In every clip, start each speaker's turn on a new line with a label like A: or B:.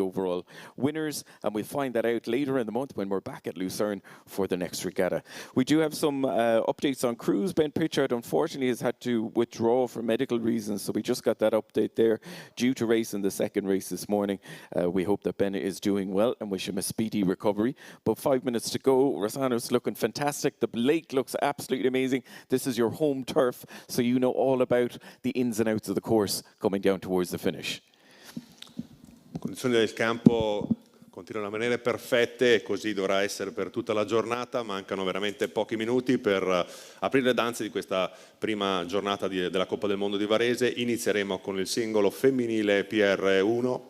A: overall winners, and we'll find that out later in the month when we're back at Lucerne for the next regatta. We do have some updates on crews. Ben Pritchard unfortunately has had to withdraw for medical reasons, so we just got that update there due to race in the second race this morning. We hope that Ben is doing well and wish him a speedy recovery. But 5 minutes to go. Rossano's looking fantastic. The lake looks absolutely amazing. This is your home turf, so you know all about the ins and outs of the course coming down towards the finish.
B: Condizioni del campo continuano a rimanere perfette e così dovrà essere per tutta la giornata. Mancano veramente pochi minuti per aprire le danze di questa prima giornata della Coppa del Mondo di Varese. Inizieremo con il singolo femminile PR1,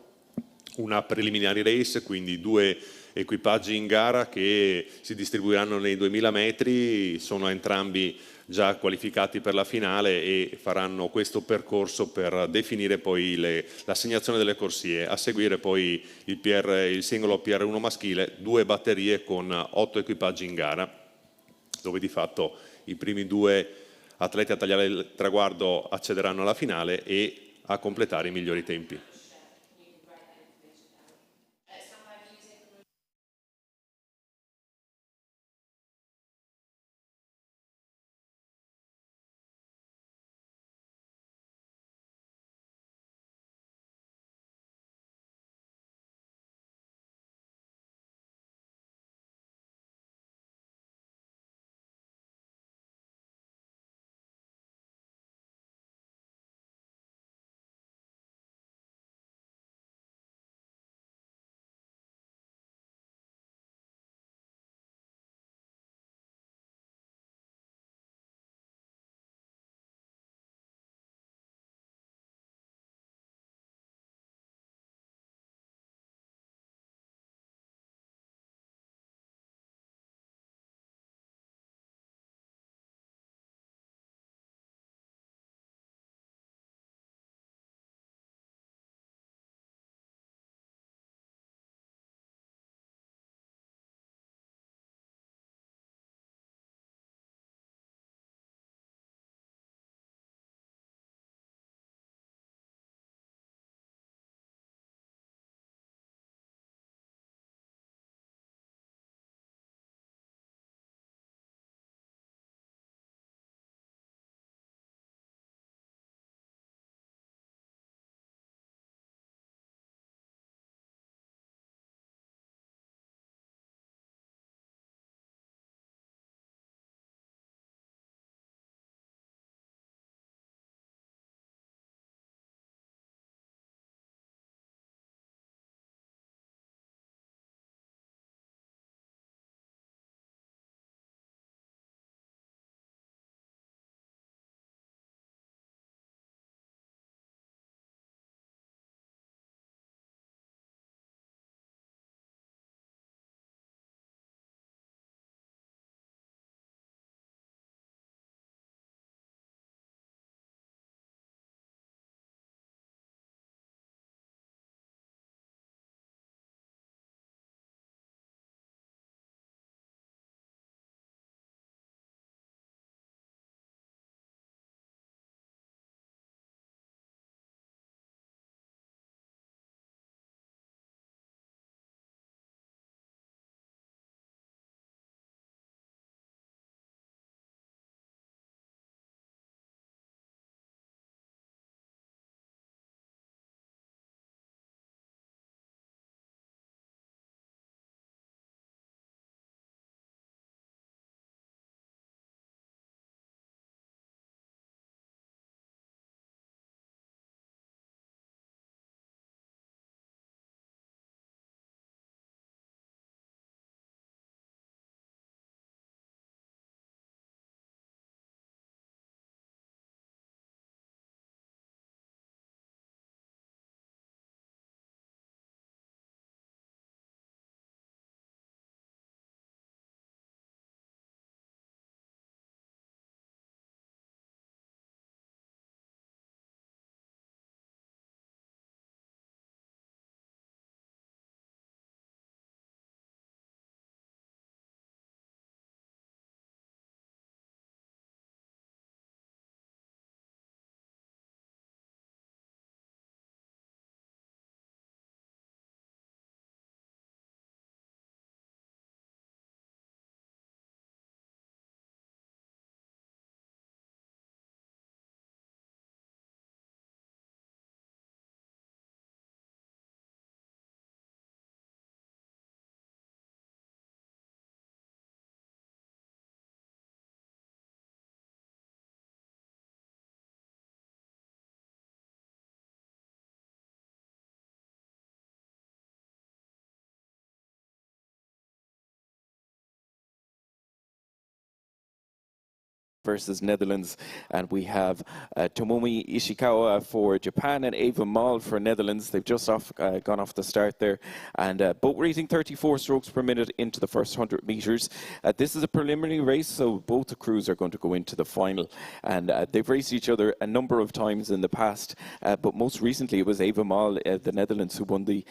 B: una preliminary race, quindi 2 equipaggi in gara che si distribuiranno nei 2000 metri, sono entrambi già qualificati per la finale e faranno questo percorso per definire poi l'assegnazione delle corsie. A seguire poi il singolo PR1 maschile, 2 batterie con 8 equipaggi in gara, dove di fatto i primi 2 atleti a tagliare il traguardo accederanno alla finale e a completare i migliori tempi.
A: versus Netherlands. And we have Tomomi Ishikawa for Japan and Eva Maul for Netherlands. They've just gone off the start there. And both rating 34 strokes per minute into the first 100 metres. This is a preliminary race, so both the crews are going to go into the final. And they've raced each other a number of times in the past. But most recently it was Eva Maul, the Netherlands, who won the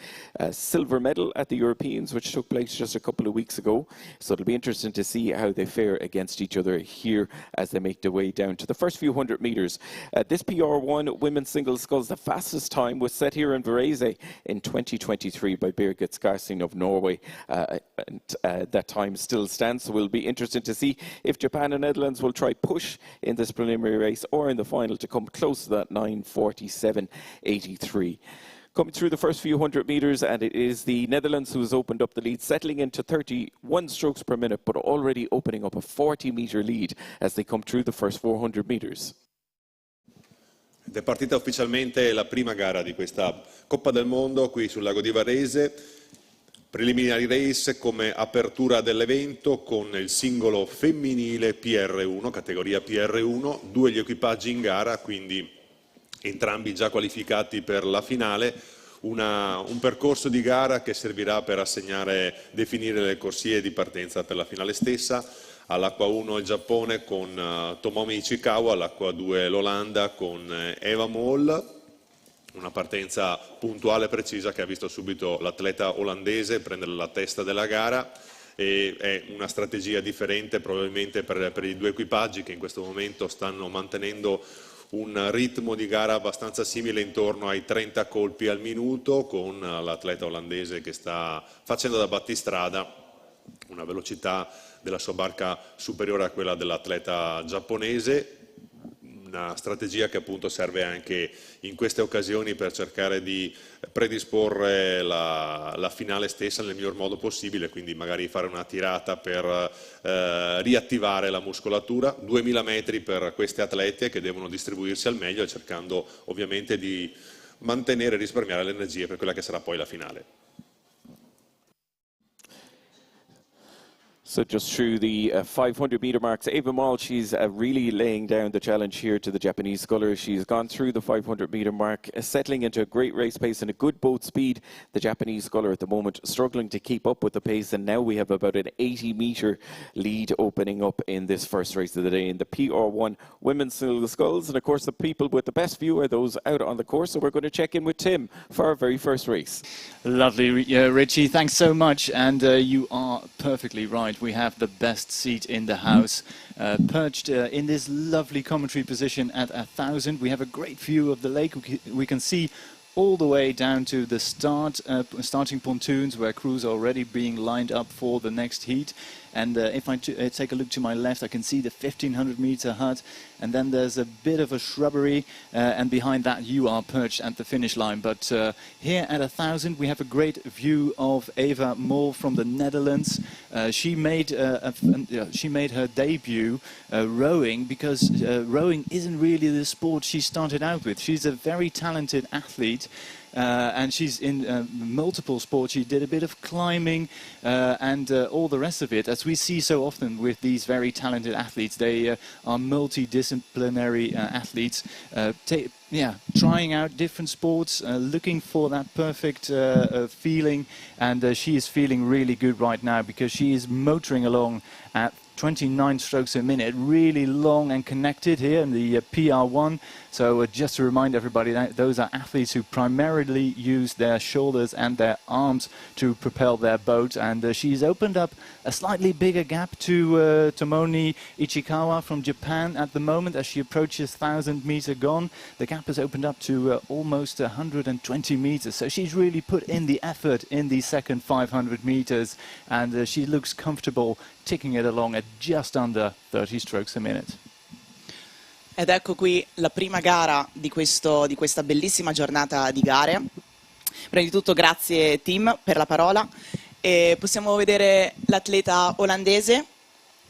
A: silver medal at the Europeans, which took place just a couple of weeks ago. So it'll be interesting to see how they fare against each other here as they make their way down to the first few 100 metres. This PR1 women's singles sculls, the fastest time was set here in Varese in 2023 by Birgit Skarsing of Norway. That time still stands, so we'll be interested to see if Japan and Netherlands will try push in this preliminary race or in the final to come close to that 9:47.83. Coming through the first few 100 metres, and it is the Netherlands who has opened up the lead, settling into 31 strokes per minute, but already opening up a 40-metre lead as they come through the first 400 metres.
B: Ed è partita ufficialmente la prima gara di questa Coppa del Mondo qui sul lago di Varese. Preliminary race come apertura dell'evento con il singolo femminile PR1, categoria PR1, 2 gli equipaggi in gara, quindi entrambi già qualificati per la finale, un percorso di gara che servirà per definire le corsie di partenza per la finale stessa. All'acqua 1 il Giappone con Tomomi Ichikawa, all'acqua 2 l'Olanda con Eva Maul. Una partenza puntuale e precisa che ha visto subito l'atleta olandese prendere la testa della gara. E è una strategia differente probabilmente per i due equipaggi che in questo momento stanno mantenendo un ritmo di gara abbastanza simile intorno ai 30 colpi al minuto, con l'atleta olandese che sta facendo da battistrada, una velocità della sua barca superiore a quella dell'atleta giapponese. Una strategia che appunto serve anche in queste occasioni per cercare di predisporre la finale stessa nel miglior modo possibile, quindi magari fare una tirata per riattivare la muscolatura. 2000 metri per queste atlete che devono distribuirsi al meglio, cercando ovviamente di mantenere e risparmiare le energie per quella che sarà poi la finale.
A: So just through the 500-metre marks, Eva Maul, she's really laying down the challenge here to the Japanese sculler. She's gone through the 500-metre mark, settling into a great race pace and a good boat speed. The Japanese sculler at the moment struggling to keep up with the pace, and now we have about an 80-metre lead opening up in this first race of the day in the PR1 women's single sculls. And of course, the people with the best view are those out on the course. So we're going to check in with Tim for our very first race.
C: Lovely, Richie. Thanks so much. And you are perfectly right. We have the best seat in the house, perched in this lovely commentary position at 1,000. We have a great view of the lake. We can see all the way down to the starting pontoons where crews are already being lined up for the next heat. And if I take a look to my left, I can see the 1,500-metre hut, and then there's a bit of a shrubbery, and behind that you are perched at the finish line. But here at 1,000, we have a great view of Eva Maul from the Netherlands. She made her debut rowing, because rowing isn't really the sport she started out with. She's a very talented athlete. And she's in multiple sports. She did a bit of climbing and all the rest of it. As we see so often with these very talented athletes, they are multidisciplinary athletes, trying out different sports, looking for that perfect feeling. And she is feeling really good right now, because she is motoring along at 29 strokes a minute, really long and connected here in the PR1. So just to remind everybody that those are athletes who primarily use their shoulders and their arms to propel their boat. And she's opened up a slightly bigger gap to Tomomi Ichikawa from Japan at the moment as she approaches 1,000-metre gone. The gap has opened up to almost 120 metres. So she's really put in the effort in the second 500 metres, and she looks comfortable ticking it along at just under 30 strokes a minute.
D: Ed ecco qui la prima gara di questa bellissima giornata di gare. Prima di tutto grazie Tim per la parola. E possiamo vedere l'atleta olandese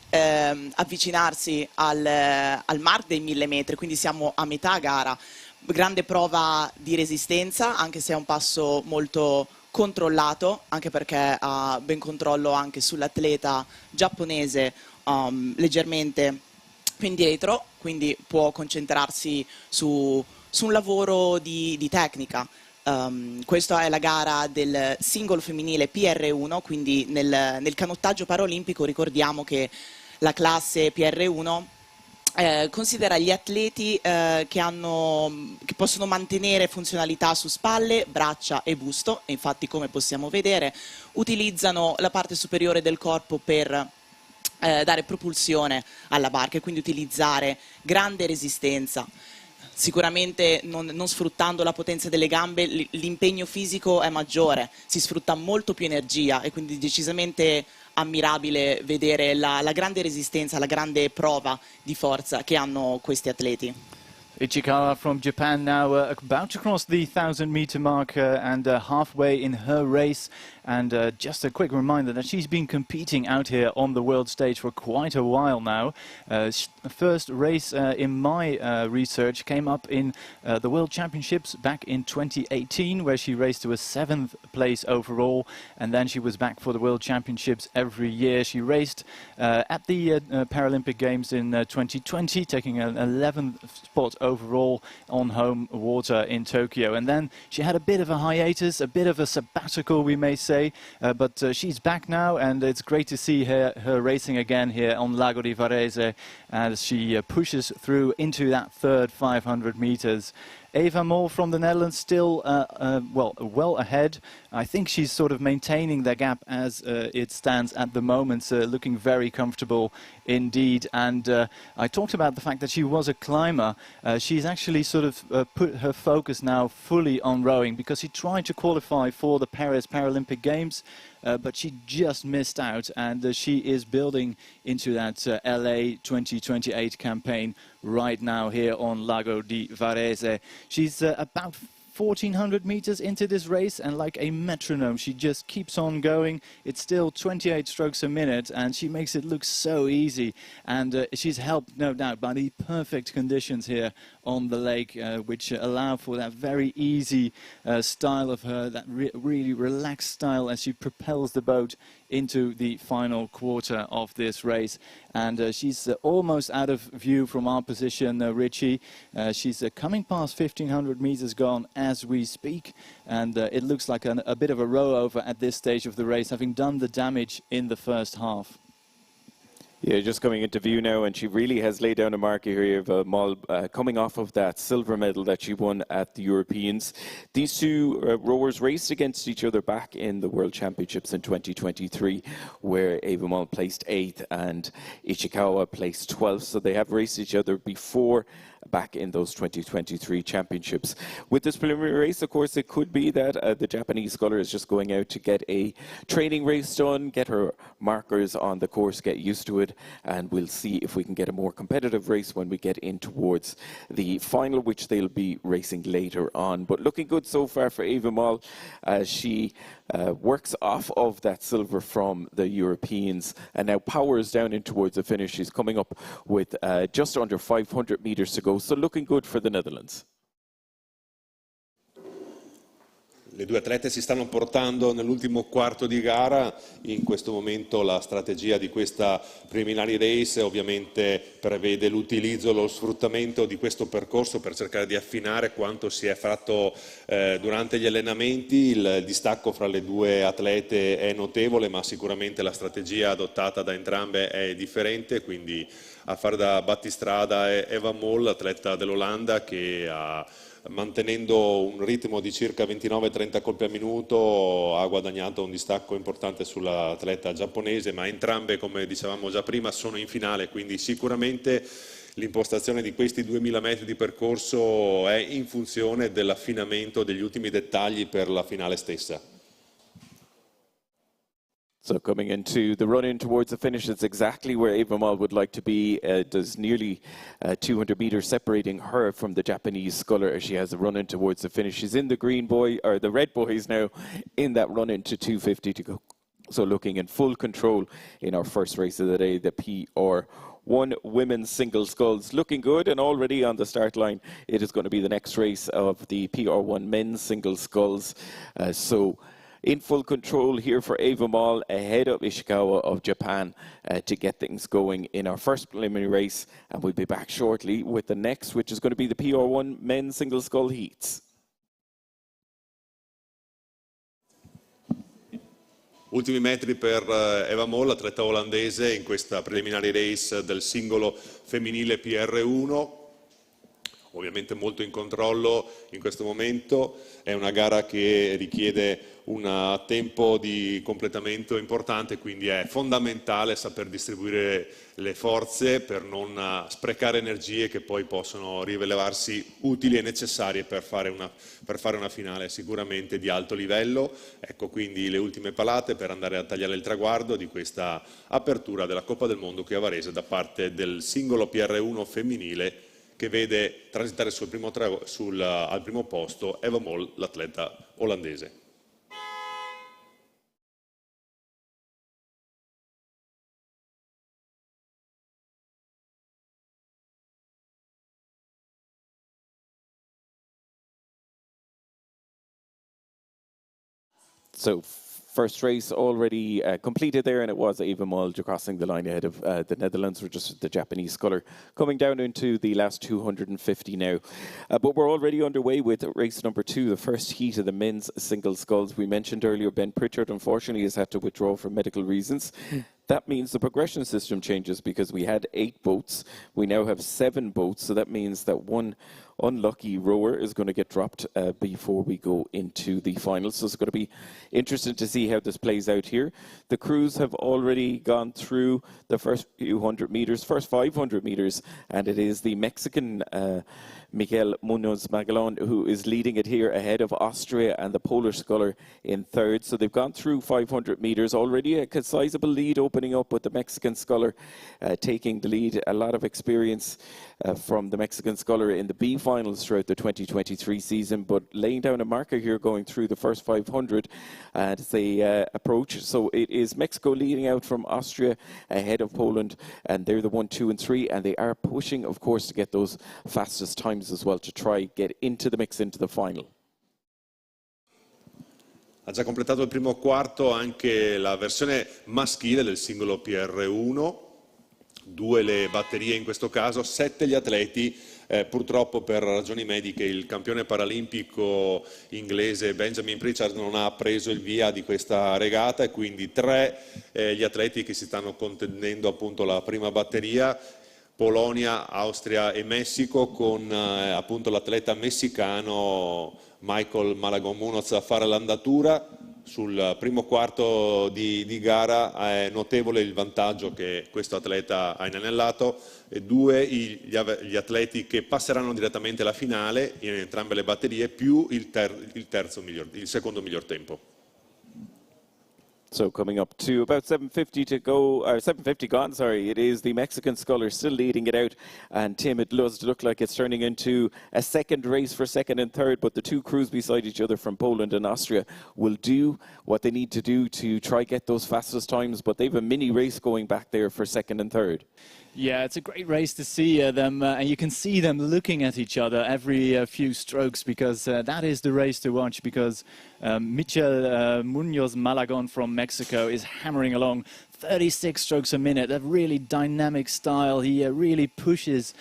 D: avvicinarsi al mark dei 1000 metri, quindi siamo a metà gara. Grande prova di resistenza, anche se è un passo molto controllato, anche perché ha ben controllo anche sull'atleta giapponese, leggermente più indietro, quindi può concentrarsi su un lavoro di tecnica. Questa è la gara del singolo femminile PR1, quindi nel canottaggio paraolimpico ricordiamo che la classe PR1 considera gli atleti che possono mantenere funzionalità su spalle, braccia e busto, e infatti come possiamo vedere utilizzano la parte superiore del corpo per dare propulsione alla barca e quindi utilizzare grande resistenza. Sicuramente non sfruttando la potenza delle gambe l'impegno fisico è maggiore, si sfrutta molto più energia e quindi decisamente ammirabile vedere la grande resistenza, la grande prova di forza che hanno questi atleti.
C: Ichikawa from Japan now about to cross the 1,000-meter mark and halfway in her race. And just a quick reminder that she's been competing out here on the world stage for quite a while now. First race in my research came up in the World Championships back in 2018, where she raced to a 7th place overall. And then she was back for the World Championships every year. She raced at the Paralympic Games in 2020, taking an 11th spot overall on home water in Tokyo. And then she had a bit of a hiatus, a bit of a sabbatical, we may say. But she's back now, and it's great to see her racing again here on Lago di Varese as she pushes through into that third 500 meters. Eva Mol from the Netherlands still well ahead. I think she's sort of maintaining the gap as it stands at the moment, looking very comfortable indeed. And I talked about the fact that she was a climber. She's actually sort of put her focus now fully on rowing, because she tried to qualify for the Paris Paralympic Games, but she just missed out, and she is building into that LA 2028 campaign right now here on Lago di Varese. She's about 1,400 meters into this race, and like a metronome she just keeps on going. It's still 28 strokes a minute, and she makes it look so easy, and she's helped no doubt by the perfect conditions here on the lake, which allow for that very easy style of her, that really relaxed style as she propels the boat into the final quarter of this race. And she's almost out of view from our position, Richie. She's coming past 1,500 meters gone as we speak, and it looks like a bit of a row over at this stage of the race, having done the damage in the first half.
A: Yeah, just coming into view now, and she really has laid down a marker here of Moll coming off of that silver medal that she won at the Europeans. These two rowers raced against each other back in the World Championships in 2023, where Eva Moll placed 8th and Ichikawa placed 12th. So they have raced each other before, back in those 2023 championships. With this preliminary race, of course, it could be that the Japanese sculler is just going out to get a training race done, get her markers on the course, get used to it, and we'll see if we can get a more competitive race when we get in towards the final, which they'll be racing later on. But looking good so far for Eva Moll as she works off of that silver from the Europeans and now powers down in towards the finish. She's coming up with just under 500 meters to go, so looking good for the Netherlands.
B: Le due atlete si stanno portando nell'ultimo quarto di gara. In questo momento la strategia di questa preliminary race ovviamente prevede l'utilizzo, lo sfruttamento di questo percorso per cercare di affinare quanto si è fatto durante gli allenamenti. Il distacco fra le due atlete è notevole, ma sicuramente la strategia adottata da entrambe è differente, quindi a fare da battistrada è Eva Moll, atleta dell'Olanda, che mantenendo un ritmo di circa 29-30 colpi a minuto ha guadagnato un distacco importante sull'atleta giapponese, ma entrambe, come dicevamo già prima, sono in finale, quindi sicuramente l'impostazione di questi 2000 metri di percorso è in funzione dell'affinamento degli ultimi dettagli per la finale stessa.
A: So coming into the run-in towards the finish, it's exactly where Eva Moll would like to be. There's nearly 200 meters separating her from the Japanese sculler as she has a run-in towards the finish. She's in the green buoy, or the red buoys now, in that run-in to 250 to go. So looking in full control in our first race of the day, the PR1 women's single sculls. Looking good, and already on the start line, it is going to be the next race of the PR1 men's single sculls. So in full control here for Ava Mall ahead of Ishikawa of Japan to get things going in our first preliminary race. And we'll be back shortly with the next, which is going to be the PR1 men's single scull heats.
B: Ultimi metri per Eva Moll, atleta olandese in questa preliminary race del singolo femminile PR1. Ovviamente molto in controllo in questo momento, è una gara che richiede un tempo di completamento importante, quindi è fondamentale saper distribuire le forze per non sprecare energie che poi possono rivelarsi utili e necessarie per fare una finale sicuramente di alto livello. Ecco quindi le ultime palate per andare a tagliare il traguardo di questa apertura della Coppa del Mondo qui a Varese da parte del singolo PR1 femminile, che vede transitare al primo posto Eva Moll, l'atleta olandese.
A: So first race already completed there, and it was Eva Moll crossing the line ahead of the Netherlands, or just the Japanese sculler, coming down into the last 250 now. But we're already underway with race number 2, the first heat of the men's single sculls. We mentioned earlier Ben Pritchard, unfortunately, has had to withdraw for medical reasons. That means the progression system changes, because we had 8 boats. We now have 7 boats, so that means that one unlucky rower is going to get dropped before we go into the final. So it's going to be interesting to see how this plays out here. The crews have already gone through the first few hundred meters, first 500 meters, and it is the Mexican Miguel Munoz Magalon who is leading it here ahead of Austria and the Polish sculler in third. So they've gone through 500 meters already, a sizable lead opening up with the Mexican sculler taking the lead. A lot of experience from the Mexican sculler in the B finals throughout the 2023 season, but laying down a marker here going through the first 500 as they approach. So it is Mexico leading out from Austria ahead of Poland, and they're the 1, 2 and 3, and they are pushing, of course, to get those fastest times as well to try get into the mix, into the final.
B: Ha già completato il primo quarto anche la versione maschile del singolo PR1, 2 le batterie in questo caso, 7 gli atleti. Purtroppo per ragioni mediche il campione paralimpico inglese Benjamin Pritchard non ha preso il via di questa regata, e quindi 3 gli atleti che si stanno contendendo appunto la prima batteria: Polonia, Austria e Messico, con appunto l'atleta messicano Michael Malagon Munoz a fare l'andatura. Sul primo quarto di gara è notevole il vantaggio che questo atleta ha inanellato, e 2 gli atleti che passeranno direttamente alla finale in entrambe le batterie, più il secondo miglior tempo.
A: So coming up to about 7:50 to go, or 7:50 gone, sorry. It is the Mexican sculler still leading it out, and Tim, it does look like it's turning into a second race for second and third, but the 2 crews beside each other from Poland and Austria will do what they need to do to try get those fastest times, but they have a mini race going back there for second and third.
C: Yeah, it's a great race to see them, and you can see them looking at each other every few strokes, because that is the race to watch, because Michel Munoz Malagon from Mexico is hammering along 36 strokes a minute, a really dynamic style. He really pushes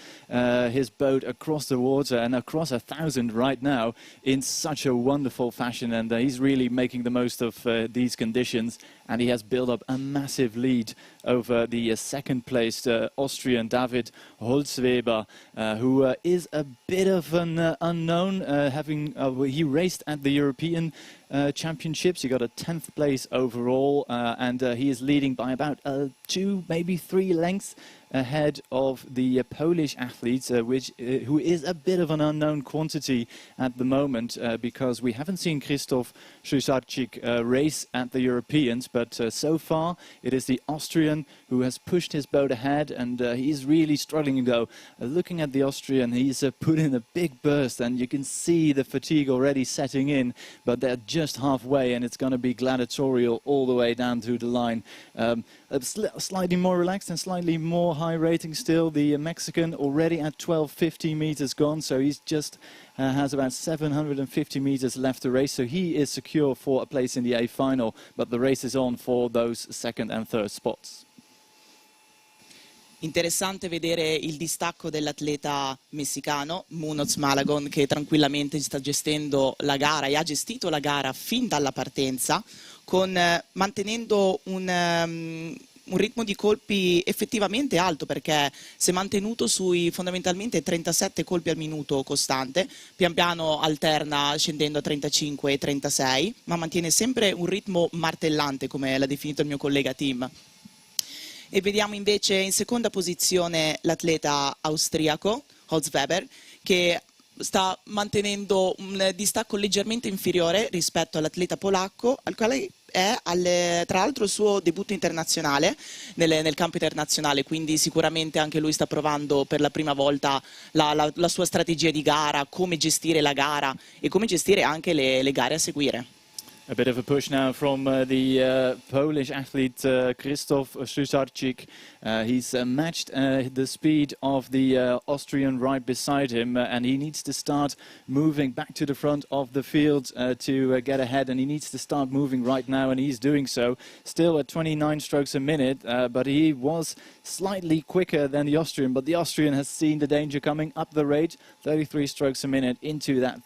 C: his boat across the water and across 1,000 right now in such a wonderful fashion, and he's really making the most of these conditions, and he has built up a massive lead over the second-placed Austrian David Holzweber, who is a bit of an unknown, he raced at the European Championships. He got a 10th place overall, and he is leading by about 2, maybe 3 lengths ahead of the Polish athletes, who is a bit of an unknown quantity at the moment, because we haven't seen Krzysztof Szysarczyk race at the Europeans, but so far it is the Austrian who has pushed his boat ahead, and he's really struggling though. Looking at the Austrian, he's put in a big burst, and you can see the fatigue already setting in, but they're just halfway, and it's going to be gladiatorial all the way down to the line. Slightly more relaxed and slightly more high rating still. The Mexican already at 1250 meters gone, so he's just has about 750 meters left to race. So he is secure for a place in the A final, but the race is on for those second and third spots.
D: Interessante vedere il distacco dell'atleta messicano Munoz Malagon, che tranquillamente sta gestendo la gara e ha gestito la gara fin dalla partenza, mantenendo un ritmo di colpi effettivamente alto, perché si è mantenuto sui fondamentalmente 37 colpi al minuto costante, pian piano alterna scendendo a 35 e 36, ma mantiene sempre un ritmo martellante, come l'ha definito il mio collega Tim. E vediamo invece in seconda posizione l'atleta austriaco Holz Weber, che sta mantenendo un distacco leggermente inferiore rispetto all'atleta polacco, al quale è tra l'altro il suo debutto internazionale nel campo internazionale, quindi sicuramente anche lui sta provando per la prima volta la sua strategia di gara, come gestire la gara e come gestire anche le gare a seguire.
C: A bit of a push now from the Polish athlete Krzysztof Szusarczyk. He's matched the speed of the Austrian right beside him, and he needs to start moving back to the front of the field to get ahead, and he needs to start moving right now, and he's doing so. Still at 29 strokes a minute, but he was slightly quicker than the Austrian, but the Austrian has seen the danger coming up the rate, 33 strokes a minute into that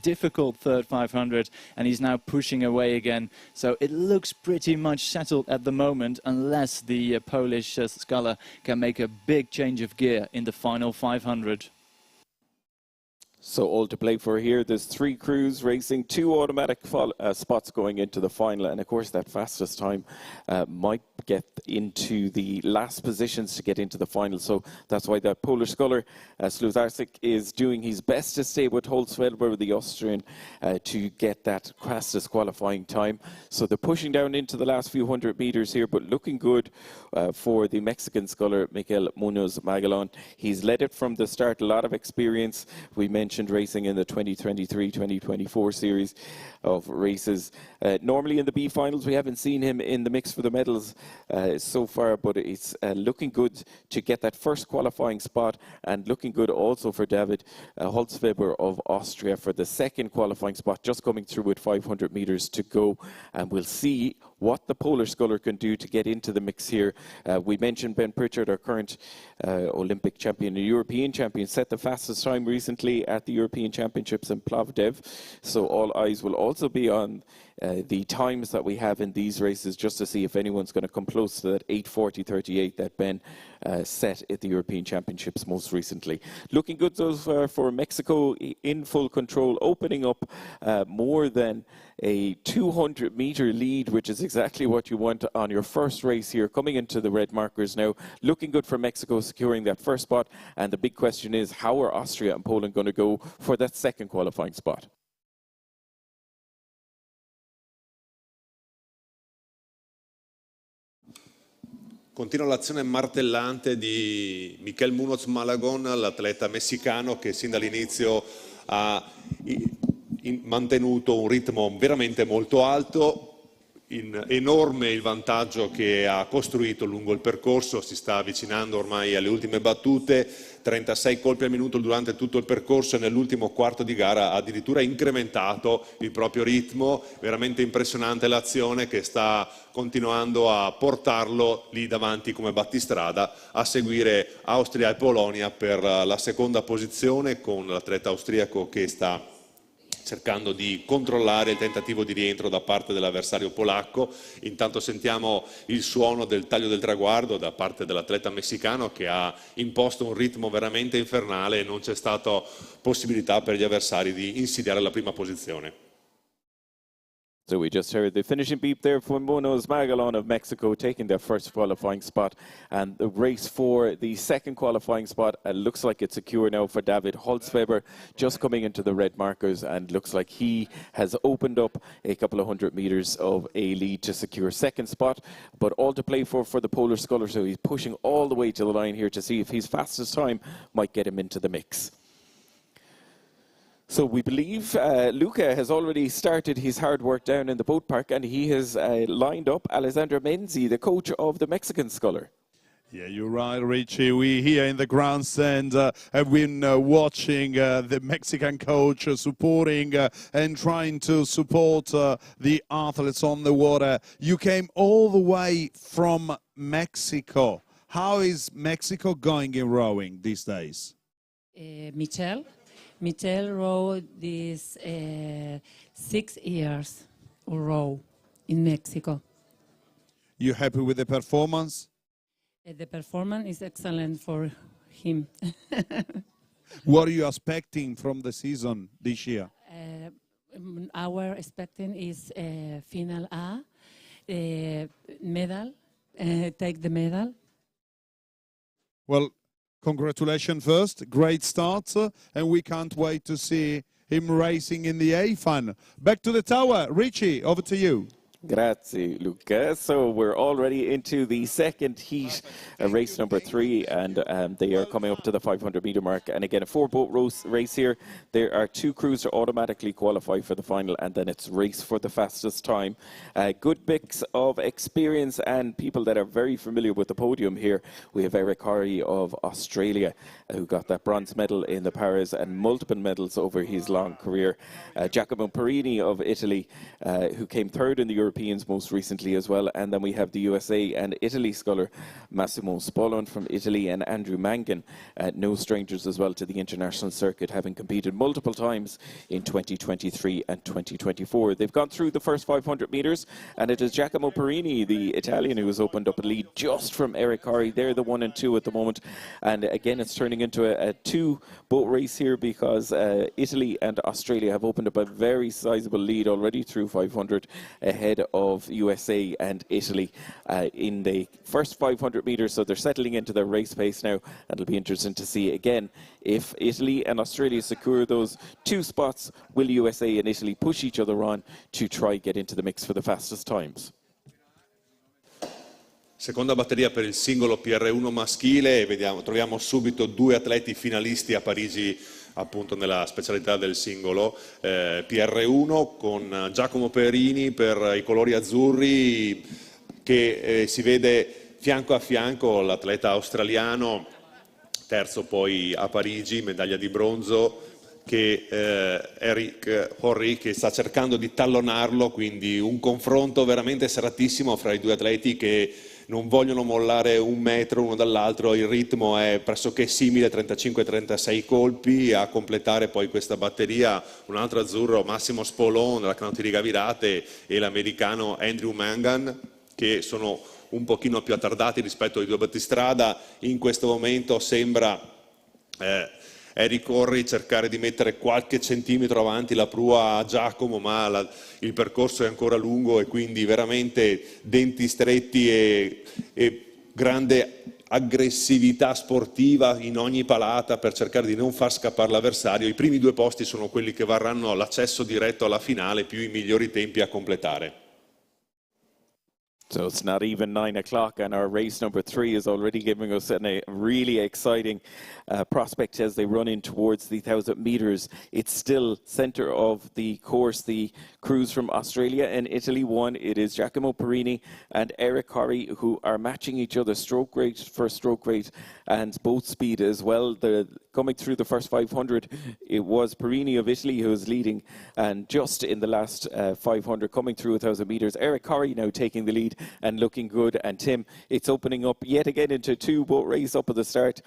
C: difficult third 500, and he's now pushing away again. So it looks pretty much settled at the moment, unless the Polish sculler can make a big change of gear in the final 500.
A: So all to play for here. There's 3 crews racing, 2 automatic spots going into the final, and of course that fastest time might get into the last positions to get into the final. So that's why that Polish sculler Szlusarczyk is doing his best to stay with Holzfelder, the Austrian, to get that fastest qualifying time. So they're pushing down into the last few hundred meters here, but looking good for the Mexican sculler Mikel Munoz Magalon. He's led it from the start, a lot of experience. We mentioned racing in the 2023-2024 series of races. Normally in the B finals we haven't seen him in the mix for the medals so far, but it's looking good to get that first qualifying spot, and looking good also for David Holzweber of Austria for the second qualifying spot, just coming through with 500 meters to go, and we'll see what the Polish sculler can do to get into the mix here. We mentioned Ben Pritchard, our current Olympic champion and European champion, set the fastest time recently at the European Championships in Plovdiv. So all eyes will also be on the times that we have in these races, just to see if anyone's going to come close to that 8:40.38 that Ben set at the European Championships most recently. Looking good for Mexico, in full control, opening up more than a 200-meter lead, which is exactly what you want on your first race here, coming into the red markers now. Looking good for Mexico, securing that first spot, and the big question is, how are Austria and Poland going to go for that second qualifying spot?
B: Continua l'azione martellante di Mikel Munoz Malagon, l'atleta messicano che sin dall'inizio ha mantenuto un ritmo veramente molto alto. Enorme il vantaggio che ha costruito lungo il percorso, si sta avvicinando ormai alle ultime battute, 36 colpi al minuto durante tutto il percorso, e nell'ultimo quarto di gara ha addirittura incrementato il proprio ritmo. Veramente impressionante l'azione, che sta continuando a portarlo lì davanti come battistrada, a seguire Austria e Polonia per la seconda posizione, con l'atleta austriaco che sta cercando di controllare il tentativo di rientro da parte dell'avversario polacco. Intanto sentiamo il suono del taglio del traguardo da parte dell'atleta messicano, che ha imposto un ritmo veramente infernale e non c'è stata possibilità per gli avversari di insidiare la prima posizione.
A: So we just heard the finishing beep there for Munoz Magalon of Mexico, taking their first qualifying spot. And the race for the second qualifying spot looks like it's secure now for David Holzweber, just coming into the red markers, and looks like he has opened up a couple of 100 meters of a lead to secure second spot. But all to play for the Polish sculler, so he's pushing all the way to the line here to see if his fastest time might get him into the mix. So we believe Luca has already started his hard work down in the boat park, and he has lined up Alessandro Menzi, the coach of the Mexican sculler.
E: Yeah, you're right, Richie. We here in the grandstand have been watching the Mexican coach supporting and trying to support the athletes on the water. You came all the way from Mexico. How is Mexico going in rowing these days?
F: Michelle rowed these 6 years row in Mexico.
E: You happy with the performance?
F: The performance is excellent for him.
E: What are you expecting from the season this year?
F: Our expecting is final A, medal, take the medal.
E: Well, congratulations first, great start, and we can't wait to see him racing in the A final. Back to the tower, Richie, over to you.
A: Grazie, Luca. So we're already into the second heat, race number 3, and they are coming up to the 500-meter mark. And again, a 4-boat race here. There are 2 crews to automatically qualify for the final, and then it's race for the fastest time. Good mix of experience and people that are very familiar with the podium here. We have Eric Horry of Australia, who got that bronze medal in the Paris and multiple medals over his long career. Giacomo Perini of Italy, who came 3rd in the Europeans most recently as well. And then we have the USA and Italy sculler Massimo Spolon from Italy, and Andrew Mangan, no strangers as well to the international circuit, having competed multiple times in 2023 and 2024. They've gone through the first 500 metres, and it is Giacomo Perini, the Italian, who has opened up a lead just from Eric Horry. They're the 1 and 2 at the moment, and again it's turning into a 2-boat race here, because Italy and Australia have opened up a very sizable lead already through 500 ahead of USA and Italy in the first 500 metres. So they're settling into their race pace now, and it'll be interesting to see again if Italy and Australia secure those 2 spots. Will USA and Italy push each other on to try get into the mix for the fastest times?
B: Seconda batteria per il singolo PR1 maschile, troviamo subito 2 atleti finalisti a Parigi, appunto nella specialità del singolo. PR1 con Giacomo Perini per i colori azzurri, che si vede fianco a fianco l'atleta australiano, terzo poi a Parigi, medaglia di bronzo, che Eric Horry, che sta cercando di tallonarlo, quindi un confronto veramente seratissimo fra i 2 atleti che non vogliono mollare un metro uno dall'altro. Il ritmo è pressoché simile, 35-36 colpi. A completare poi questa batteria un altro azzurro, Massimo Spolon della canottiera Virate, e l'americano Andrew Mangan, che sono un pochino più attardati rispetto ai 2 battistrada. In questo momento sembra Eric Horry cercare di mettere qualche centimetro avanti la prua a Giacomo, ma il percorso è ancora lungo, e quindi veramente denti stretti e grande aggressività sportiva in ogni palata per cercare di non far scappare l'avversario. I primi 2 posti sono quelli che varranno l'accesso diretto alla finale, più i migliori tempi a completare.
A: So it's not even 9 o'clock, and our race number 3 is already giving us a really exciting prospect as they run in towards the 1,000 metres. It's still centre of the course. The crews from Australia and Italy won. It is Giacomo Perini and Eric Horry who are matching each other stroke rate for stroke rate and boat speed as well. Coming through the first 500, it was Perini of Italy who was leading, and just in the last 500 coming through 1,000 metres, Eric Horry now taking the lead and looking good. And Tim, it's opening up yet again into a 2-boat race up at the start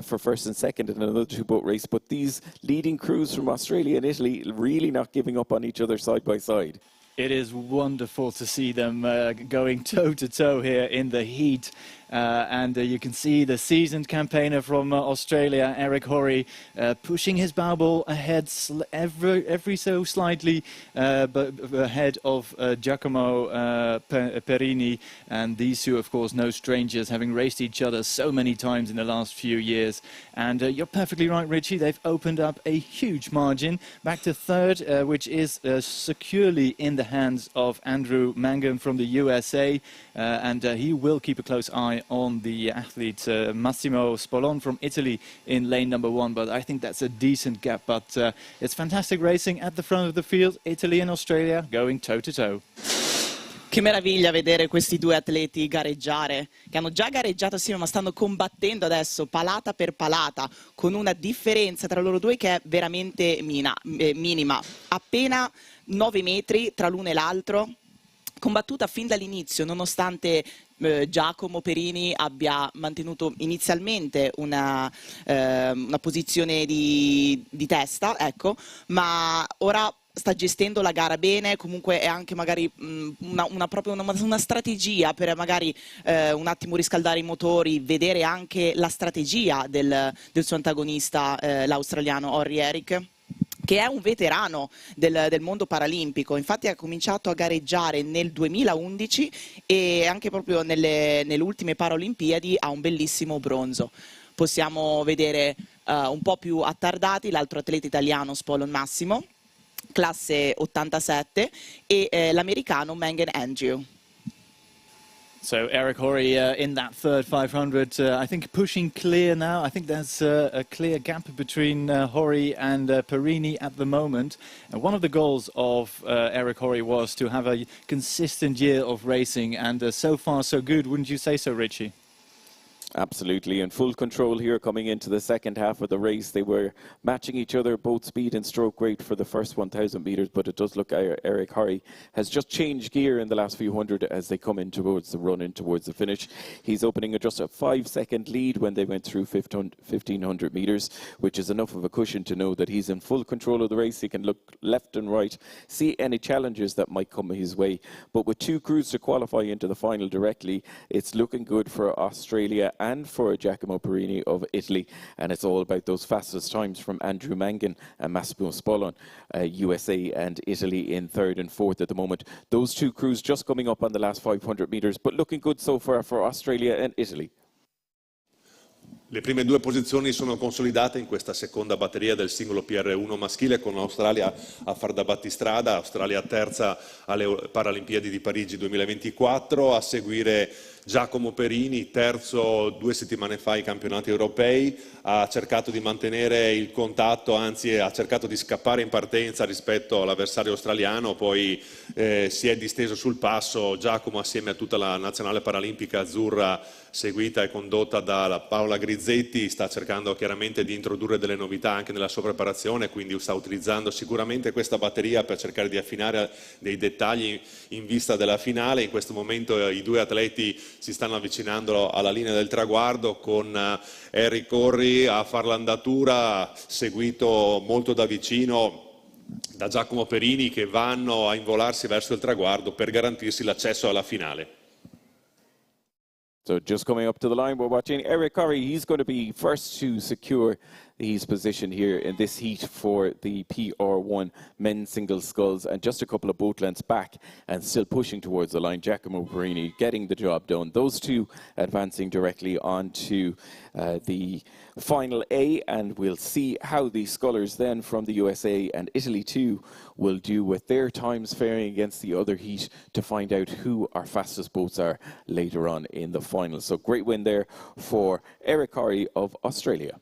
A: for first and second, and another 2-boat race. But these leading crews from Australia and Italy really not giving up on each other side by side.
C: It is wonderful to see them going toe-to-toe here in the heat. And you can see the seasoned campaigner from Australia, Eric Horry, pushing his bow ball ahead every so slightly, but ahead of Giacomo Perini. And these 2, of course, no strangers, having raced each other so many times in the last few years. And you're perfectly right, Richie. They've opened up a huge margin back to 3rd, which is securely in the hands of Andrew Mangan from the USA. And he will keep a close eye on the athlete Massimo Spolon from Italy in lane number 1, but I think that's a decent gap. But it's fantastic racing at the front of the field. Italy and Australia going toe-to-toe.
D: Che meraviglia vedere questi due atleti gareggiare, che hanno già gareggiato assieme ma stanno combattendo adesso palata per palata, con una differenza tra loro due che è veramente minima, appena 9 metri tra l'uno e l'altro, combattuta fin dall'inizio, nonostante Giacomo Perini abbia mantenuto inizialmente una posizione di testa, ecco, ma ora sta gestendo la gara bene, comunque è anche magari proprio una strategia per magari un attimo riscaldare i motori, vedere anche la strategia del suo antagonista, l'australiano Horry Eric, che è un veterano del mondo paralimpico. Infatti ha cominciato a gareggiare nel 2011 e anche proprio nelle ultime Paralimpiadi ha un bellissimo bronzo. Possiamo vedere un po' più attardati l'altro atleta italiano Spolon Massimo, classe 87, e l'americano Mengen Andrew.
C: So Eric Horry in that third 500, I think pushing clear now. I think there's a clear gap between Horry and Perini at the moment. And one of the goals of Eric Horry was to have a consistent year of racing, and so far so good, wouldn't you say so, Richie?
A: Absolutely, in full control here coming into the second half of the race. They were matching each other, both speed and stroke rate for the first 1,000 metres, but it does look Eric Horry has just changed gear in the last few hundred as they come in towards the run in towards the finish. He's opening just a 5-second lead when they went through 1,500 metres, which is enough of a cushion to know that he's in full control of the race. He can look left and right, see any challenges that might come his way. But with 2 crews to qualify into the final directly, it's looking good for Australia and for Giacomo Perini of Italy, and it's all about those fastest times from Andrew Mangan and Massimo Spolon, USA and Italy in 3rd and 4th at the moment. Those 2 crews just coming up on the last 500 metres, but looking good so far for Australia and Italy.
B: Le prime 2 posizioni sono consolidate in questa seconda batteria del singolo PR1 maschile, con l'Australia a far da battistrada, Australia terza alle Paralimpiadi di Parigi 2024, a seguire Giacomo Perini, terzo 2 settimane fa ai campionati europei, ha cercato di mantenere il contatto, anzi ha cercato di scappare in partenza rispetto all'avversario australiano, poi si è disteso sul passo. Giacomo, assieme a tutta la nazionale paralimpica azzurra seguita e condotta da Paola Grizzetti, sta cercando chiaramente di introdurre delle novità anche nella sua preparazione, quindi sta utilizzando sicuramente questa batteria per cercare di affinare dei dettagli in vista della finale. In questo momento i 2 atleti si stanno avvicinando alla linea del traguardo, con Eric Horry a far l'andatura, seguito molto da vicino da Giacomo Perini, che vanno a involarsi verso il traguardo per garantirsi l'accesso alla finale.
A: So just coming up to the line, we're watching Eric Horry. He's going to be first to secure his position here in this heat for the PR1 men's single sculls, and just a couple of boat lengths back and still pushing towards the line. Giacomo Perini getting the job done. Those 2 advancing directly on to the final A, and we'll see how the scullers then from the USA and Italy too will do with their times faring against the other heat to find out who our fastest boats are later on in the final. So great win there for Eric Horry of Australia.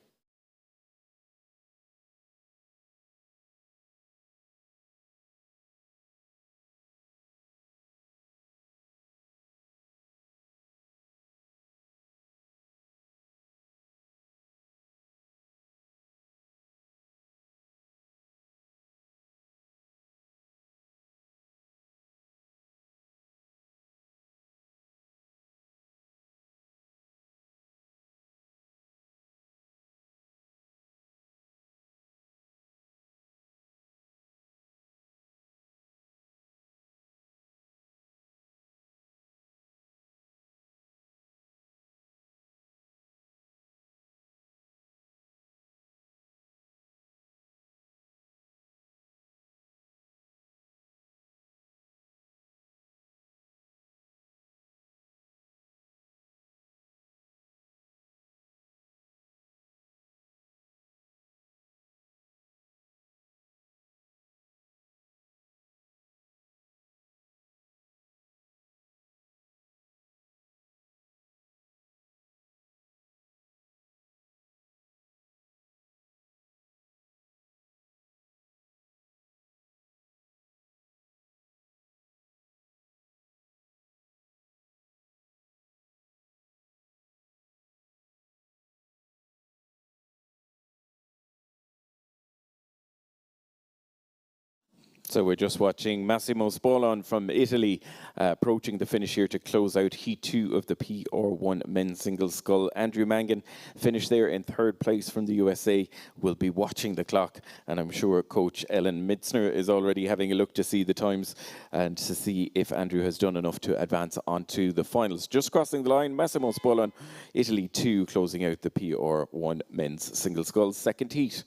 A: So we're just watching Massimo Spollon from Italy approaching the finish here to close out Heat 2 of the PR1 men's single scull. Andrew Mangan finished there in third place from the USA. We'll be watching the clock, and I'm sure Coach Ellen Mitzner is already having a look to see the times and to see if Andrew has done enough to advance onto the finals. Just crossing the line, Massimo Spollon, Italy 2, closing out the PR1 men's single scull second heat.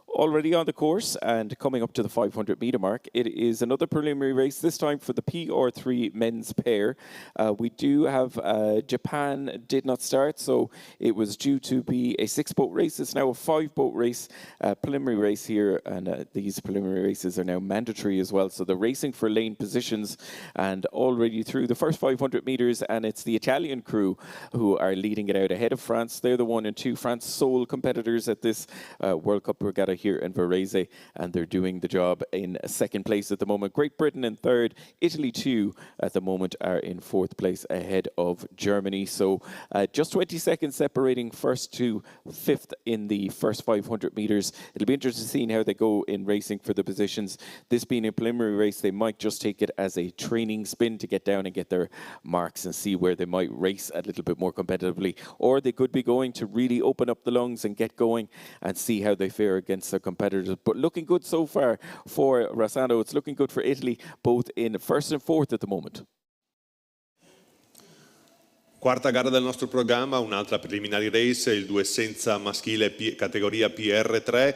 A: Already on the course and coming up to the 500-meter mark, it is another preliminary race, this time for the PR3 men's pair. We do have Japan did not start, so it was due to be a 6-boat race. It's now a 5-boat race, preliminary race here, and these preliminary races are now mandatory as well. So they're racing for lane positions and already through the first 500 meters, and it's the Italian crew who are leading it out ahead of France. They're the 1 and 2 France sole competitors at this World Cup Regatta here in Varese, and they're doing the job in second place at the moment. Great Britain in third, Italy 2 at the moment are in fourth place ahead of Germany. So just 20 seconds separating first to fifth in the first 500 meters. It'll be interesting seeing how they go in racing for the positions. This being a preliminary race, they might just take it as a training spin to get down and get their marks and see where they might race a little bit more competitively, or they could be going to really open up the lungs and get going and see how they fare against their competitors. But looking good so far for Rossano. It's looking good for Italy, both in first and fourth at the moment.
B: Quarta gara del nostro programma, un'altra preliminary race, il 2 senza maschile categoria PR3.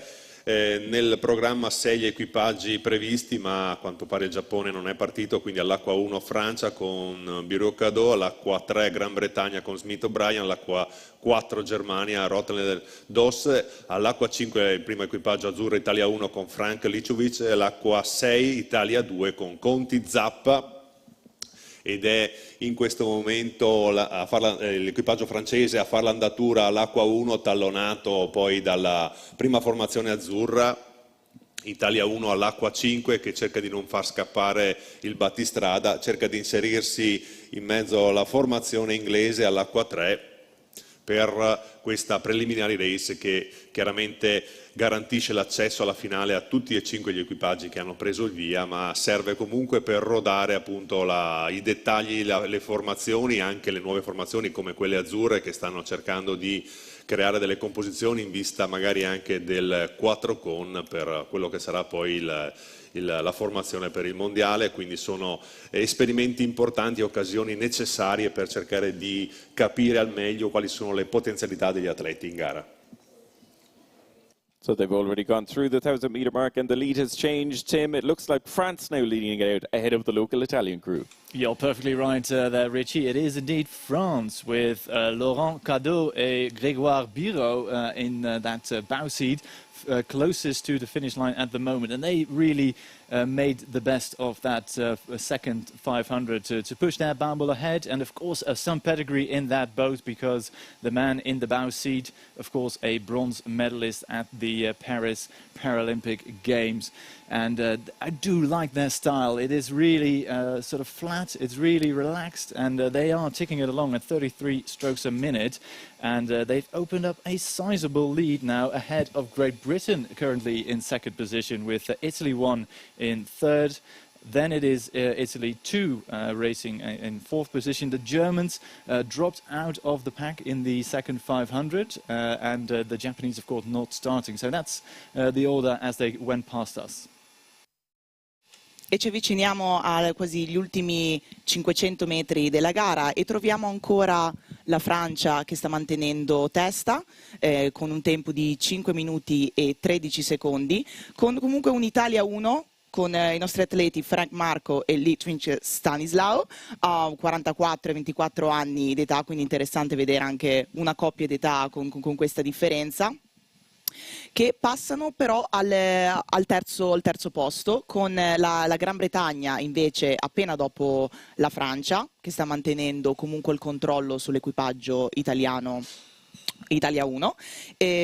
B: Nel programma 6 equipaggi previsti, ma a quanto pare il Giappone non è partito, quindi all'acqua 1 Francia con Birocado, all'acqua 3 Gran Bretagna con Smith O'Brien, all'acqua 4 Germania, Rotterdam Doss, all'acqua 5 il primo equipaggio azzurro Italia 1 con Frank Ličović, all'acqua 6 Italia 2 con Conti Zappa. Ed è in questo momento l'equipaggio francese a fare l'andatura all'acqua 1, tallonato poi dalla prima formazione azzurra, Italia 1 all'acqua 5 che cerca di non far scappare il battistrada, cerca di inserirsi in mezzo alla formazione inglese all'acqua 3 per questa preliminary race che chiaramente garantisce l'accesso alla finale a tutti e 5 gli equipaggi che hanno preso il via, ma serve comunque per rodare appunto i dettagli, le formazioni, anche le nuove formazioni come quelle azzurre che stanno cercando di creare delle composizioni in vista magari anche del 4 con per quello che sarà poi la formazione per il mondiale, quindi sono esperimenti importanti, occasioni necessarie per cercare di capire al meglio quali sono le potenzialità degli atleti in gara.
A: So they've already gone through the 1,000-meter mark and the lead has changed. Tim, it looks like France now leading it out ahead of the local Italian crew.
C: You're perfectly right there, Richie. It is indeed France with Laurent Cadeau and Grégoire Biro in that bow seat. Closest to the finish line at the moment, and they really made the best of that second 500 to push their bamble ahead, and of course some pedigree in that boat, because the man in the bow seat, of course a bronze medalist at the Paris Paralympic Games. And I do like their style. It is really sort of flat, it's really relaxed, and they are ticking it along at 33 strokes a minute. And they've opened up a sizable lead now ahead of Great Britain, currently in second position, with Italy 1 in third. Then it is Italy 2 racing in fourth position. The Germans dropped out of the pack in the second 500, and the Japanese, of course, not starting. So that's the order as they went past us.
D: E ci avviciniamo a quasi gli ultimi 500 metri della gara e troviamo ancora la Francia che sta mantenendo testa con un tempo di 5 minuti e 13 secondi, con comunque un'Italia 1 con i nostri atleti Frank Marco e Ličović Stanislao a 44 e 24 anni d'età, quindi interessante vedere anche una coppia d'età con questa differenza, che passano però al terzo posto, con la Gran Bretagna invece appena dopo la Francia, che sta mantenendo comunque il controllo sull'equipaggio italiano Italia 1,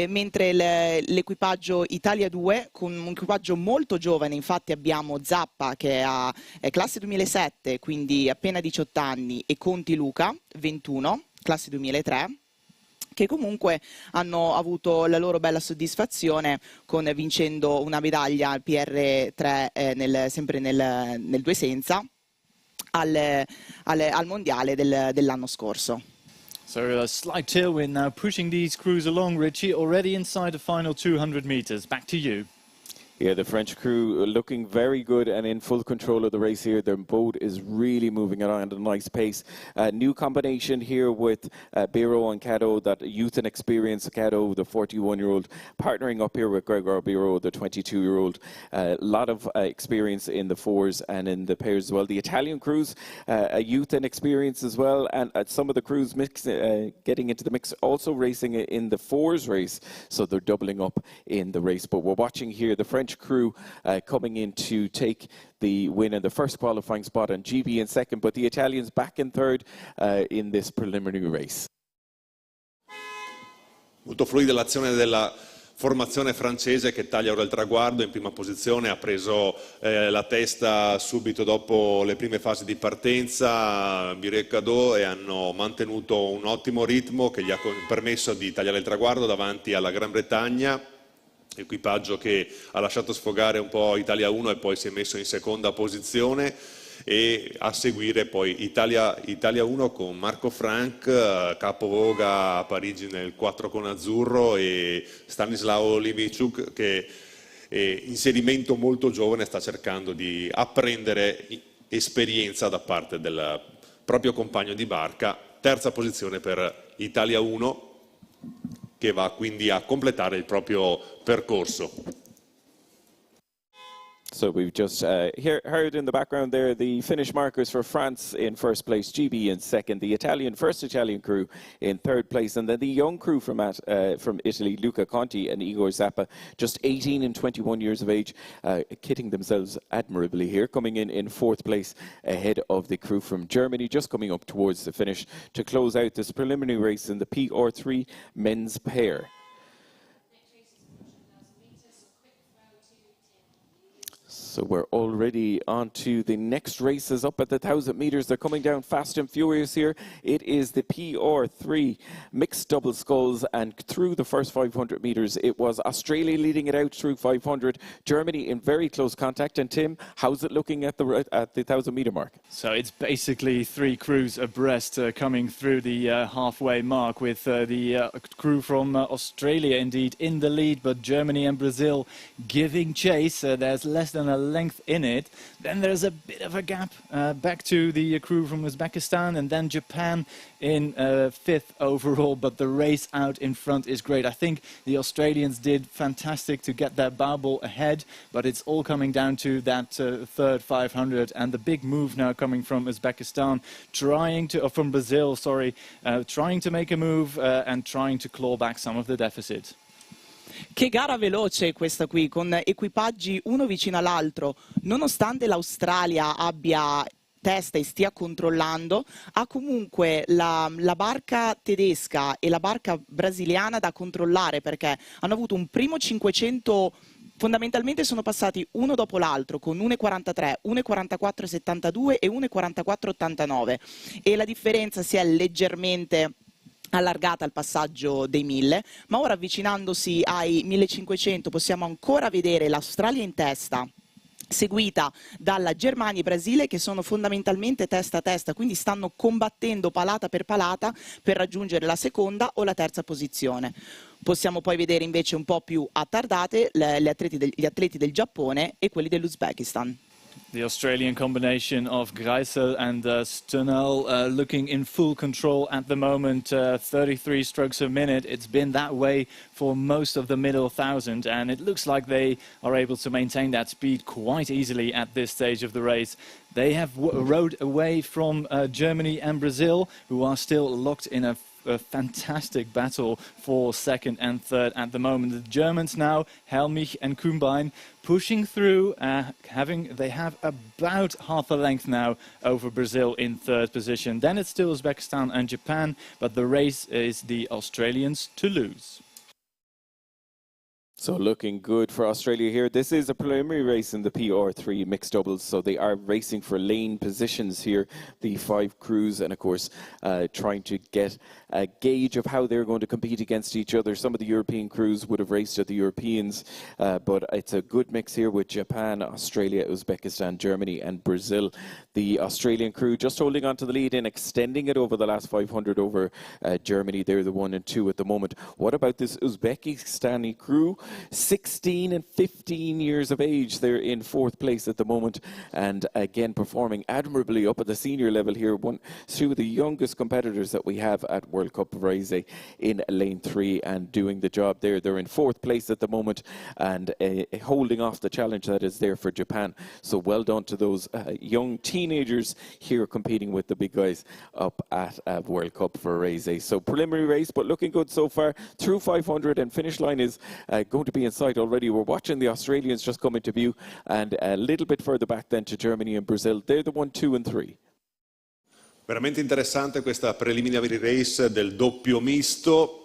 D: mentre l'equipaggio Italia 2 con un equipaggio molto giovane, infatti abbiamo Zappa che è classe 2007, quindi appena 18 anni, e Conti Luca 21, classe 2003. che comunque hanno avuto la loro bella soddisfazione vincendo una medaglia al PR3 sempre nel due senza al mondiale dell'anno scorso.
C: So a slight tailwind now pushing these crews along, Richie, already inside the final 200 meters. Back to you.
A: Yeah, the French crew looking very good and in full control of the race here. Their boat is really moving along at a nice pace. New combination here with Biro and Caddo, that youth and experience. Caddo, the 41-year-old, partnering up here with Gregor Biro, the 22-year-old. A lot of experience in the fours and in the pairs as well. The Italian crews, a youth and experience as well. And some of the crews getting into the mix, also racing in the fours race. So they're doubling up in the race. But we're watching here the French crew coming in to take the win in the first qualifying spot and GB in second, but the Italians back in third in this preliminary race.
B: Molto fluida l'azione della formazione francese che taglia ora il traguardo. In prima posizione ha preso la testa subito dopo le prime fasi di partenza Biro e Caddo, e hanno mantenuto un ottimo ritmo che gli ha permesso di tagliare il traguardo davanti alla Gran Bretagna, equipaggio che ha lasciato sfogare un po' Italia 1 e poi si è messo in seconda posizione, e a seguire poi Italia 1 con Marco Frank, capovoga a Parigi nel 4 con azzurro, e Stanislao Livichuk che inserimento molto giovane, sta cercando di apprendere esperienza da parte del proprio compagno di barca. Terza posizione per Italia 1, che va quindi a completare il proprio percorso.
A: So we've just heard in the background there the Finnish markers for France in first place, GB in second, the first Italian crew in third place, and then the young crew from Italy, Luca Conti and Igor Zappa, just 18 and 21 years of age, kitting themselves admirably here, coming in fourth place ahead of the crew from Germany, just coming up towards the finish to close out this preliminary race in the PR3 men's pair. So we're already on to the next races up at the 1,000 metres. They're coming down fast and furious here. It is the PR3 mixed double sculls, and through the first 500 metres, it was Australia leading it out through 500, Germany in very close contact. And Tim, how's it looking at the 1,000 metre mark?
C: So it's basically three crews abreast coming through the halfway mark, with the crew from Australia indeed in the lead, but Germany and Brazil giving chase. There's less than a length in it. Then there's a bit of a gap back to the crew from Uzbekistan, and then Japan in fifth overall, but the race out in front is great. I think the Australians did fantastic to get their bow ball ahead, but it's all coming down to that third 500, and the big move now coming from Uzbekistan, from Brazil, sorry, trying to make a move and trying to claw back some of the deficit.
D: Che gara veloce questa qui, con equipaggi uno vicino all'altro. Nonostante l'Australia abbia testa e stia controllando, ha comunque la barca tedesca e la barca brasiliana da controllare, perché hanno avuto un primo 500. Fondamentalmente sono passati uno dopo l'altro con 1,43, 1,44,72 e 1,44,89, e la differenza si è leggermente allargata al passaggio dei 1000, ma ora avvicinandosi ai 1500 possiamo ancora vedere l'Australia in testa, seguita dalla Germania e Brasile, che sono fondamentalmente testa a testa, quindi stanno combattendo palata per raggiungere la seconda o la terza posizione. Possiamo poi vedere invece un po' più attardate gli atleti del Giappone e quelli dell'Uzbekistan.
C: The Australian combination of Greisel and Sturnell looking in full control at the moment, 33 strokes a minute. It's been that way for most of the middle 1,000, and it looks like they are able to maintain that speed quite easily at this stage of the race. They have rode away from Germany and Brazil, who are still locked in a fantastic battle for second and third at the moment. The Germans now, Helmich and Kumbein, pushing through. They have about half a length now over Brazil in third position. Then it's still Uzbekistan and Japan, but the race is the Australians to lose.
A: So looking good for Australia here. This is a preliminary race in the PR3 mixed doubles, so they are racing for lane positions here, the 5 crews, and of course trying to get a gauge of how they're going to compete against each other. Some of the European crews would have raced at the Europeans, but it's a good mix here with Japan, Australia, Uzbekistan, Germany and Brazil. The Australian crew just holding on to the lead and extending it over the last 500 over Germany. They're the 1 and 2 at the moment. What about this Uzbekistani crew? 16 and 15 years of age. They're in 4th place at the moment, and again performing admirably up at the senior level here. Two of the youngest competitors that we have at World Cup Varese in lane 3 and doing the job there. They're in 4th place at the moment and holding off the challenge that is there for Japan. So well done to those young teenagers here competing with the big guys up at World Cup Varese. So preliminary race, but looking good so far. Through 500 and finish line is going to be in sight already. We're watching the Australians just come into view, and a little bit further back then to Germany and Brazil. They're the 1, 2 and 3.
B: Veramente interessante questa preliminary race del doppio misto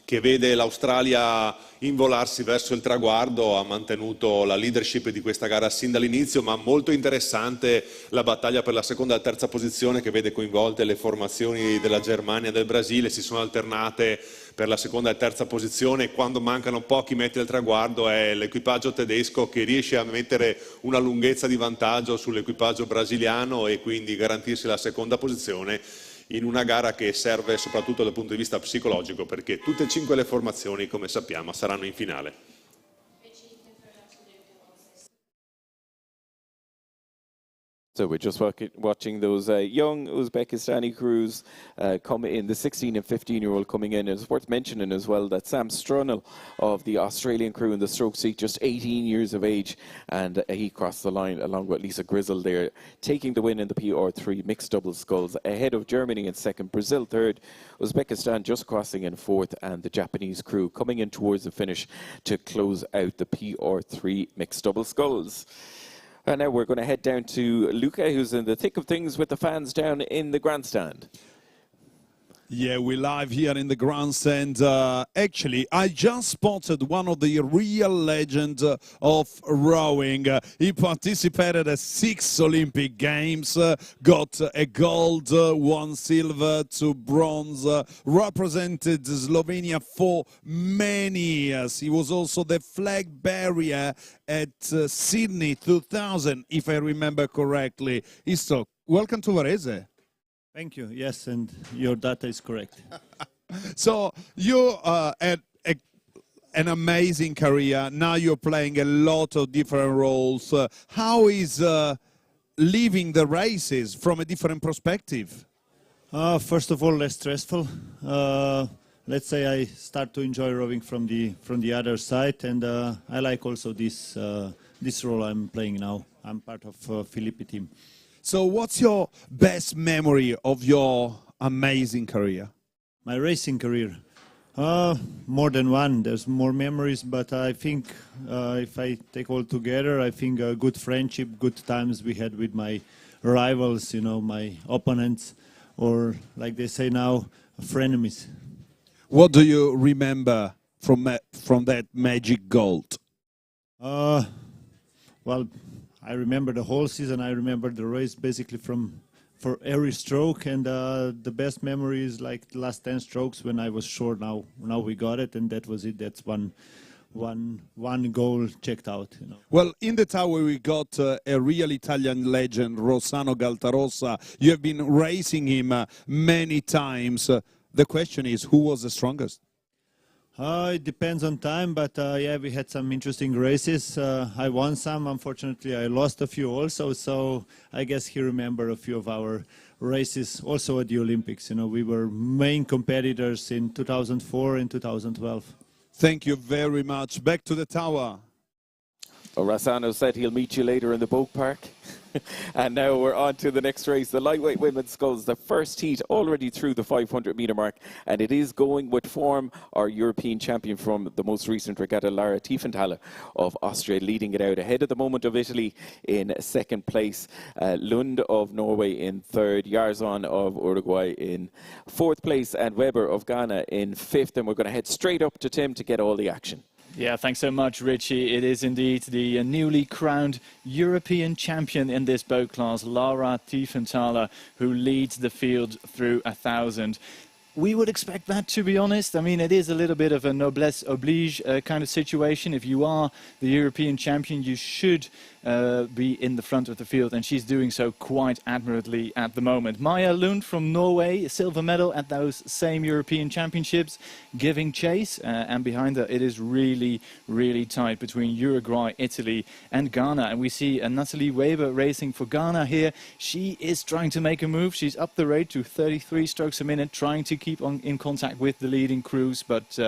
B: che vede l'Australia involarsi verso il traguardo. Ha mantenuto la leadership di questa gara sin dall'inizio, ma molto interessante la battaglia per la seconda e terza posizione, che vede coinvolte le formazioni della Germania e del Brasile. Si sono alternate per la seconda e terza posizione, e quando mancano pochi metri al traguardo è l'equipaggio tedesco che riesce a mettere una lunghezza di vantaggio sull'equipaggio brasiliano e quindi garantirsi la seconda posizione in una gara che serve soprattutto dal punto di vista psicologico, perché tutte e 5 le formazioni, come sappiamo, saranno in finale.
A: So we're just watching those young Uzbekistani crews come in, the 16 and 15-year-old coming in. It's worth mentioning as well that Sam Strunnell of the Australian crew in the stroke seat, just 18 years of age, and he crossed the line along with Lisa Grizzle there, taking the win in the PR3 mixed double sculls, ahead of Germany in 2nd, Brazil 3rd, Uzbekistan just crossing in 4th, and the Japanese crew coming in towards the finish to close out the PR3 mixed double sculls. And now we're going to head down to Luca, who's in the thick of things with the fans down in the grandstand.
E: Yeah, we're live here in the grandstand. Actually, I just spotted one of the real legends of rowing. He participated at 6 Olympic Games, got a gold, 1 silver, 2 bronze, represented Slovenia for many years. He was also the flag bearer at Sydney 2000, if I remember correctly. Isto, welcome to Varese.
G: Thank you. Yes, and your data is correct.
E: So you had an amazing career. Now you're playing a lot of different roles. How is leaving the races from a different perspective?
G: First of all, less stressful. Let's say I start to enjoy rowing from the other side, and I like also this role I'm playing now. I'm part of Filippi team.
E: So what's your best memory of your amazing career?
G: My racing career? More than one. There's more memories, but I think if I take all together, I think a good friendship, good times we had with my rivals, you know, my opponents, or like they say now, frenemies.
E: What do you remember from that magic gold?
G: Well, I remember the whole season. I remember the race basically for every stroke, and the best memory is like the last 10 strokes when I was short. Now we got it, and that was it. That's one goal checked out. You know.
E: Well, in the tower we got a real Italian legend, Rossano Galtarossa. You have been racing him many times. The question is, who was the strongest?
G: It depends on time, but yeah, we had some interesting races. I won some. Unfortunately, I lost a few also. So I guess he remembered a few of our races also at the Olympics. You know, we were main competitors in 2004 and 2012.
E: Thank you very much. Back to the tower.
A: Rossano said he'll meet you later in the boat park. And now we're on to the next race, the lightweight women's sculls. The first heat already through the 500-metre mark, and it is going with form. Our European champion from the most recent regatta, Lara Tiefenthaler of Austria, leading it out ahead at the moment of Italy in 2nd place, Lund of Norway in 3rd, Yarzon of Uruguay in 4th place, and Weber of Ghana in 5th. And we're going to head straight up to Tim to get all the action.
C: Yeah, thanks so much, Richie. It is indeed the newly crowned European champion in this boat class, Laura Tiefenthaler, who leads the field through 1,000. We would expect that, to be honest. I mean, it is a little bit of a noblesse oblige kind of situation. If you are the European champion, you should be in the front of the field, and she's doing so quite admirably at the moment. Maja Lund from Norway, a silver medal at those same European Championships, giving chase, and behind her it is really, really tight between Uruguay, Italy and Ghana. And we see Natalie Weber racing for Ghana here. She is trying to make a move. She's up the rate to 33 strokes a minute, trying to keep on in contact with the leading crews, but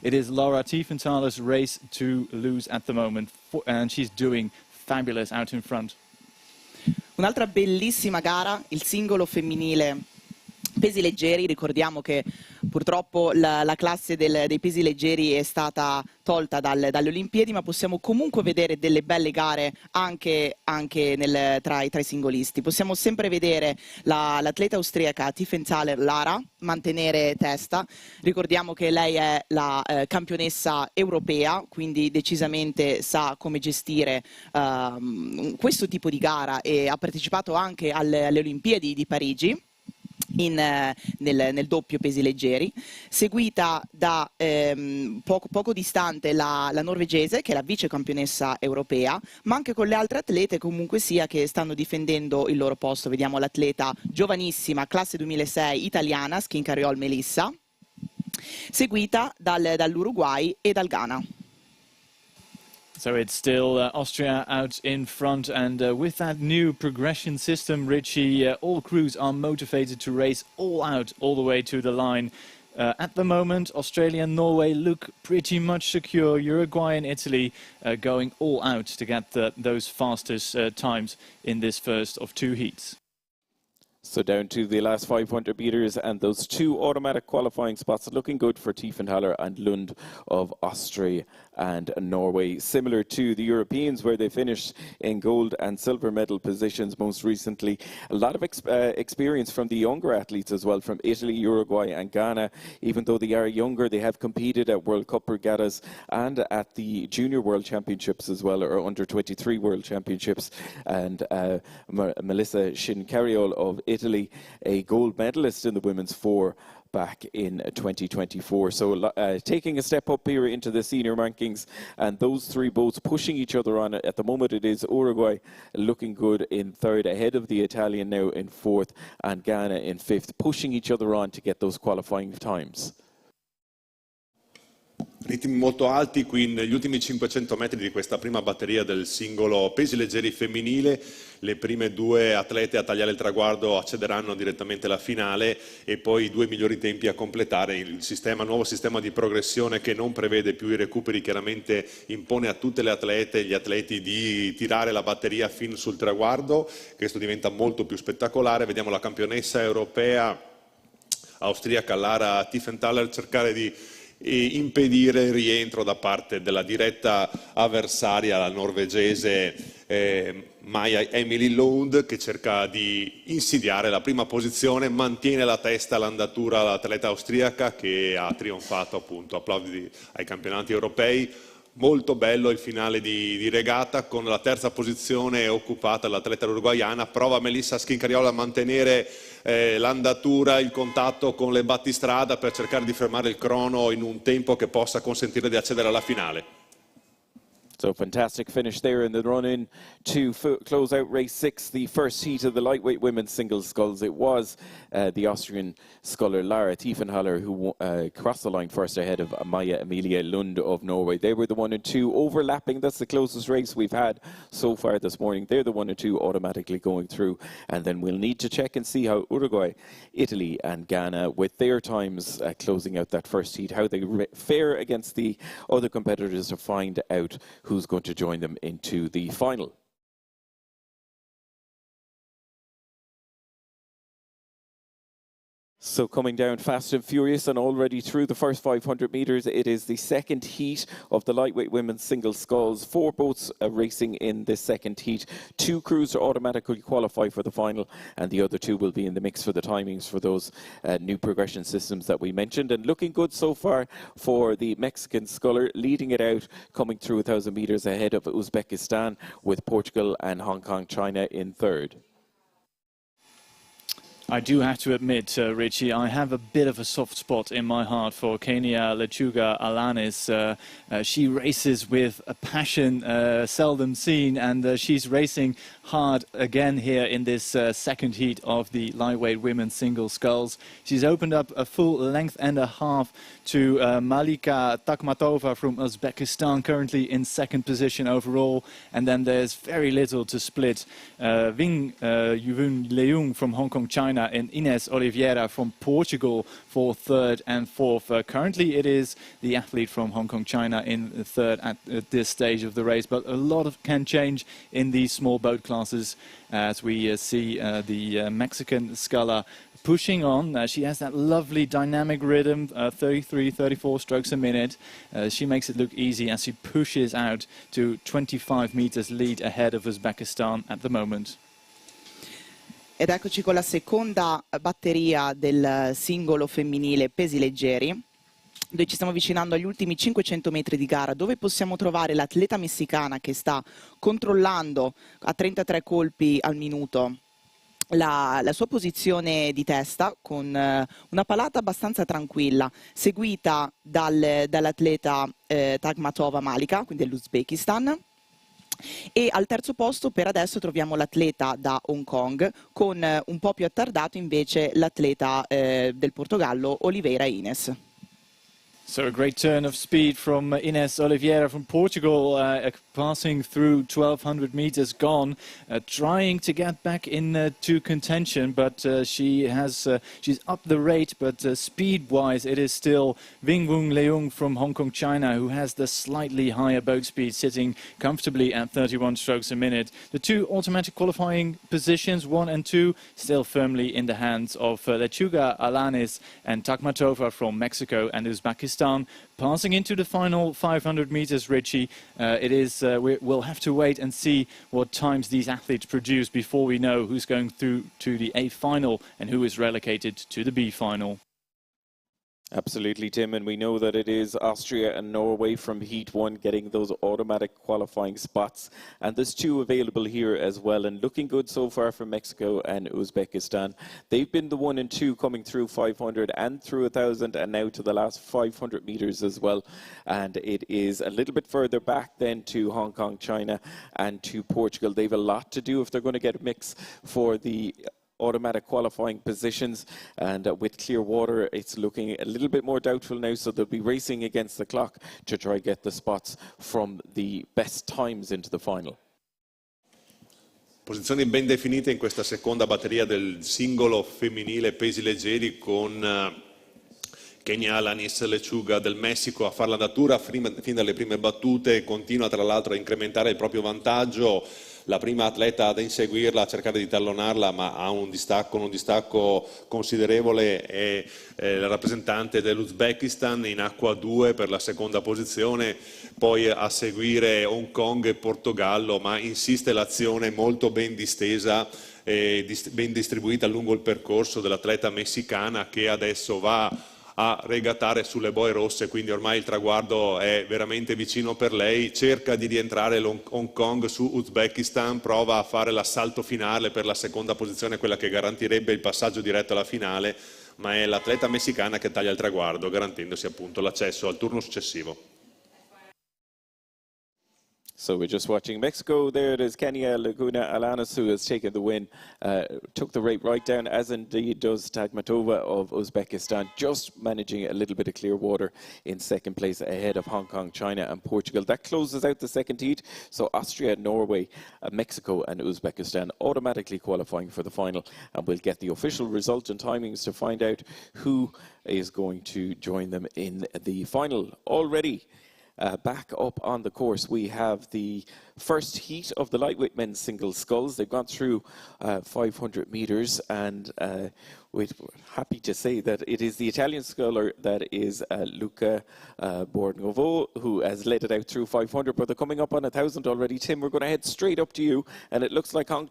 C: it is Laura Tiefenthaler's race to lose at the moment, and she's doing fabulous out in front.
D: Un'altra bellissima gara, il singolo femminile pesi leggeri. Ricordiamo che purtroppo la classe dei pesi leggeri è stata tolta dalle Olimpiadi, ma possiamo comunque vedere delle belle gare anche tra i singolisti. Possiamo sempre vedere l'atleta austriaca Tiefenthaler Lara mantenere testa. Ricordiamo che lei è la campionessa europea, quindi decisamente sa come gestire questo tipo di gara, e ha partecipato anche alle Olimpiadi di Parigi nel doppio pesi leggeri, seguita da poco distante la norvegese, che è la vice campionessa europea, ma anche con le altre atlete comunque sia che stanno difendendo il loro posto. Vediamo l'atleta giovanissima, classe 2006 italiana, Skin Carriol Melissa, seguita dall'Uruguay e dal Ghana.
C: So it's still Austria out in front, and with that new progression system, Richie, all crews are motivated to race all out, all the way to the line. At the moment, Australia and Norway look pretty much secure. Uruguay and Italy going all out to get those fastest times in this first of two heats.
A: So down to the last 500 metres, and those two automatic qualifying spots looking good for Tiefenthaler and Lund of Austria and Norway. Similar to the Europeans, where they finished in gold and silver medal positions most recently. A lot of experience from the younger athletes as well, from Italy, Uruguay and Ghana. Even though they are younger, they have competed at World Cup regattas and at the Junior World Championships as well, or Under 23 World Championships. And Melissa Shin-Carriol of Italy, a gold medalist in the women's 4 back in 2024. So taking a step up here into the senior rankings, and those three boats pushing each other on. At the moment it is Uruguay looking good in third, ahead of the Italian now in fourth, and Ghana in fifth, pushing each other on to get those qualifying times.
B: Ritmi molto alti qui negli ultimi 500 metri di questa prima batteria del singolo pesi leggeri femminile. Le prime due atlete a tagliare il traguardo accederanno direttamente alla finale, e poi i due migliori tempi a completare. Il nuovo sistema di progressione, che non prevede più i recuperi, chiaramente impone a tutte le atlete e gli atleti di tirare la batteria fin sul traguardo. Questo diventa molto più spettacolare. Vediamo la campionessa europea austriaca Lara Tiefenthaler cercare di impedire il rientro da parte della diretta avversaria, la norvegese Maja Emily Lund, che cerca di insidiare la prima posizione. Mantiene la testa, l'andatura l'atleta austriaca, che ha trionfato, appunto, applaudi ai campionati europei. Molto bello il finale di regata, con la terza posizione occupata dall'atleta uruguaiana. Prova Melissa Schincariolo a mantenere l'andatura, il contatto con le battistrada per cercare di fermare il crono in un tempo che possa consentire di accedere alla finale.
A: So fantastic finish there in the run-in to close out race 6, the first heat of the lightweight women's singles sculls. It was the Austrian sculler Lara Tiefenthaler who crossed the line first, ahead of Maja Emilia Lund of Norway. They were the 1 and 2 overlapping. That's the closest race we've had so far this morning. They're the 1 and 2 automatically going through, and then we'll need to check and see how Uruguay, Italy and Ghana, with their times closing out that first heat, how they fare against the other competitors to find out who's going to join them into the final. So coming down fast and furious and already through the first 500 metres, it is the second heat of the lightweight women's single sculls. 4 boats racing in this second heat. 2 crews to automatically qualify for the final, and the other 2 will be in the mix for the timings for those new progression systems that we mentioned. And looking good so far for the Mexican sculler, leading it out, coming through 1,000 metres ahead of Uzbekistan, with Portugal and Hong Kong, China in third.
C: I do have to admit, Richie, I have a bit of a soft spot in my heart for Kenya Lechuga Alanis. She races with a passion seldom seen, and she's racing hard again here in this second heat of the lightweight women's single sculls. She's opened up a full length and a half to Malika Takhmatova from Uzbekistan, currently in second position overall. And then there's very little to split. Wing Yuvun Leung from Hong Kong, China, and Ines Oliveira from Portugal for third and fourth. Currently it is the athlete from Hong Kong, China in third at this stage of the race, but a lot can change in these small boat classes as we see the Mexican sculler pushing on. She has that lovely dynamic rhythm, 33, 34 strokes a minute. She makes it look easy as she pushes out to 25 meters lead ahead of Uzbekistan at the moment.
D: Ed eccoci con la seconda batteria del singolo femminile pesi leggeri, dove ci stiamo avvicinando agli ultimi 500 metri di gara, dove possiamo trovare l'atleta messicana che sta controllando a 33 colpi al minuto la sua posizione di testa, con una palata abbastanza tranquilla, seguita dall'atleta Takhmatova Malika, quindi dell'Uzbekistan. E al terzo posto per adesso troviamo l'atleta da Hong Kong, con un po' più attardato invece l'atleta del Portogallo Oliveira Ines.
C: So a great turn of speed from Ines Oliveira from Portugal, passing through 1,200 meters gone, trying to get back into contention, but she's up the rate, but speed-wise it is still Wingwung Leung from Hong Kong, China, who has the slightly higher boat speed, sitting comfortably at 31 strokes a minute. The 2 automatic qualifying positions, 1 and 2, still firmly in the hands of Lechuga Alanis and Takhmatova from Mexico and Uzbekistan. Passing into the final 500 meters, Richie, we'll have to wait and see what times these athletes produce before we know who's going through to the A final and who is relegated to the B final.
A: Absolutely, Tim, and we know that it is Austria and Norway from Heat 1 getting those automatic qualifying spots, and there's 2 available here as well, and looking good so far for Mexico and Uzbekistan. They've been the 1 and 2 coming through 500 and through 1,000, and now to the last 500 meters as well, and it is a little bit further back then to Hong Kong, China, and to Portugal. They've a lot to do if they're going to get a mix for the automatic qualifying positions, and with clear water it's looking a little bit more doubtful now, so they'll be racing against the clock to try to get the spots from the best times into the final.
B: Posizioni ben definite in questa seconda batteria del singolo femminile pesi leggeri, con Kenya Alanis Lechuga del Messico a far l'andatura fin dalle prime battute, continua tra l'altro a incrementare il proprio vantaggio. La prima atleta ad inseguirla, a cercare di tallonarla, ma ha un distacco considerevole, è la rappresentante dell'Uzbekistan in acqua 2 per la seconda posizione, poi a seguire Hong Kong e Portogallo, ma insiste l'azione molto ben distesa e ben distribuita lungo il percorso dell'atleta messicana, che adesso va a regattare sulle boe rosse, quindi ormai il traguardo è veramente vicino per lei. Cerca di rientrare Hong Kong su Uzbekistan, prova a fare l'assalto finale per la seconda posizione, quella che garantirebbe il passaggio diretto alla finale, ma è l'atleta messicana che taglia il traguardo, garantendosi appunto l'accesso al turno successivo.
A: So we're just watching Mexico. There it is, Kenya Laguna Alanis, who has taken the win, took the rate right down, as indeed does Takhmatova of Uzbekistan, just managing a little bit of clear water in second place ahead of Hong Kong, China and Portugal. That closes out the second heat. So Austria, Norway, Mexico and Uzbekistan automatically qualifying for the final, and we'll get the official result and timings to find out who is going to join them in the final. Already back up on the course, we have the first heat of the lightweight men's single sculls. They've gone through 500 meters, and we're happy to say that it is the Italian sculler that is Luca Borgonovo, who has led it out through 500, but they're coming up on 1,000 already. Tim, we're going to head straight up to you, and it looks like Hong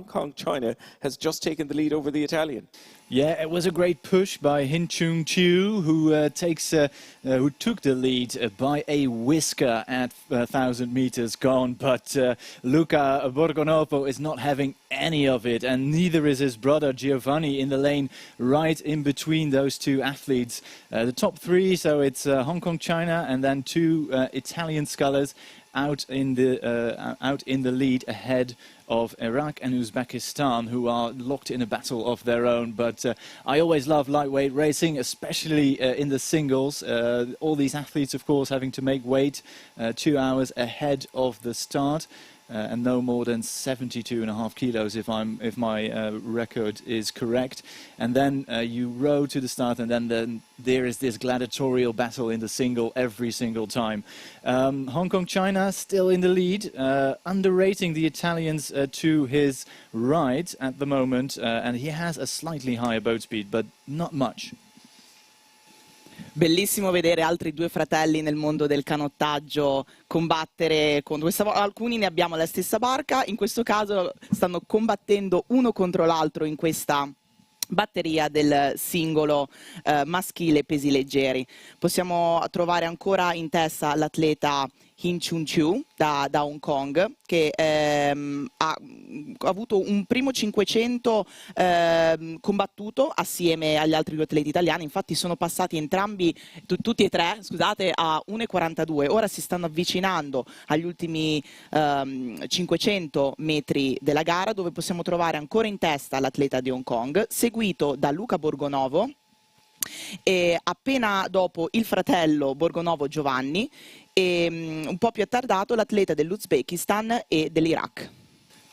A: Kong, China has just taken the lead over the Italian.
C: Yeah, it was a great push by Hin Chung Chiu, who took the lead by a whisker at 1,000 meters gone. But Luca Borgonovo is not having any of it, and neither is his brother Giovanni in the lane right in between those two athletes. The top three, so it's Hong Kong, China, and then two Italian scullers out in the lead ahead of Iraq and Uzbekistan, who are locked in a battle of their own. But I always love lightweight racing, especially in the singles. All these athletes, of course, having to make weight 2 hours ahead of the start. And no more than 72.5 kilos, if my record is correct. And then you row to the start, and then there is this gladiatorial battle in the single every single time. Hong Kong, China still in the lead, underrating the Italians to his right at the moment, and he has a slightly higher boat speed, but not much.
D: Bellissimo vedere altri due fratelli nel mondo del canottaggio combattere contro alcuni ne abbiamo alla stessa barca, in questo caso stanno combattendo uno contro l'altro in questa batteria del singolo maschile pesi leggeri. Possiamo trovare ancora in testa l'atleta Hin Chung Chiu da Hong Kong, che ha avuto un primo 500 combattuto assieme agli altri due atleti italiani. Infatti sono passati entrambi, tutti e tre, scusate, a 1,42. Ora si stanno avvicinando agli ultimi 500 metri della gara, dove possiamo trovare ancora in testa l'atleta di Hong Kong, seguito da Luca Borgonovo, e appena dopo il fratello Borgonovo Giovanni, e un po' più attardato l'atleta dell'Uzbekistan e dell'Iraq.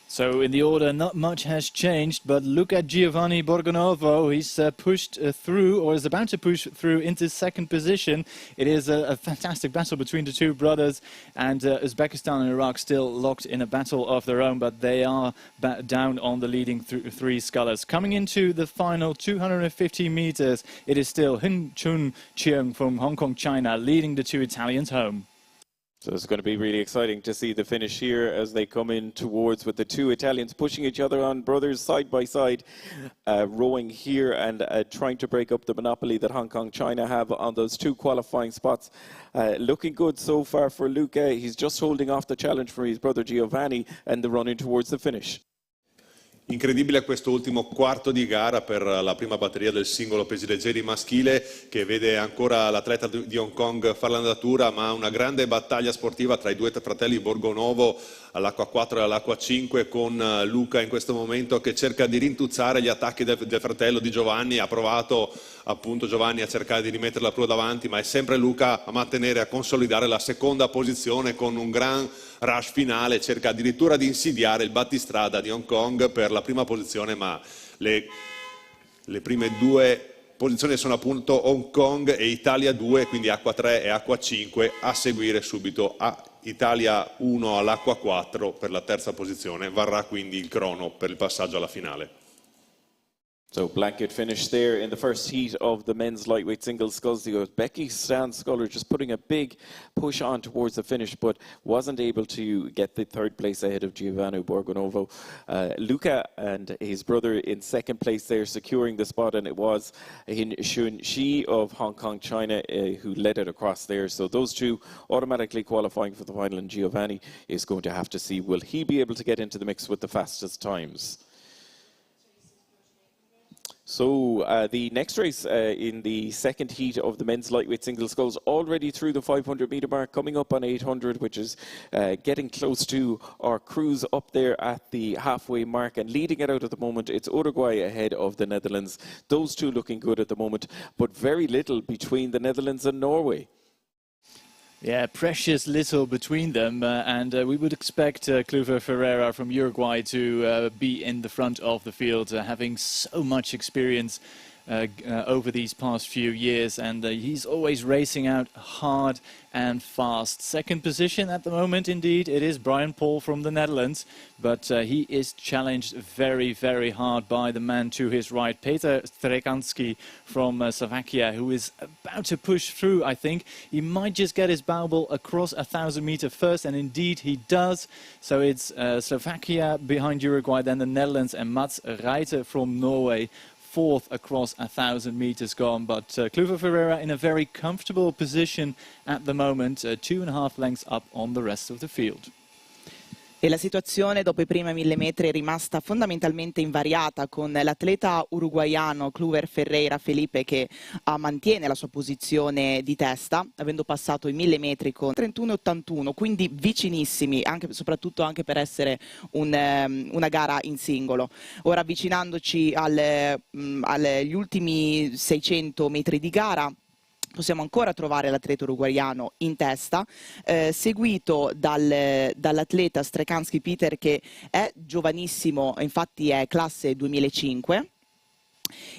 C: So in the order, not much has changed, but look at Giovanni Borgonovo. He's pushed through, or is about to push through, into second position. It is a fantastic battle between the two brothers, and Uzbekistan and Iraq still locked in a battle of their own, but they are down on the leading three scullers. Coming into the final 250 meters, it is still Hin Chung Chiu from Hong Kong, China, leading the two Italians home.
A: So it's going to be really exciting to see the finish here as they come in towards, with the two Italians pushing each other on, brothers side by side, rowing here and trying to break up the monopoly that Hong Kong, China have on those two qualifying spots. Looking good so far for Luca. He's just holding off the challenge for his brother Giovanni and the running towards the finish.
B: Incredibile questo ultimo quarto di gara per la prima batteria del singolo pesi leggeri maschile, che vede ancora l'atleta di Hong Kong fare l'andatura, ma una grande battaglia sportiva tra i due fratelli Borgonovo all'acqua 4 e all'acqua 5, con Luca in questo momento che cerca di rintuzzare gli attacchi del fratello di Giovanni. Ha provato appunto Giovanni a cercare di rimettere la prua davanti, ma è sempre Luca a mantenere, a consolidare la seconda posizione con un gran rush finale. Cerca addirittura di insidiare il battistrada di Hong Kong per la prima posizione, ma le prime due posizioni sono appunto Hong Kong e Italia 2, quindi acqua 3 e acqua 5, a seguire subito a Italia 1 all'acqua 4 per la terza posizione. Varrà quindi il crono per il passaggio alla finale.
A: So blanket finish there in the first heat of the men's lightweight singles sculls. The Uzbekistan sculler just putting a big push on towards the finish, but wasn't able to get the third place ahead of Giovanni Borgonovo. Luca and his brother in second place there, securing the spot, and it was Hin Shun Shi of Hong Kong, China, who led it across there. So those two automatically qualifying for the final, and Giovanni is going to have to see, will he be able to get into the mix with the fastest times? So the next race in the second heat of the men's lightweight single sculls, already through the 500 metre mark, coming up on 800, which is getting close to our cruise up there at the halfway mark, and leading it out at the moment. It's Uruguay ahead of the Netherlands. Those two looking good at the moment, but very little between the Netherlands and Norway.
C: Yeah, precious little between them, and we would expect Cluver Ferreira from Uruguay to be in the front of the field, having so much experience over these past few years, and he's always racing out hard and fast. Second position at the moment, indeed, it is Brian Paul from the Netherlands, but he is challenged very, very hard by the man to his right, Peter Strekanski from Slovakia, who is about to push through, I think. He might just get his bauble across 1,000 meter first, and indeed he does. So it's Slovakia behind Uruguay, then the Netherlands, and Mats Reiter from Norway, fourth across 1,000 meters gone. But Kluver Ferreira in a very comfortable position at the moment, 2.5 lengths up on the rest of the field.
D: E la situazione dopo i primi 1000 metri è rimasta fondamentalmente invariata, con l'atleta uruguaiano Kluver Ferreira Felipe che mantiene la sua posizione di testa, avendo passato i 1000 metri con 31,81, quindi vicinissimi, soprattutto anche per essere una gara in singolo. Ora, avvicinandoci agli ultimi 600 metri di gara, possiamo ancora trovare l'atleta uruguaiano in testa, seguito dall'atleta Strekanski Peter, che è giovanissimo, infatti è classe 2005,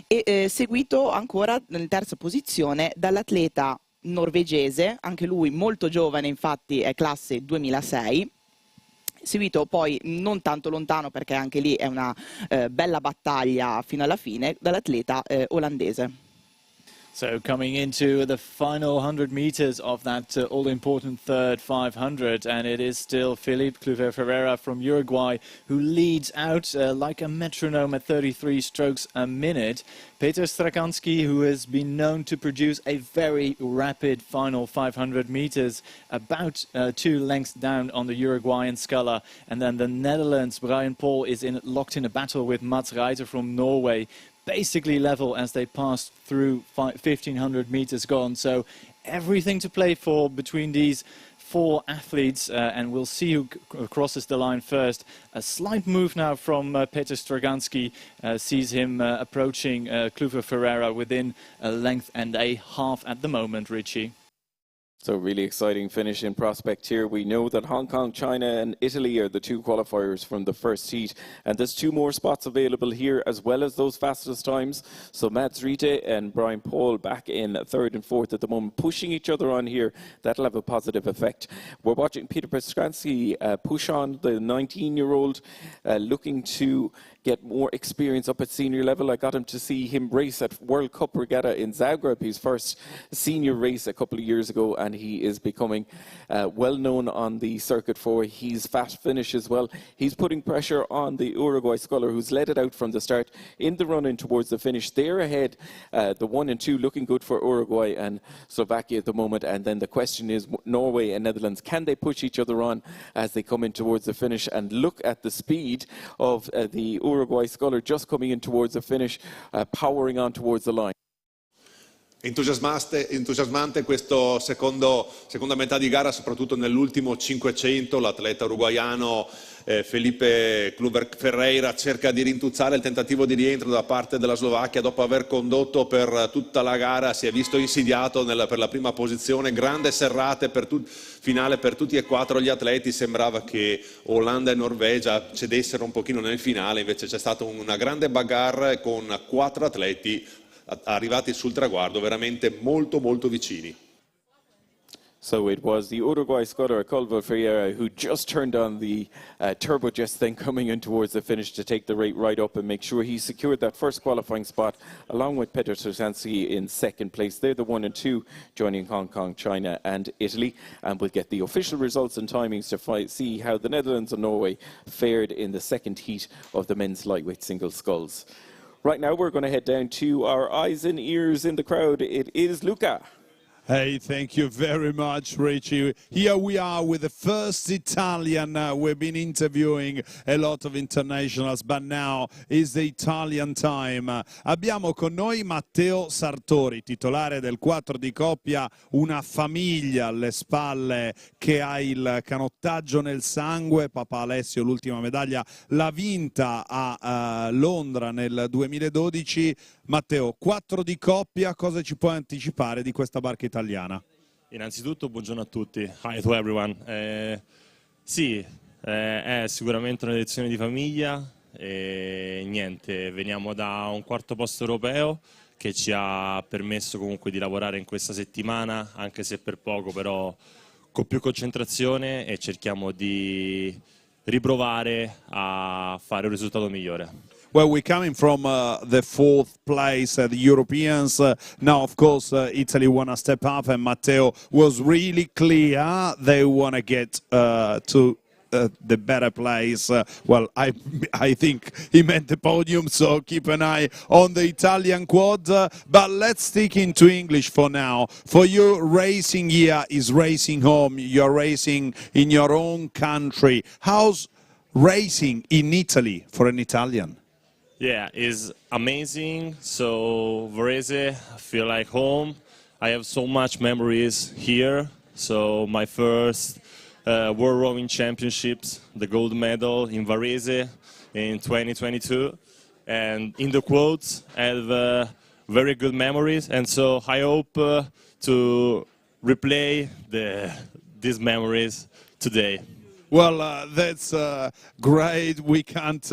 D: e seguito ancora in terza posizione dall'atleta norvegese, anche lui molto giovane, infatti è classe 2006, seguito poi non tanto lontano, perché anche lì è una bella battaglia fino alla fine, dall'atleta olandese.
C: So coming into the final 100 meters of that all-important third 500, and it is still Felipe Kluver Ferreira from Uruguay who leads out like a metronome at 33 strokes a minute. Peter Strekanski, who has been known to produce a very rapid final 500 meters, about 2 lengths down on the Uruguayan sculler. And then the Netherlands, Brian Paul, is locked in a battle with Mats Reiter from Norway, basically level as they passed through 1,500 meters gone. So everything to play for between these four athletes, and we'll see who crosses the line first. A slight move now from Peter Strekanski sees him approaching Kluver Ferreira within a length and a half at the moment, Richie.
A: So really exciting finish in prospect here. We know that Hong Kong, China and Italy are the two qualifiers from the first heat, and there's 2 more spots available here as well as those fastest times. So Mats Reiter and Brian Paul back in 3rd and 4th at the moment, pushing each other on here. That'll have a positive effect. We're watching Peter Pestransky push on, the 19-year-old, looking to get more experience up at senior level. I got him to see him race at World Cup Regatta in Zagreb, his first senior race a couple of years ago, and he is becoming well known on the circuit for his fast finish as well. He's putting pressure on the Uruguay sculler, who's led it out from the start in the run-in towards the finish. They're ahead, the 1 and 2 looking good for Uruguay and Slovakia at the moment, and then the question is Norway and Netherlands, can they push each other on as they come in towards the finish? And look at the speed of the Uruguay sculler just coming in towards the finish, powering on towards the line.
B: Entusiasmante questo seconda metà di gara, soprattutto nell'ultimo 500. L'atleta uruguaiano Felipe Kluver Ferreira cerca di rintuzzare il tentativo di rientro da parte della Slovacchia dopo aver condotto per tutta la gara. Si è visto insidiato per la prima posizione, grande serrate finale per tutti e 4 gli atleti. Sembrava che Olanda e Norvegia cedessero un pochino nel finale, invece c'è stata una grande bagarre con 4 atleti arrivati sul traguardo veramente molto vicini.
A: So it was the Uruguay sculler, Kluver Ferreira, who just turned on the turbo just then coming in towards the finish to take the rate right up and make sure he secured that first qualifying spot along with Peter Trzanski in 2nd place. They're the 1 and 2 joining Hong Kong, China and Italy, and we'll get the official results and timings to see how the Netherlands and Norway fared in the 2nd heat of the men's lightweight single sculls. Right now we're going to head down to our eyes and ears in the crowd. It is Luca.
E: Hey, thank you very much, Richie. Here we are with the first Italian. We've been interviewing a lot of internationals, but now is the Italian time. Abbiamo con noi Matteo Sartori, titolare del 4 di coppia, una famiglia alle spalle che ha il canottaggio nel sangue. Papà Alessio, l'ultima medaglia l'ha vinta a Londra nel 2012. Matteo, 4 di coppia, cosa ci puoi anticipare di questa barca italiana?
H: Innanzitutto buongiorno a tutti, hi to everyone. Sì, è sicuramente una lezione di famiglia e niente, veniamo da un 4º posto europeo che ci ha permesso comunque di lavorare in questa settimana, anche se per poco, però con più concentrazione, e cerchiamo di riprovare a fare un risultato migliore.
E: Well, we're coming from the fourth place, the Europeans. Now, of course, Italy want to step up, and Matteo was really clear they want to get to the better place. Well, I think he meant the podium, so keep an eye on the Italian quad. But let's stick into English for now. For you, racing here is racing home. You're racing in your own country. How's racing in Italy for an Italian?
H: Yeah, it's amazing. So Varese, I feel like home. I have so much memories here. So my first World Rowing Championships, the gold medal in Varese in 2022. And in the quotes, I have very good memories. And so I hope to replay these memories today.
E: Well, that's great. We can't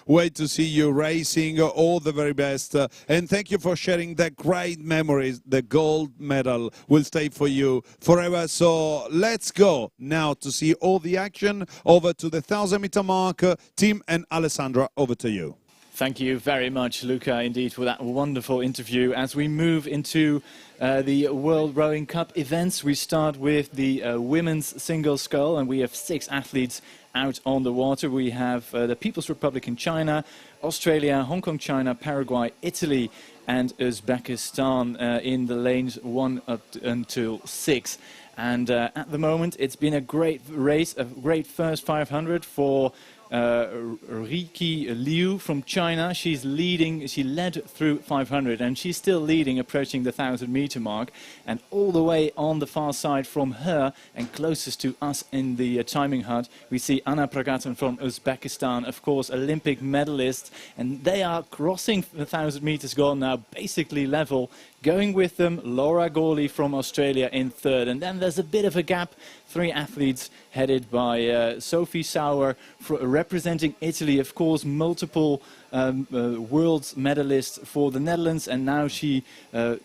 E: wait to see you racing. All the very best. And thank you for sharing that great memories. The gold medal will stay for you forever. So let's go now to see all the action. Over to the 1,000-meter mark. Tim and Alessandra, over to you.
C: Thank you very much, Luca, indeed, for that wonderful interview. As we move into the World Rowing Cup events, we start with the women's single scull, and we have 6 athletes out on the water. We have the People's Republic in China, Australia, Hong Kong, China, Paraguay, Italy, and Uzbekistan in the lanes 1 up until 6. And at the moment, it's been a great race, a great first 500 for Riki Liu from China. She's leading, she led through 500 and she's still leading, approaching the 1,000-meter mark. And all the way on the far side from her and closest to us in the timing hut, we see Anna Pragatan from Uzbekistan, of course, Olympic medalist. And they are crossing the 1,000 meters goal now, basically level. Going with them, Laura Gawley from Australia in 3rd. And then there's a bit of a gap. 3 athletes headed by Sophie Sauer, representing Italy, of course, multiple world medalist for the Netherlands. And now she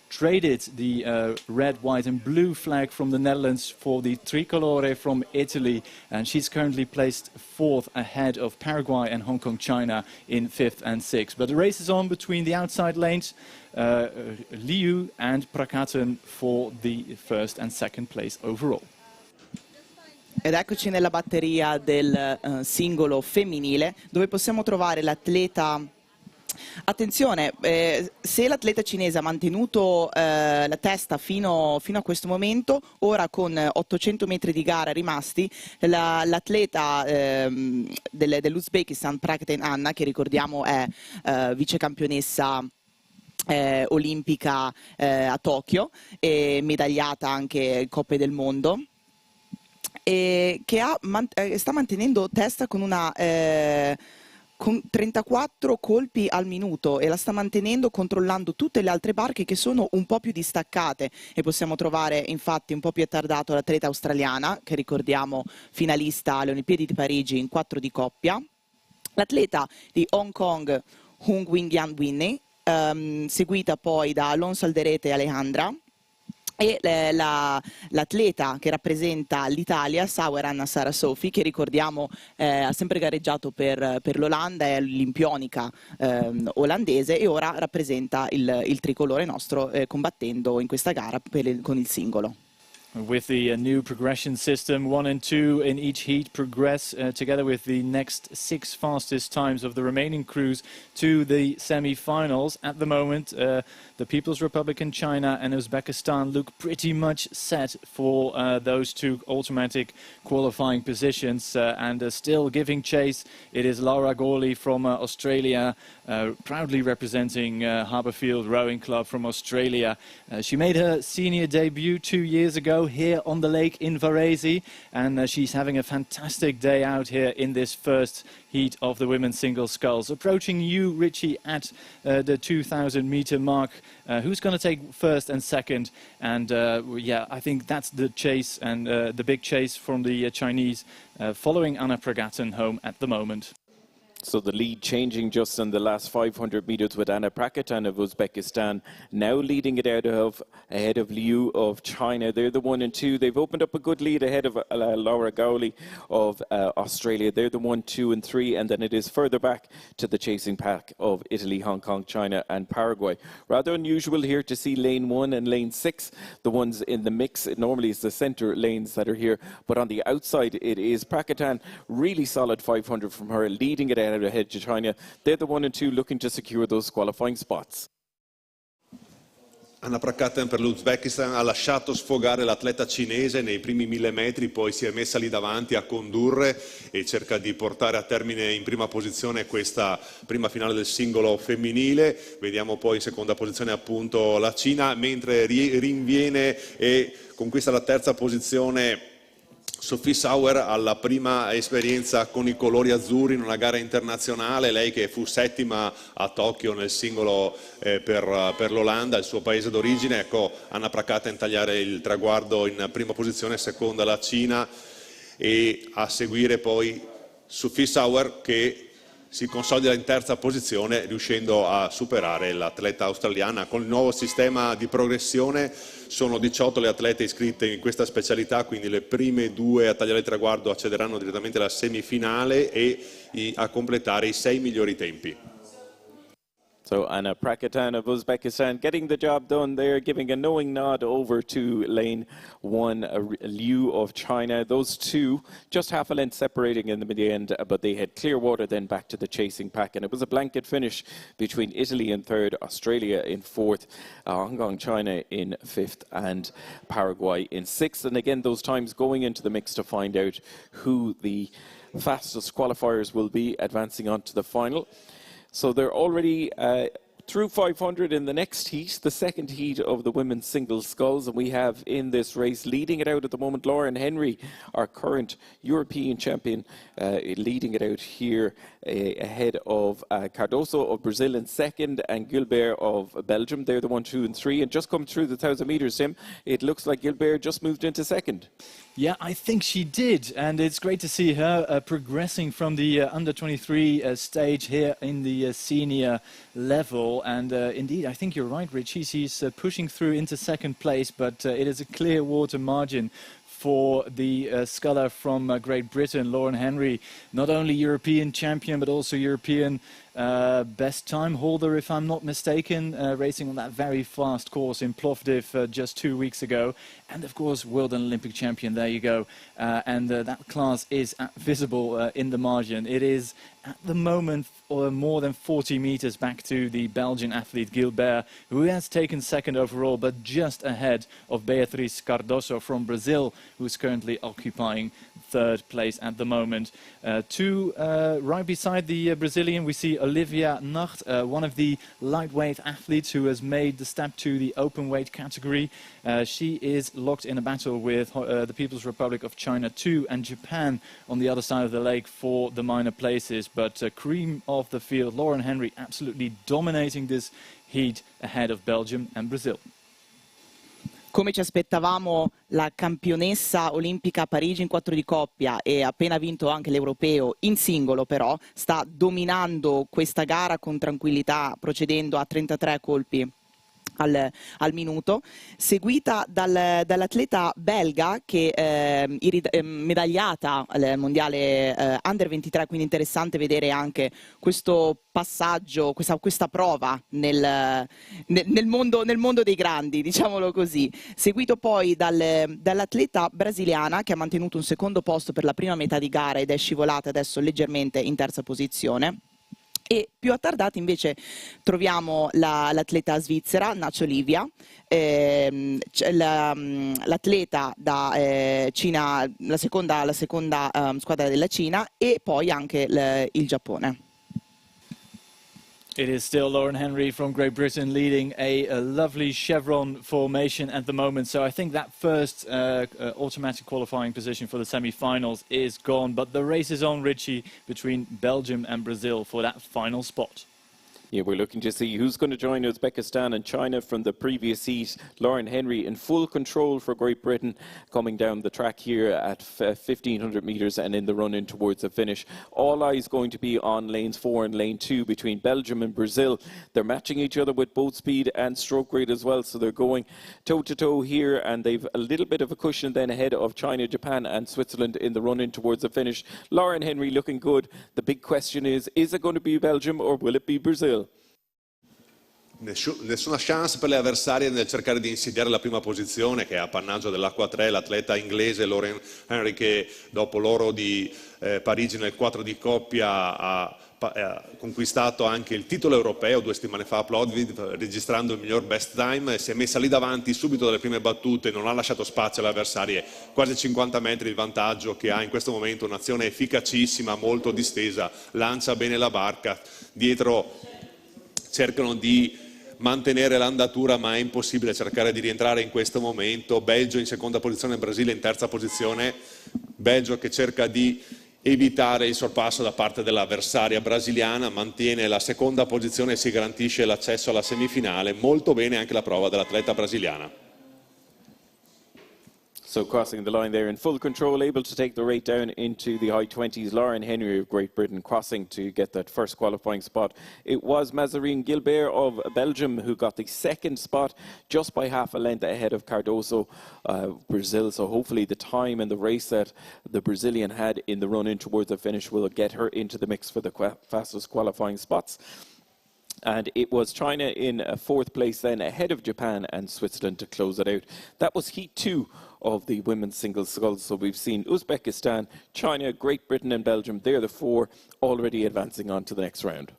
C: traded the red, white and blue flag from the Netherlands for the tricolore from Italy. And she's currently placed 4th ahead of Paraguay and Hong Kong, China in 5th and 6th. But the race is on between the outside lanes. Liu and Pragatan for the 1st and 2nd place overall.
D: Ed eccoci nella batteria del singolo femminile, dove possiamo trovare l'atleta. Attenzione, se l'atleta cinese ha mantenuto la testa fino a questo momento, ora con 800 metri di gara rimasti, l'atleta dell'Uzbekistan, Pragatan Anna, che ricordiamo è vicecampionessa olimpica a Tokyo e medagliata anche in Coppe del Mondo, e che sta mantenendo testa con con 34 colpi al minuto, e la sta mantenendo controllando tutte le altre barche che sono un po' più distaccate. E possiamo trovare infatti un po' più attardato l'atleta australiana, che ricordiamo finalista alle Olimpiadi di Parigi in 4 di coppia, l'atleta di Hong Kong Hung Wing-Yan Winnie, seguita poi da Alonso Alderete e Alejandra, e l'atleta che rappresenta l'Italia, Sauer Anna Sara Sophie, che ricordiamo ha sempre gareggiato per l'Olanda, è olimpionica olandese, e ora rappresenta il tricolore nostro combattendo in questa gara con il singolo.
C: With the new progression system, 1 and 2 in each heat progress together with the next 6 fastest times of the remaining crews to the semi-finals. At the moment, the People's Republic in China and Uzbekistan look pretty much set for those 2 automatic qualifying positions, and still giving chase. It is Laura Gawley from Australia, proudly representing Harbourfield Rowing Club from Australia. She made her senior debut 2 years ago here on the lake in Varese, and she's having a fantastic day out here in this first heat of the women's single sculls. Approaching you, Richie, at the 2,000 meter mark. Who's going to take 1st and 2nd? And yeah, I think that's the chase, and the big chase from the Chinese, following Anna Pragatan home at the moment.
A: So the lead changing just in the last 500 metres with Anna Prakatan of Uzbekistan now leading it ahead of Liu of China. They're the 1 and 2. They've opened up a good lead ahead of Laura Gowley of Australia. They're the 1, 2 and 3, and then it is further back to the chasing pack of Italy, Hong Kong, China and Paraguay. Rather unusual here to see lane 1 and lane 6, the ones in the mix. It normally is the centre lanes that are here, but on the outside it is Prakatan. Really solid 500 from her, leading it ahead to China. They're the 1 and 2 looking to secure those qualifying spots.
B: Anna Prakatan per l'Uzbekistan ha lasciato sfogare l'atleta cinese nei primi 1000 metri, poi si è messa lì davanti a condurre e cerca di portare a termine in prima posizione questa prima finale del singolo femminile. Vediamo poi in seconda posizione appunto la Cina, mentre rinviene e conquista la terza posizione Sophie Sauer, alla prima esperienza con i colori azzurri in una gara internazionale, lei che fu settima a Tokyo nel singolo per l'Olanda, il suo paese d'origine. Ecco Anna Prakatan tagliare il traguardo in prima posizione, seconda la Cina, e a seguire poi Sophie Sauer che si consolida in terza posizione riuscendo a superare l'atleta australiana. Con il nuovo sistema di progressione sono 18 le atlete iscritte in questa specialità, quindi le prime 2 a tagliare il traguardo accederanno direttamente alla semifinale e a completare i 6 migliori tempi.
A: So Anna Prakatan of Uzbekistan getting the job done there, giving a knowing nod over to lane 1, Liu of China. Those two just half a length separating in the end, but they had clear water then back to the chasing pack. And it was a blanket finish between Italy in 3rd, Australia in 4th, Hong Kong, China in 5th, and Paraguay in 6th. And again, those times going into the mix to find out who the fastest qualifiers will be advancing on to the final. So they're already through 500 in the next heat, the second heat of the women's singles sculls. And we have in this race, leading it out at the moment, Lauren Henry, our current European champion, leading it out here ahead of Cardoso of Brazil in 2nd and Gilbert of Belgium. They're the 1, 2 and 3. And just come through the 1,000 metres, Tim, it looks like Gilbert just moved into 2nd.
C: Yeah, I think she did, and it's great to see her progressing from the under-23 stage here in the senior level. And indeed, I think you're right, Richie. She's pushing through into 2nd place, but it is a clear water margin for the sculler from Great Britain, Lauren Henry, not only European champion, but also European best time holder, if I'm not mistaken, racing on that very fast course in Plovdiv just 2 weeks ago. And of course, world and Olympic champion, there you go. And that class is visible in the margin. It is at the moment more than 40 meters back to the Belgian athlete Gilbert, who has taken 2nd overall, but just ahead of Beatriz Cardoso from Brazil, who's currently occupying 3rd place at the moment. Right beside the Brazilian, we see Olivia Nacht, one of the lightweight athletes who has made the step to the open weight category. She is locked in a battle with the People's Republic of China 2 and Japan on the other side of the lake for the minor places. But cream of the field, Lauren Henry absolutely dominating this heat ahead of Belgium and Brazil.
D: Come ci aspettavamo, la campionessa olimpica a Parigi in 4 di coppia e appena vinto anche l'europeo in singolo, però sta dominando questa gara con tranquillità, procedendo a 33 colpi al minuto, seguita dall'atleta belga che medagliata al mondiale Under 23, quindi interessante vedere anche questo passaggio, questa prova nel mondo dei grandi, diciamolo così. Seguito poi dall'atleta brasiliana che ha mantenuto un 2ndo posto per la prima metà di gara ed è scivolata adesso leggermente in 3ª posizione. E più attardati invece troviamo l'atleta svizzera Nacho Livia, l'atleta da Cina, la seconda squadra della Cina, e poi anche il Giappone.
C: It is still Lauren Henry from Great Britain leading a lovely chevron formation at the moment. So I think that first automatic qualifying position for the semi-finals is gone. But the race is on, Richie, between Belgium and Brazil for that final spot.
A: Yeah, we're looking to see who's going to join Uzbekistan and China from the previous heat. Lauren Henry in full control for Great Britain, coming down the track here at 1,500 metres and in the run-in towards the finish. All eyes going to be on lanes 4 and lane 2 between Belgium and Brazil. They're matching each other with boat speed and stroke rate as well, so they're going toe-to-toe here, and they've a little bit of a cushion then ahead of China, Japan and Switzerland in the run-in towards the finish. Lauren Henry looking good. The big question is it going to be Belgium or will it be Brazil?
B: Nessuna chance per le avversarie nel cercare di insidiare la prima posizione, che è appannaggio dell'Acqua 3, l'atleta inglese Lauren Henry, che dopo l'oro di Parigi nel 4 di coppia ha conquistato anche il titolo europeo 2 settimane fa a Plovdiv, registrando il miglior best time, e si è messa lì davanti subito dalle prime battute, non ha lasciato spazio alle avversarie, quasi 50 metri di vantaggio che ha in questo momento, un'azione efficacissima, molto distesa, lancia bene la barca, dietro cercano di mantenere l'andatura, ma è impossibile cercare di rientrare in questo momento. Belgio in seconda posizione, Brasile in terza posizione. Belgio che cerca di evitare il sorpasso da parte dell'avversaria brasiliana, mantiene la seconda posizione e si garantisce l'accesso alla semifinale. Molto bene anche la prova dell'atleta brasiliana.
A: So crossing the line there in full control, able to take the rate down into the high 20s. Lauren Henry of Great Britain crossing to get that first qualifying spot. It was Mazarine Gilbert of Belgium who got the second spot, just by half a length ahead of Cardoso, Brazil. So hopefully the time and the race that the Brazilian had in the run-in towards the finish will get her into the mix for the fastest qualifying spots. And it was China in fourth place then, ahead of Japan and Switzerland to close it out. That was heat 2 of the women's singles sculls. So we've seen Uzbekistan, China, Great Britain and Belgium. They're the 4 already advancing on to the next round.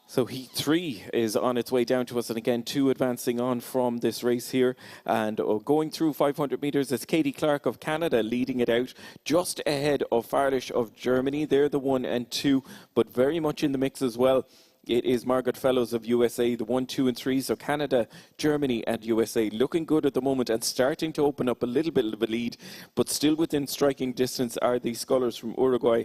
A: So heat 3 is on its way down to us, and again 2 advancing on from this race here, and going through 500 metres is Katie Clark of Canada leading it out, just ahead of Farlish of Germany. They're the 1 and 2, but very much in the mix as well. It is Margaret Fellows of USA, the 1, 2 and 3. So Canada, Germany and USA looking good at the moment and starting to open up a little bit of a lead, but still within striking distance are the scullers from Uruguay,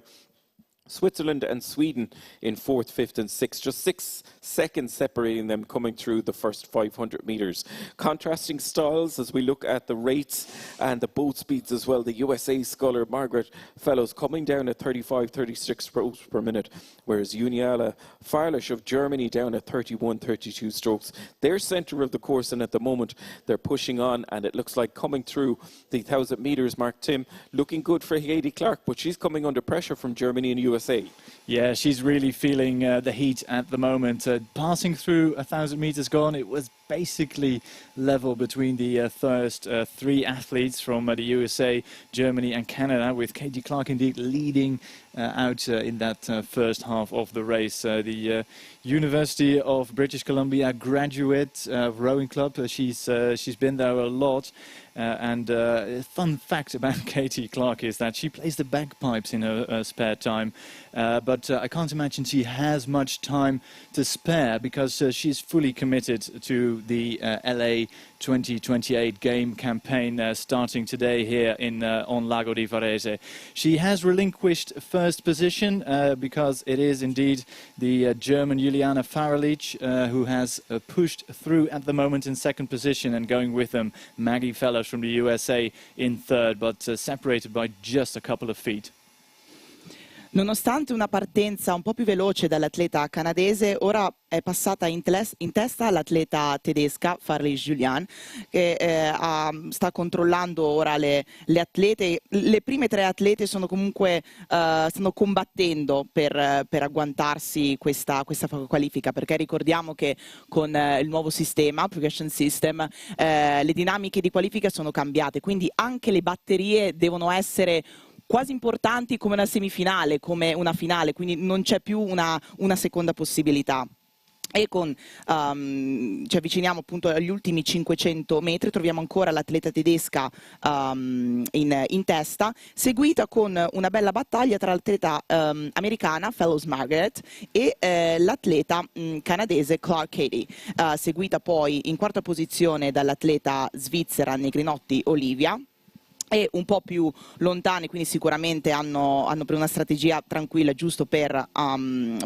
A: Switzerland and Sweden in 4th, 5th and 6th, just 6 seconds separating them coming through the first 500 metres. Contrasting styles as we look at the rates and the boat speeds as well. The USA sculler Margaret Fellows coming down at 35, 36 strokes per minute, whereas Uniala Farlish of Germany down at 31, 32 strokes. They're centre of the course, and at the moment they're pushing on, and it looks like coming through the 1,000 metres mark. Tim, looking good for Katie Clark, but she's coming under pressure from Germany and USA.
C: Yeah, she's really feeling the heat at the moment. Passing through 1,000 metres gone, it was basically level between the first 3 athletes from the USA, Germany and Canada, with Katie Clark indeed leading out in that first half of the race. The University of British Columbia graduate rowing club, she's been there a lot. And a fun fact about Katie Clark is that she plays the bagpipes in her spare time. But I can't imagine she has much time to spare, because she's fully committed to the LA 2028 game campaign starting today here on Lago di Varese. She has relinquished first position because it is indeed the German Juliana Faralic who has pushed through at the moment in second position, and going with them Maggie Fellows from the USA in third, but separated by just a couple of feet.
D: Nonostante una partenza un po' più veloce dall'atleta canadese, ora è passata in testa l'atleta tedesca Farlish Julian, che sta controllando ora le atlete. Le prime 3 atlete sono comunque stanno combattendo per agguantarsi questa qualifica, perché ricordiamo che con il nuovo sistema, Progression System, le dinamiche di qualifica sono cambiate, quindi anche le batterie devono essere quasi importanti come una semifinale, come una finale, quindi non c'è più una seconda possibilità. E ci avviciniamo appunto agli ultimi 500 metri, troviamo ancora l'atleta tedesca in testa, seguita con una bella battaglia tra l'atleta americana Fellows Margaret e l'atleta canadese Clark Katie, seguita poi in quarta posizione dall'atleta svizzera Negrinotti Olivia. E un po' più lontani, quindi sicuramente hanno per una strategia tranquilla, giusto per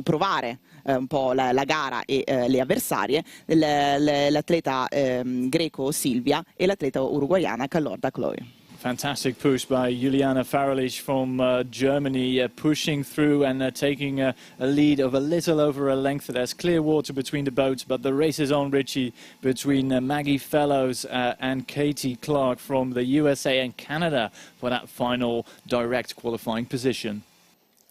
D: provare un po' la gara e le avversarie, l'atleta greco Silvia e l'atleta uruguayana Calorda Chloe.
C: Fantastic push by Juliana Faralic from Germany, pushing through and taking a lead of a little over a length. There's clear water between the boats, but the race is on, Richie, between Maggie Fellows and Katie Clark from the USA and Canada for that final direct qualifying position.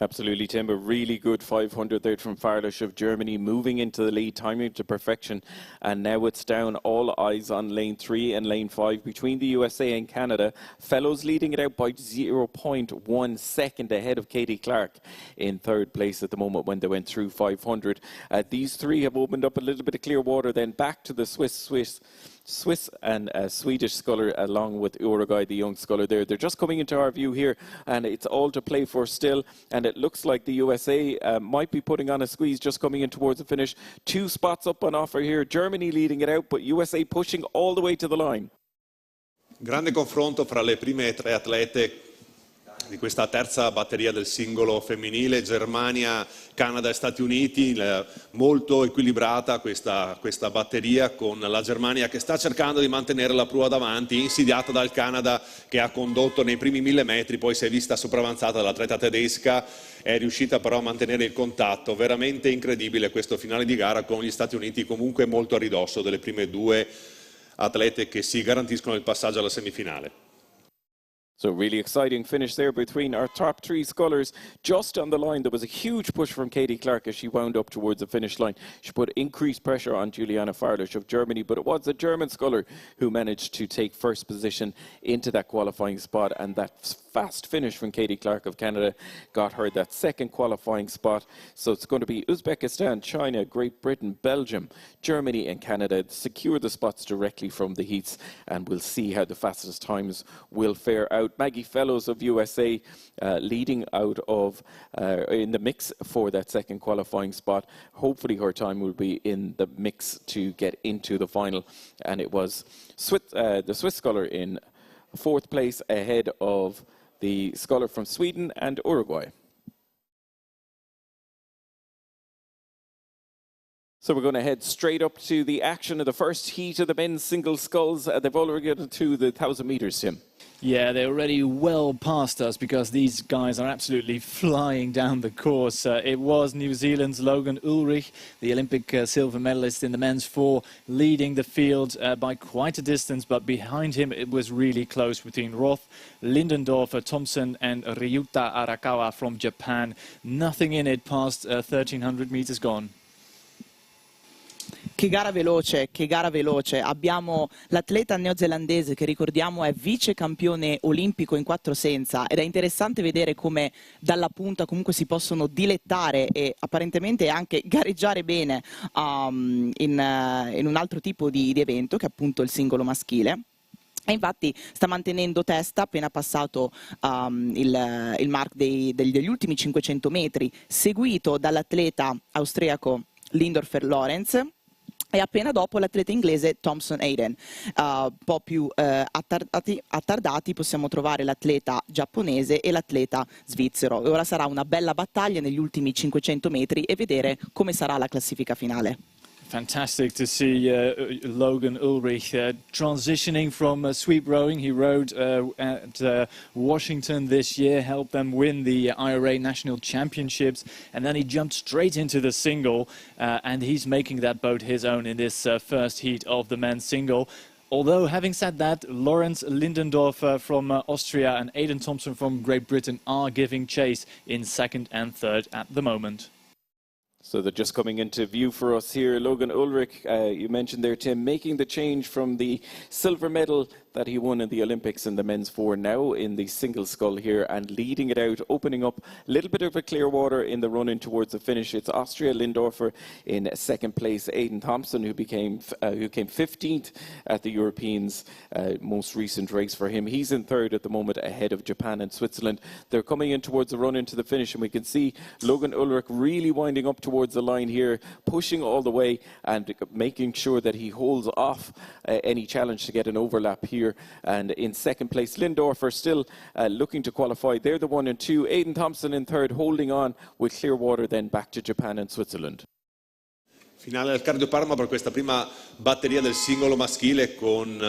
A: Absolutely, Tim. A really good 500 there from Farlish of Germany, moving into the lead, timing to perfection. And now it's down, all eyes on lane 3 and lane 5 between the USA and Canada. Fellows leading it out by 0.1 second ahead of Katie Clark in third place at the moment when they went through 500. These three have opened up a little bit of clear water, then back to the Swiss and Swedish sculler along with Uruguay, the young sculler there. They're just coming into our view here, and it's all to play for still. And it looks like the USA might be putting on a squeeze, just coming in towards the finish. 2 spots up on offer here. Germany leading it out, but USA pushing all the way to the line.
B: Grande confronto fra le prime 3 atlete di questa terza batteria del singolo femminile, Germania, Canada e Stati Uniti, molto equilibrata questa batteria, con la Germania che sta cercando di mantenere la prua davanti, insidiata dal Canada che ha condotto nei primi 1000 metri, poi si è vista sopravanzata dall'atleta tedesca, è riuscita però a mantenere il contatto. Veramente incredibile questo finale di gara, con gli Stati Uniti comunque molto a ridosso delle prime 2 atlete che si garantiscono il passaggio alla semifinale.
A: So really exciting finish there between our top 3 scullers. Just on the line, there was a huge push from Katie Clark as she wound up towards the finish line. She put increased pressure on Juliana Farlish of Germany, but it was the German sculler who managed to take first position into that qualifying spot, and that fast finish from Katie Clark of Canada got her that second qualifying spot. So it's going to be Uzbekistan, China, Great Britain, Belgium, Germany and Canada secure the spots directly from the heats, and we'll see how the fastest times will fare out. Maggie Fellows of USA leading out of in the mix for that second qualifying spot. Hopefully her time will be in the mix to get into the final. And it was the Swiss sculler in 4th place ahead of the sculler from Sweden and Uruguay. So we're going to head straight up to the action of the first heat of the men's single sculls. They've already gotten to the 1,000 metres, Tim.
C: Yeah, they're already well past us because these guys are absolutely flying down the course. It was New Zealand's Logan Ulrich, the Olympic silver medalist in the men's 4, leading the field by quite a distance, but behind him it was really close between Roth, Lindendorfer, Thompson and Ryuta Arakawa from Japan. Nothing in it past 1,300 meters gone.
D: Che gara veloce, che gara veloce. Abbiamo l'atleta neozelandese che ricordiamo è vice campione olimpico in 4 senza, ed è interessante vedere come dalla punta comunque si possono dilettare e apparentemente anche gareggiare bene in un altro tipo di evento che è appunto il singolo maschile. E infatti sta mantenendo testa, appena passato il mark degli ultimi 500 metri, seguito dall'atleta austriaco Lindorfer Lorenz, e appena dopo l'atleta inglese Thompson Aiden. Un po' più attardati possiamo trovare l'atleta giapponese e l'atleta svizzero. E ora sarà una bella battaglia negli ultimi 500 metri e vedere come sarà la classifica finale.
C: Fantastic to see Logan Ulrich transitioning from sweep rowing. He rowed at Washington this year, helped them win the IRA National Championships, and then he jumped straight into the single, and he's making that boat his own in this first heat of the men's single. Although, having said that, Lawrence Lindendorfer from Austria and Aidan Thompson from Great Britain are giving chase in 2nd and 3rd at the moment.
A: So they're just coming into view for us here. Logan Ulrich, you mentioned there, Tim, making the change from the silver medal that he won in the Olympics in the men's four, now in the single scull here and leading it out, opening up a little bit of a clear water in the run-in towards the finish. It's Austria, Lindorfer in second place, Aidan Thompson, who came 15th at the Europeans' most recent race for him. He's in third at the moment, ahead of Japan and Switzerland. They're coming in towards the run into the finish, and we can see Logan Ulrich really winding up towards the line here, pushing all the way and making sure that he holds off any challenge to get an overlap here. And in second place, Lindorfer still looking to qualify. They're the 1 and 2. Aidan Thompson in third, holding on with Clearwater then back to Japan and Switzerland.
B: Finale del Cardio Parma per questa prima batteria del singolo maschile con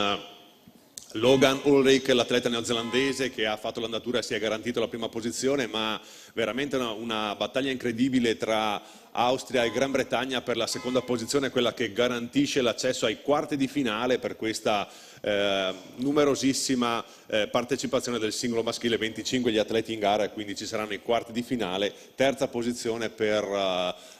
B: Logan Ulrich, l'atleta neozelandese che ha fatto l'andatura e si è garantito la prima posizione, ma veramente una battaglia incredibile tra Austria e Gran Bretagna per la seconda posizione, quella che garantisce l'accesso ai quarti di finale per questa numerosissima partecipazione del singolo maschile, 25 gli atleti in gara e quindi ci saranno i quarti di finale. Terza posizione per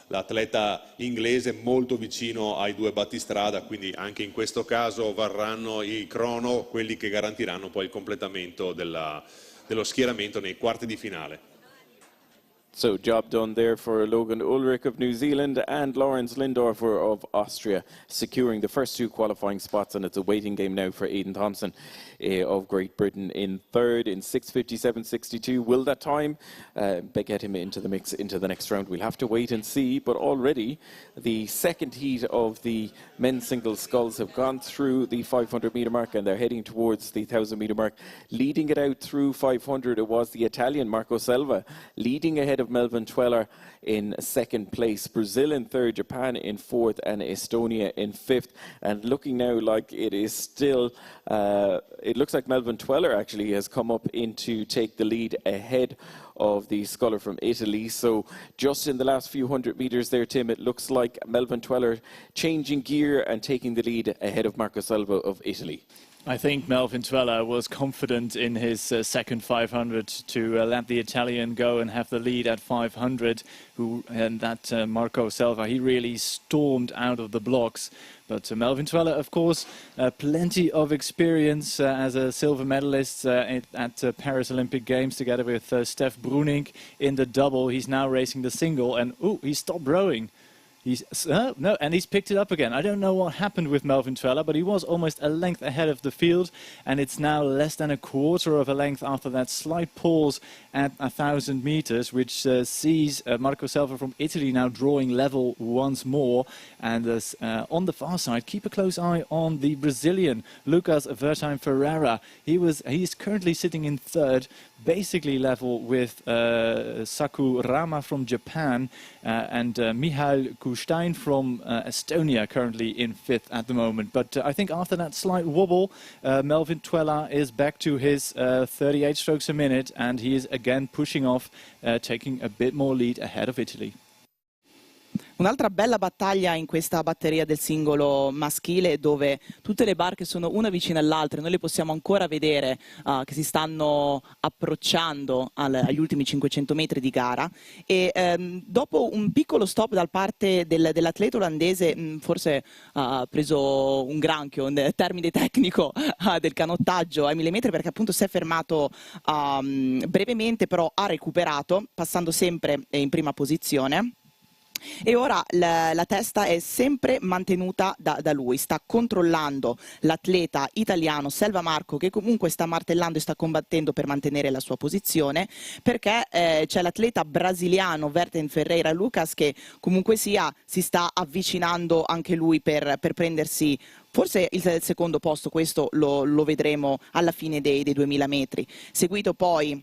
B: l'atleta inglese, molto vicino ai due battistrada, quindi anche in questo caso varranno i crono quelli che garantiranno poi il completamento dello schieramento nei quarti di finale.
A: So job done there for Logan Ulrich of New Zealand and Lawrence Lindorfer of Austria, securing the first two qualifying spots, and it's a waiting game now for Aidan Thompson of Great Britain in third in 6:57.62. Will that time get him into the mix into the next round? We'll have to wait and see, but already the second heat of the men's single sculls have gone through the 500-metre mark and they're heading towards the 1,000-metre mark. Leading it out through 500, it was the Italian Marco Selva, leading ahead of Melvin Tweller in second place, Brazil in third, Japan in fourth, and Estonia in fifth. And looking now like it is still, it looks like Melvin Tweller actually has come up in to take the lead ahead of the sculler from Italy. So just in the last few hundred metres there, Tim, it looks like Melvin Tweller changing gear and taking the lead ahead of Marco Selva of Italy.
C: I think Melvin Tweller was confident in his second 500 to let the Italian go and have the lead at 500. And that Marco Selva, he really stormed out of the blocks. But Melvin Tweller, of course, plenty of experience as a silver medalist at Paris Olympic Games together with Steph Bruning in the double. He's now racing the single, and he stopped rowing. And he's picked it up again. I don't know what happened with Melvin Tweller, but he was almost a length ahead of the field, and it's now less than a quarter of a length after that slight pause at 1,000 meters, which sees Marco Selva from Italy now drawing level once more. And on the far side, keep a close eye on the Brazilian Lucas Vertain Ferreira. He's currently sitting in third, basically level with Sakurama from Japan and Michal Kustein from Estonia, currently in fifth at the moment. But I think after that slight wobble, Melvin Tweller is back to his 38 strokes a minute, and he is again pushing off, taking a bit more lead ahead of Italy.
D: Un'altra bella battaglia in questa batteria del singolo maschile, dove tutte le barche sono una vicina all'altra, noi le possiamo ancora vedere che si stanno approcciando agli ultimi 500 metri di gara, e dopo un piccolo stop da parte dell'atleta olandese, forse ha preso un granchio, un termine tecnico del canottaggio ai millimetri, perché appunto si è fermato brevemente, però ha recuperato, passando sempre in prima posizione. E ora la testa è sempre mantenuta da lui, sta controllando l'atleta italiano Selva Marco, che comunque sta martellando e sta combattendo per mantenere la sua posizione, perché c'è l'atleta brasiliano Vertain Ferreira Lucas, che comunque sia si sta avvicinando anche lui per prendersi forse il secondo posto. Questo lo vedremo alla fine dei 2000 metri, seguito poi,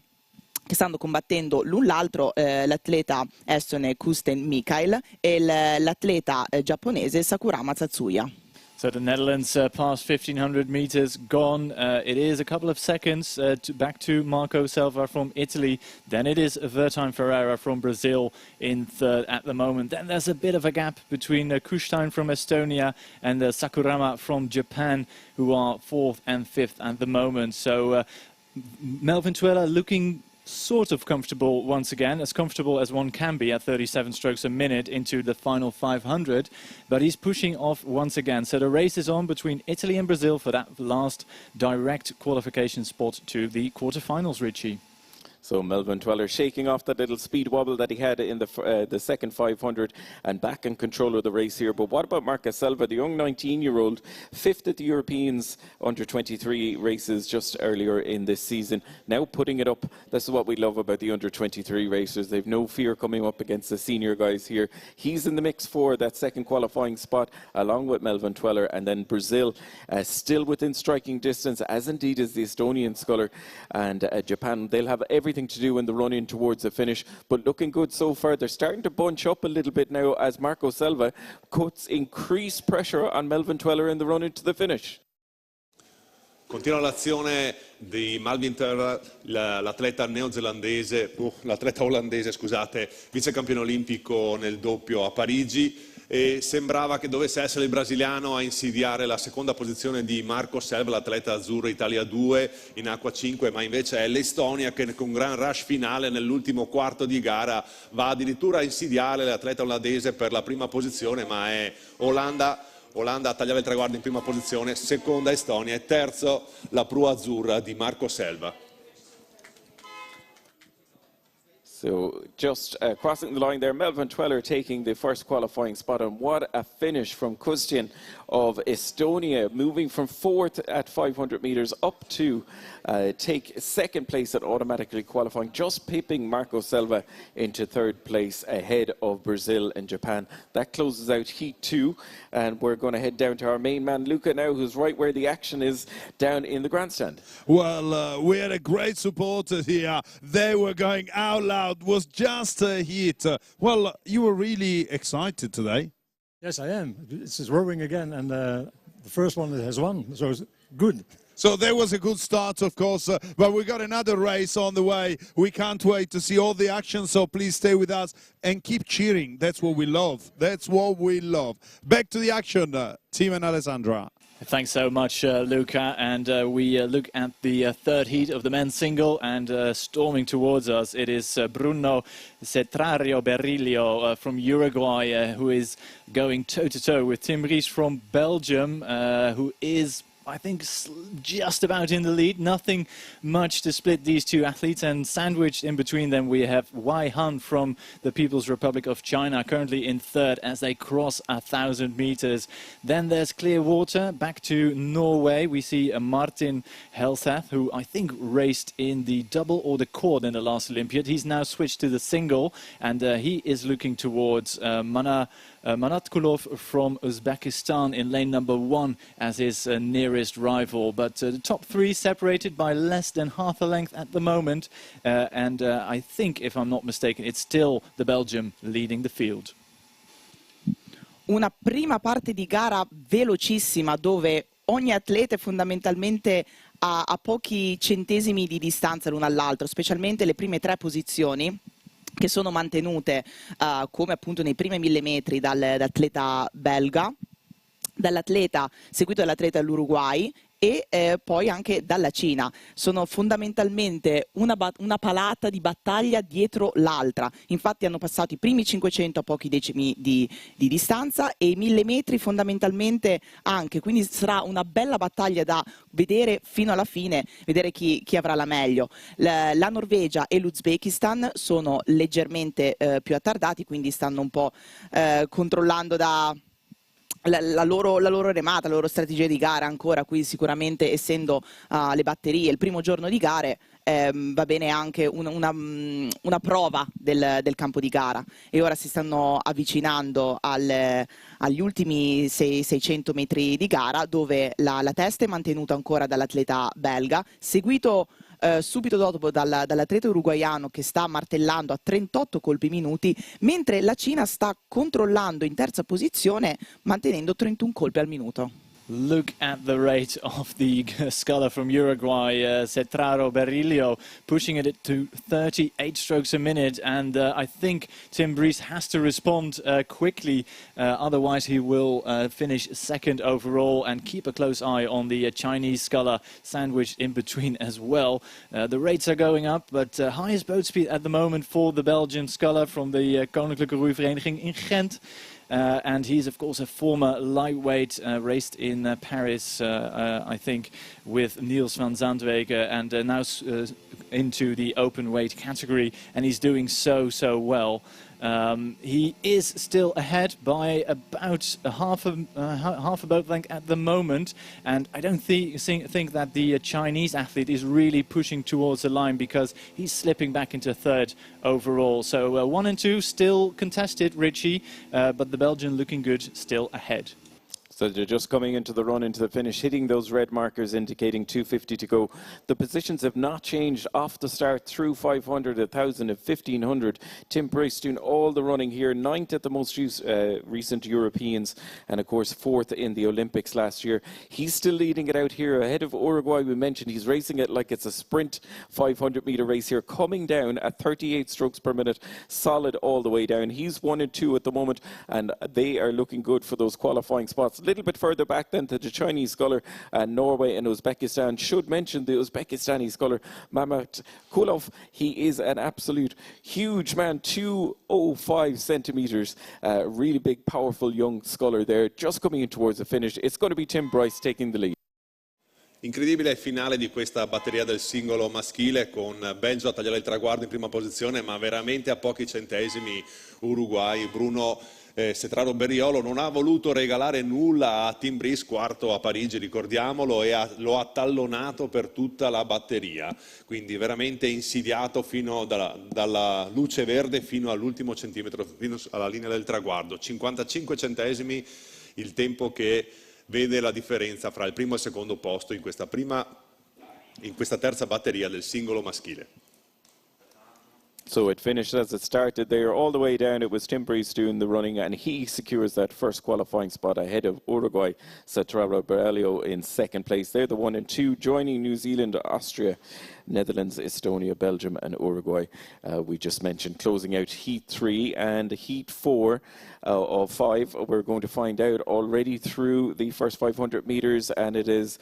D: che stanno combattendo l'un l'altro, l'atleta estone Kusten Mikhail e l'atleta giapponese Sakurama Tatsuya.
C: So the Netherlands past 1,500 meters gone. It is a couple of seconds back to Marco Selva from Italy. Then it is Vertain Ferreira from Brazil in third at the moment. Then there's a bit of a gap between Kustein from Estonia and Sakurama from Japan, who are fourth and fifth at the moment. So Melvin Tweller looking sort of comfortable once again, as comfortable as one can be at 37 strokes a minute into the final 500, but he's pushing off once again. So the race is on between Italy and Brazil for that last direct qualification spot to the quarterfinals, Richie.
A: So Melvin Tweller shaking off that little speed wobble that he had in the second 500 and back in control of the race here. But what about Marco Selva, the young 19-year-old, fifth at the Europeans under-23 races just earlier in this season, now putting it up. This is what we love about the under-23 racers. They've no fear coming up against the senior guys here. He's in the mix for that second qualifying spot along with Melvin Tweller, and then Brazil still within striking distance, as indeed is the Estonian sculler, and Japan. They'll have everything to do in the run in towards the finish, but looking good so far. They're starting to bunch up a little bit now as Marco Selva puts increased pressure on Melvin Tweller in the run into the finish.
B: Continua l'azione di Melvin Tweller, l'atleta neozelandese, l'atleta olandese, scusate, vice campione olimpico nel doppio a Parigi, e sembrava che dovesse essere il brasiliano a insidiare la seconda posizione di Marco Selva, l'atleta azzurro Italia 2 in acqua 5, ma invece è l'Estonia che con un gran rush finale nell'ultimo quarto di gara va addirittura a insidiare l'atleta olandese per la prima posizione, ma è Olanda a tagliare il traguardo in prima posizione, seconda Estonia e terzo la prua azzurra di Marco Selva.
A: So just crossing the line there, Melvin Tweller taking the first qualifying spot, and what a finish from Kustian of Estonia, moving from fourth at 500 meters up to take second place at automatically qualifying, just pipping Marco Selva into third place ahead of Brazil and Japan. That closes out Heat 2, and we're going to head down to our main man Luca now, who's right where the action is down in the grandstand.
E: Well, we had a great supporter here. They were going out loud. Was just a hit. Well, you were really excited today.
I: Yes, I am. This is rowing again, and the first one has won, so it's good.
E: So there was a good start, of course, but we got another race on the way. We can't wait to see all the action, so please stay with us and keep cheering. That's what we love. That's what we love. Back to the action, Tim and Alessandra.
C: Thanks so much, Luca. And we look at the third heat of the men's single, and storming towards us, it is Bruno Cetrario Berrillo from Uruguay, who is going toe-to-toe with Tim Ries from Belgium, who is, I think, just about in the lead. Nothing much to split these two athletes, and sandwiched in between them we have Wei Han from the People's Republic of China, currently in third as they cross 1,000 meters. Then there's clear water. Back to Norway, we see Martin Helseth, who I think raced in the double or the quad in the last Olympiad. He's now switched to the single, and he is looking towards Manatkulov from Uzbekistan in lane number 1 as his nearest rival. But the top three separated by less than half a length at the moment. And I think, if I'm not mistaken, it's still the Belgium leading the field.
D: Una prima parte di gara velocissima dove ogni atleta è fondamentalmente a pochi centesimi di distanza l'uno all'altro, specialmente le prime tre posizioni, che sono mantenute come appunto nei primi 1000 metri dall'atleta belga, dall'atleta seguito dall'atleta dell'Uruguay e poi anche dalla Cina. Sono fondamentalmente una palata di battaglia dietro l'altra. Infatti hanno passato i primi 500 a pochi decimi di distanza e i 1000 metri fondamentalmente anche, quindi sarà una bella battaglia da vedere fino alla fine, vedere chi avrà la meglio. La Norvegia e l'Uzbekistan sono leggermente più attardati, quindi stanno un po' controllando la loro remata, la loro strategia di gara ancora. Qui sicuramente, essendo le batterie il primo giorno di gare, va bene anche una prova del campo di gara, e ora si stanno avvicinando agli ultimi 600 metri di gara, dove la testa è mantenuta ancora dall'atleta belga, seguito subito dopo dall'atleta uruguaiano che sta martellando a 38 colpi minuti, mentre la Cina sta controllando in terza posizione mantenendo 31 colpi al minuto.
C: Look at the rate of the sculler from Uruguay, Cetraro Berrillo, pushing it to 38 strokes a minute. And I think Tim Breeze has to respond quickly, otherwise he will finish second overall, and keep a close eye on the Chinese sculler sandwiched in between as well. The rates are going up, but highest boat speed at the moment for the Belgian sculler from the Koninklijke Roeivereniging in Ghent. And he's, of course, a former lightweight, raced in Paris, I think, with Niels van Zandwegen, and now into the open weight category, and he's doing so well. He is still ahead by about half a boat length at the moment, and I don't think that the Chinese athlete is really pushing towards the line, because he's slipping back into third overall. So 1 and 2 still contested, Richie, but the Belgian looking good, still ahead.
A: So they're just coming into the run, into the finish, hitting those red markers indicating 250 to go. The positions have not changed off the start through 500, 1,000 and 1,500. Tim Breeze doing all the running here, 9th at the most recent Europeans, and of course 4th in the Olympics last year. He's still leading it out here ahead of Uruguay. We mentioned he's racing it like it's a sprint 500-meter race here, coming down at 38 strokes per minute, solid all the way down. He's 1 and 2 at the moment, and they are looking good for those qualifying spots. A little bit further back then to the Chinese sculler, Norway and Uzbekistan. Should mention the Uzbekistani sculler, Mamat Kulov. He is an absolute huge man, 205 centimeters. Really big, powerful young sculler there, just coming in towards the finish. It's going to be Tim Breeze taking the lead.
B: Incredibile il finale di questa batteria del singolo maschile, con Belgio a tagliare il traguardo in prima posizione, ma veramente a pochi centesimi Uruguay. Bruno Cetraro Berriolo non ha voluto regalare nulla a Tim Breeze, quarto a Parigi, ricordiamolo, e lo ha tallonato per tutta la batteria, quindi veramente insidiato fino dalla luce verde fino all'ultimo centimetro, fino alla linea del traguardo. 55 centesimi il tempo che vede la differenza fra il primo e il secondo posto in questa terza batteria del singolo maschile.
A: So it finished as it started there, all the way down. It was Tim Breeze doing the running, and he secures that first qualifying spot ahead of Uruguay. Cetraro Berrillo in second place. They're the 1 and 2, joining New Zealand, Austria, Netherlands, Estonia, Belgium and Uruguay. We just mentioned closing out Heat 3 and Heat 4 of 5. We're going to find out already through the first 500 meters, and it is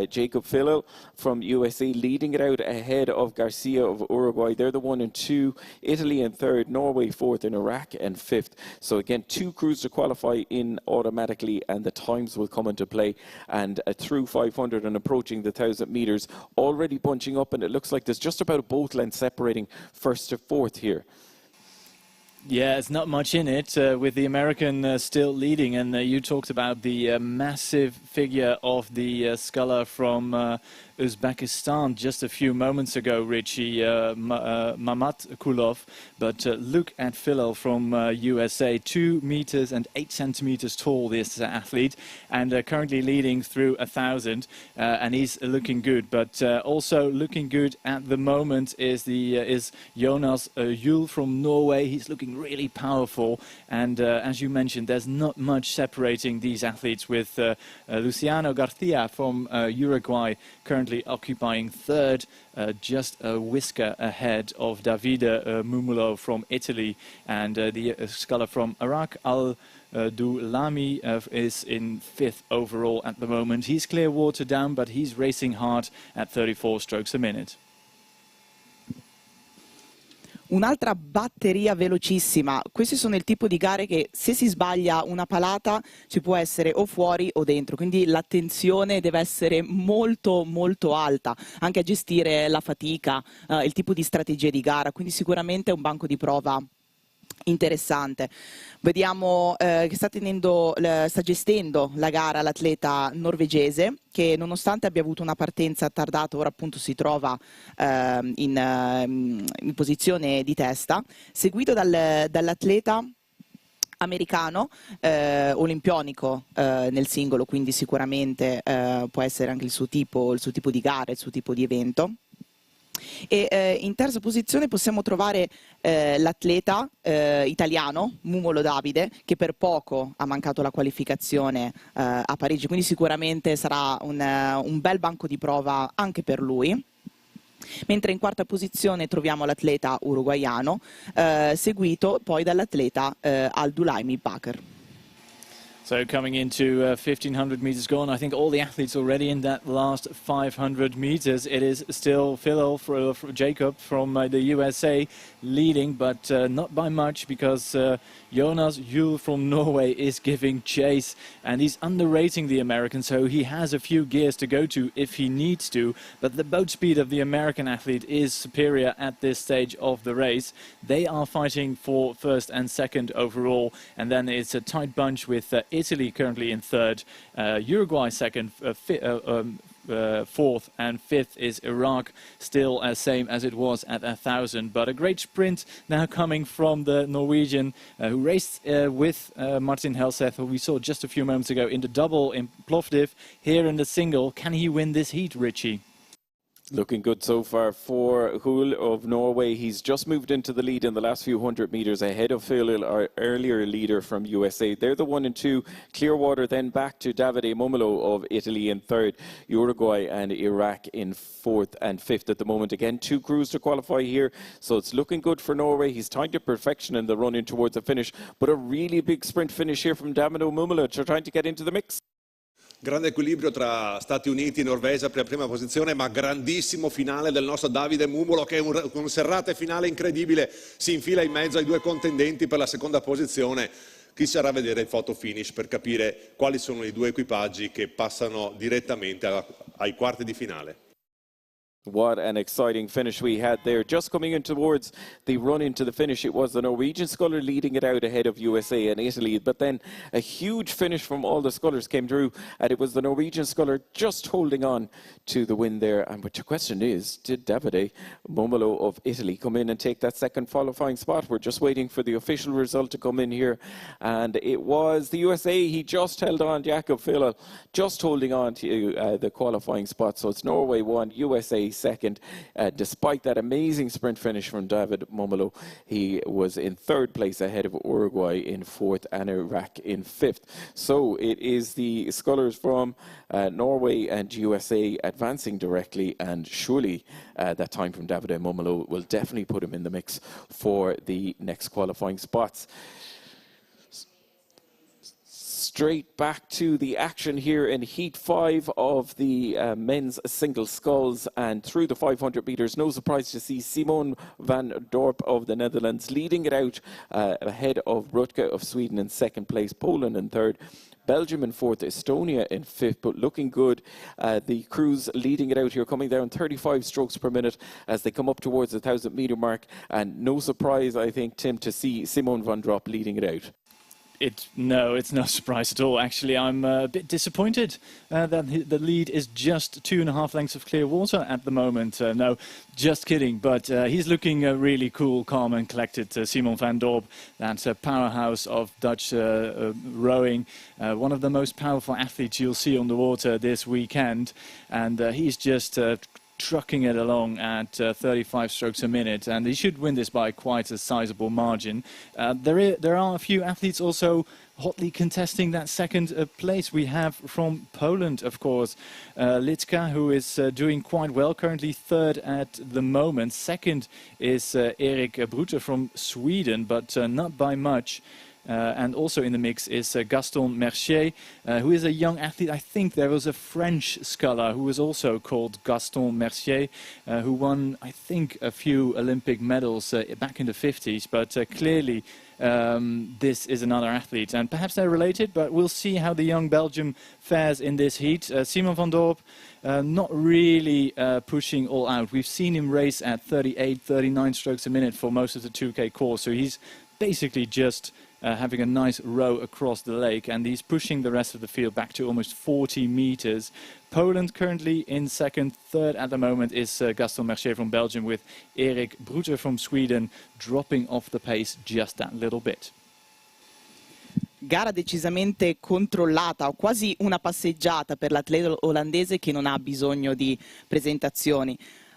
A: Jacob Fillel from USA leading it out ahead of Garcia of Uruguay. They're the 1 and 2. Italy in third, Norway fourth, and Iraq in fifth. So again, 2 crews to qualify in automatically, and the times will come into play. And through 500 and approaching the 1,000 meters, already bunching up, and it looks like there's just about a boat length separating first to fourth here.
C: Yeah, it's not much in it, with the American still leading. And you talked about the massive figure of the sculler from Uzbekistan just a few moments ago, Richie, Mamat Kulov. But look at Fillel from USA, 2 meters and 8 centimeters tall, this athlete, and currently leading through 1,000, and he's looking good. But also looking good at the moment is Jonas Juel from Norway. He's looking really powerful, and as you mentioned, there's not much separating these athletes, with Luciano Garcia from Uruguay currently occupying third, just a whisker ahead of Davide Mumulo from Italy, and the sculler from Iraq, Al-Dulami, is in fifth overall at the moment. He's clear water down, but he's racing hard at 34 strokes a minute.
D: Un'altra batteria velocissima. Questi sono il tipo di gare che, se si sbaglia una palata, ci può essere o fuori o dentro, quindi l'attenzione deve essere molto molto alta anche a gestire la fatica, il tipo di strategie di gara, quindi sicuramente è un banco di prova interessante. Vediamo che sta gestendo la gara l'atleta norvegese, che nonostante abbia avuto una partenza tardata, ora appunto si trova in posizione di testa, seguito dall'atleta americano, olimpionico nel singolo, quindi sicuramente può essere anche il suo tipo di gara, il suo tipo di evento. E in terza posizione possiamo trovare l'atleta italiano Mumolo Davide, che per poco ha mancato la qualificazione a Parigi, quindi sicuramente sarà un bel banco di prova anche per lui. Mentre in quarta posizione troviamo l'atleta uruguaiano, seguito poi dall'atleta Aldulaimi Bakr.
C: So coming into 1500 meters gone, I think all the athletes already in that last 500 meters. It is still Phil Jacob from the USA leading, but not by much, because Jonas Juhl from Norway is giving chase, and he's underrating the American, so he has a few gears to go to if he needs to, but the boat speed of the American athlete is superior at this stage of the race. They are fighting for first and second overall, and then it's a tight bunch with Italy currently in third, Uruguay second, fourth, and fifth is Iraq, still as same as it was at 1,000. But a great sprint now coming from the Norwegian, who raced with Martin Helseth, who we saw just a few moments ago in the double in Plovdiv. Here in the single, can he win this heat, Richie?
A: Looking good so far for Juhl of Norway. He's just moved into the lead in the last few hundred metres ahead of Phil, our earlier leader from USA. They're the 1 and 2. Clearwater then back to Davide Momolo of Italy in third. Uruguay and Iraq in fourth and fifth at the moment. Again, 2 crews to qualify here, so it's looking good for Norway. He's timed to perfection in the run in towards the finish, but a really big sprint finish here from Davide Momolo, trying to get into the mix.
B: Grande equilibrio tra Stati Uniti e Norvegia per la prima posizione, ma grandissimo finale del nostro Davide Mumolo, che con un serrate finale incredibile si infila in mezzo ai 2 contendenti per la seconda posizione. Chi sarà a vedere il photo finish per capire quali sono i 2 equipaggi che passano direttamente ai quarti di finale.
A: What an exciting finish we had there. Just coming in towards the run into the finish, it was the Norwegian sculler leading it out ahead of USA and Italy. But then a huge finish from all the scullers came through, and it was the Norwegian sculler just holding on to the win there. And but the question is, did Davide Momolo of Italy come in and take that second qualifying spot? We're just waiting for the official result to come in here. And it was the USA. He just held on, Jakob Philip, just holding on to the qualifying spot. So it's Norway 1, USA second. Despite that amazing sprint finish from David Momolo, he was in third place ahead of Uruguay in fourth and Iraq in fifth. So it is the scullers from Norway and USA advancing directly, and surely that time from David Momolo will definitely put him in the mix for the next qualifying spots. Straight back to the action here in Heat 5 of the men's single sculls, and through the 500 metres, no surprise to see Simon van Dorp of the Netherlands leading it out ahead of Rutke of Sweden in second place, Poland in third, Belgium in fourth, Estonia in fifth, but looking good. The crews leading it out here, coming down 35 strokes per minute as they come up towards the 1,000 metre mark, and no surprise, I think, Tim, to see Simon van Dorp leading it out.
C: No, it's no surprise at all. Actually, I'm a bit disappointed that the lead is just 2.5 lengths of clear water at the moment. No, just kidding. But he's looking really cool, calm and collected. Simon van Dorp, that's a powerhouse of Dutch rowing. One of the most powerful athletes you'll see on the water this weekend. And he's just trucking it along at 35 strokes a minute, and he should win this by quite a sizable margin. There are a few athletes also hotly contesting that second place. We have from Poland, of course, Litka, who is doing quite well, currently third at the moment. Second is Erik Brute from Sweden, but not by much. And also in the mix is Gaston Mercier, who is a young athlete. I think there was a French sculler who was also called Gaston Mercier, who won, I think, a few Olympic medals back in the 50s. But clearly this is another athlete, and perhaps they're related, but we'll see how the young Belgium fares in this heat. Simon van Dorp not really pushing all out. We've seen him race at 38, 39 strokes a minute for most of the 2K course, so he's basically just having a nice row across the lake, and he's pushing the rest of the field back to almost 40 meters. Poland currently in second. Third at the moment is Gaston Mercier from Belgium, with Erik Brute from Sweden dropping off the pace just that little bit.
D: Gara decisamente controllata, o quasi una passeggiata per l'atleta olandese che non ha bisogno di presentazioni.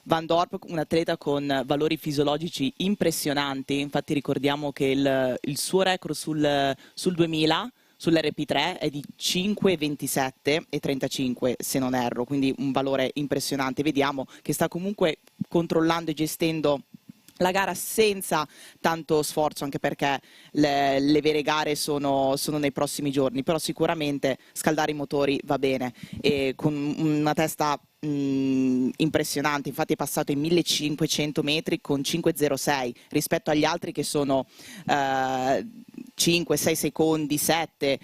D: Van Dorp, un atleta con valori fisiologici impressionanti, infatti ricordiamo che il suo record sul 2000 sull'RP3 è di 5,27 e 35 se non erro, quindi un valore impressionante. Vediamo che sta comunque controllando e gestendo la gara senza tanto sforzo, anche perché le vere gare sono nei prossimi giorni, però sicuramente scaldare i motori va bene e con una testa impressionante, infatti è passato in 1500 metri con 5,06 rispetto agli altri che sono 5-6 secondi, 7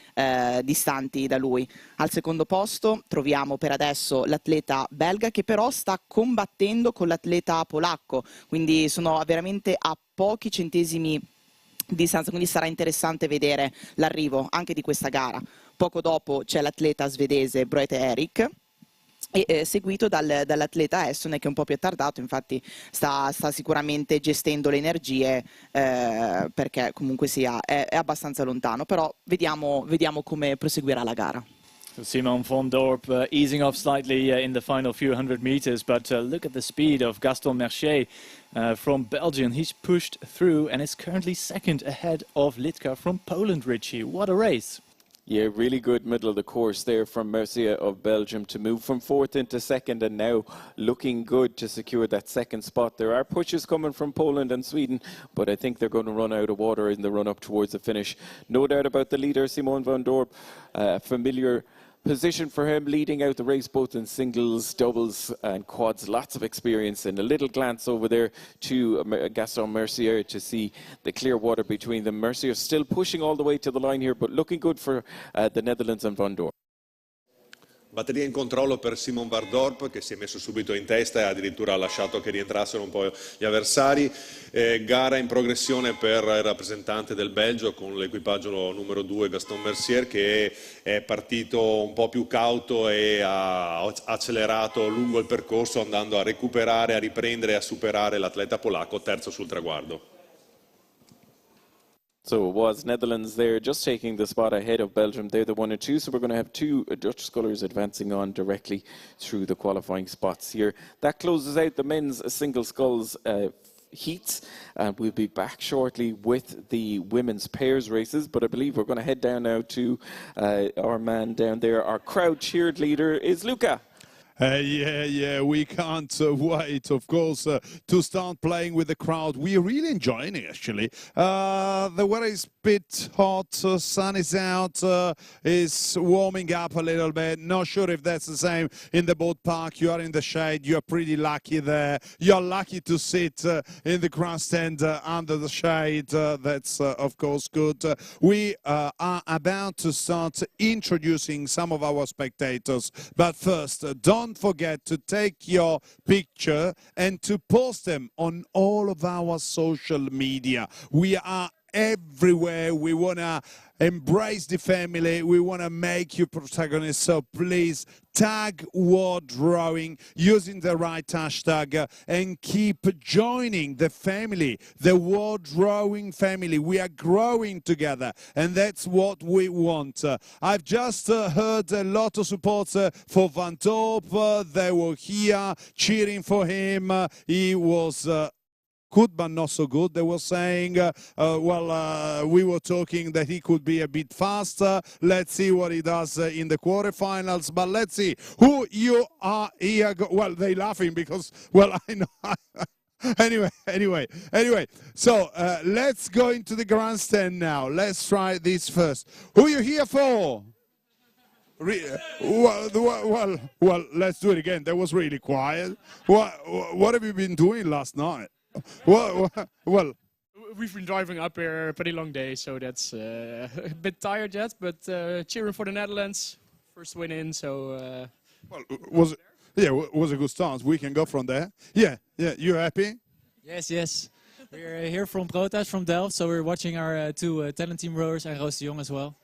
D: distanti da lui. Al secondo posto troviamo per adesso l'atleta belga che però sta combattendo con l'atleta polacco, quindi sono veramente a pochi centesimi di distanza, quindi sarà interessante vedere l'arrivo anche di questa gara. Poco dopo c'è l'atleta svedese Broete Erik, e seguito dall'atleta Essone che è un po' più attardato, infatti sta sicuramente gestendo le energie perché comunque sia è abbastanza lontano, però vediamo come proseguirà la gara.
C: So Simon van Dorp easing off slightly in the final few hundred meters, but look at the speed of Gaston Mercier from Belgium. He's pushed through and is currently second ahead of Litka from Poland, Richie. What a race!
A: Yeah, really good middle of the course there from Mercier of Belgium to move from fourth into second and now looking good to secure that second spot. There are pushes coming from Poland and Sweden, but I think they're going to run out of water in the run up towards the finish. No doubt about the leader, Simon van Dorp, familiar position for him, leading out the race both in singles, doubles and quads. Lots of experience, and a little glance over there to Gaston Mercier to see the clear water between them. Mercier still pushing all the way to the line here, but looking good for the Netherlands and Van Dorp.
B: Batteria in controllo per Simon Van Dorp che si è messo subito in testa e addirittura ha lasciato che rientrassero un po' gli avversari. Gara in progressione per il rappresentante del Belgio con l'equipaggio numero 2 Gaston Mercier che è partito un po' più cauto e ha accelerato lungo il percorso andando a recuperare, a riprendere e a superare l'atleta polacco terzo sul traguardo.
A: So it was Netherlands there just taking the spot ahead of Belgium. They're the 1 and 2, so we're going to have two Dutch scullers advancing on directly through the qualifying spots here. That closes out the men's single sculls heats, and we'll be back shortly with the women's pairs races, but I believe we're going to head down now to our man down there. Our crowd cheered leader is Luca.
E: Yeah, we can't wait, of course, to start playing with the crowd. We're really enjoying it, actually. The weather is a bit hot, sun is out, it's warming up a little bit. Not sure if that's the same in the boat park. You are in the shade, you're pretty lucky there. You're lucky to sit in the grandstand under the shade. That's, of course, good. We are about to start introducing some of our spectators, but first, don't forget to take your picture and to post them on all of our social media. We are everywhere. We want to embrace the family. We want to make you protagonists. So please tag World Rowing using the right hashtag and keep joining the family, the World Rowing family. We are growing together, and that's what we want. I've just heard a lot of support for Van Dorp. They were here cheering for him. He was good but not so good. They were saying, we were talking that he could be a bit faster. Let's see what he does in the quarterfinals. But let's see who you are here. Well, they're laughing because, well, I know. Anyway. So let's go into the grandstand now. Let's try this first. Who are you here for? Well, let's do it again. That was really quiet. What have you been doing last night? Well,
J: we've been driving up here a pretty long day, so that's a bit tired yet, but cheering for the Netherlands. First win in, so...
E: was a good start. We can go from there. Yeah, you happy?
K: Yes. We're here from Broodhuis from Delft, so we're watching our two talent team rowers and Roos de Jong as well.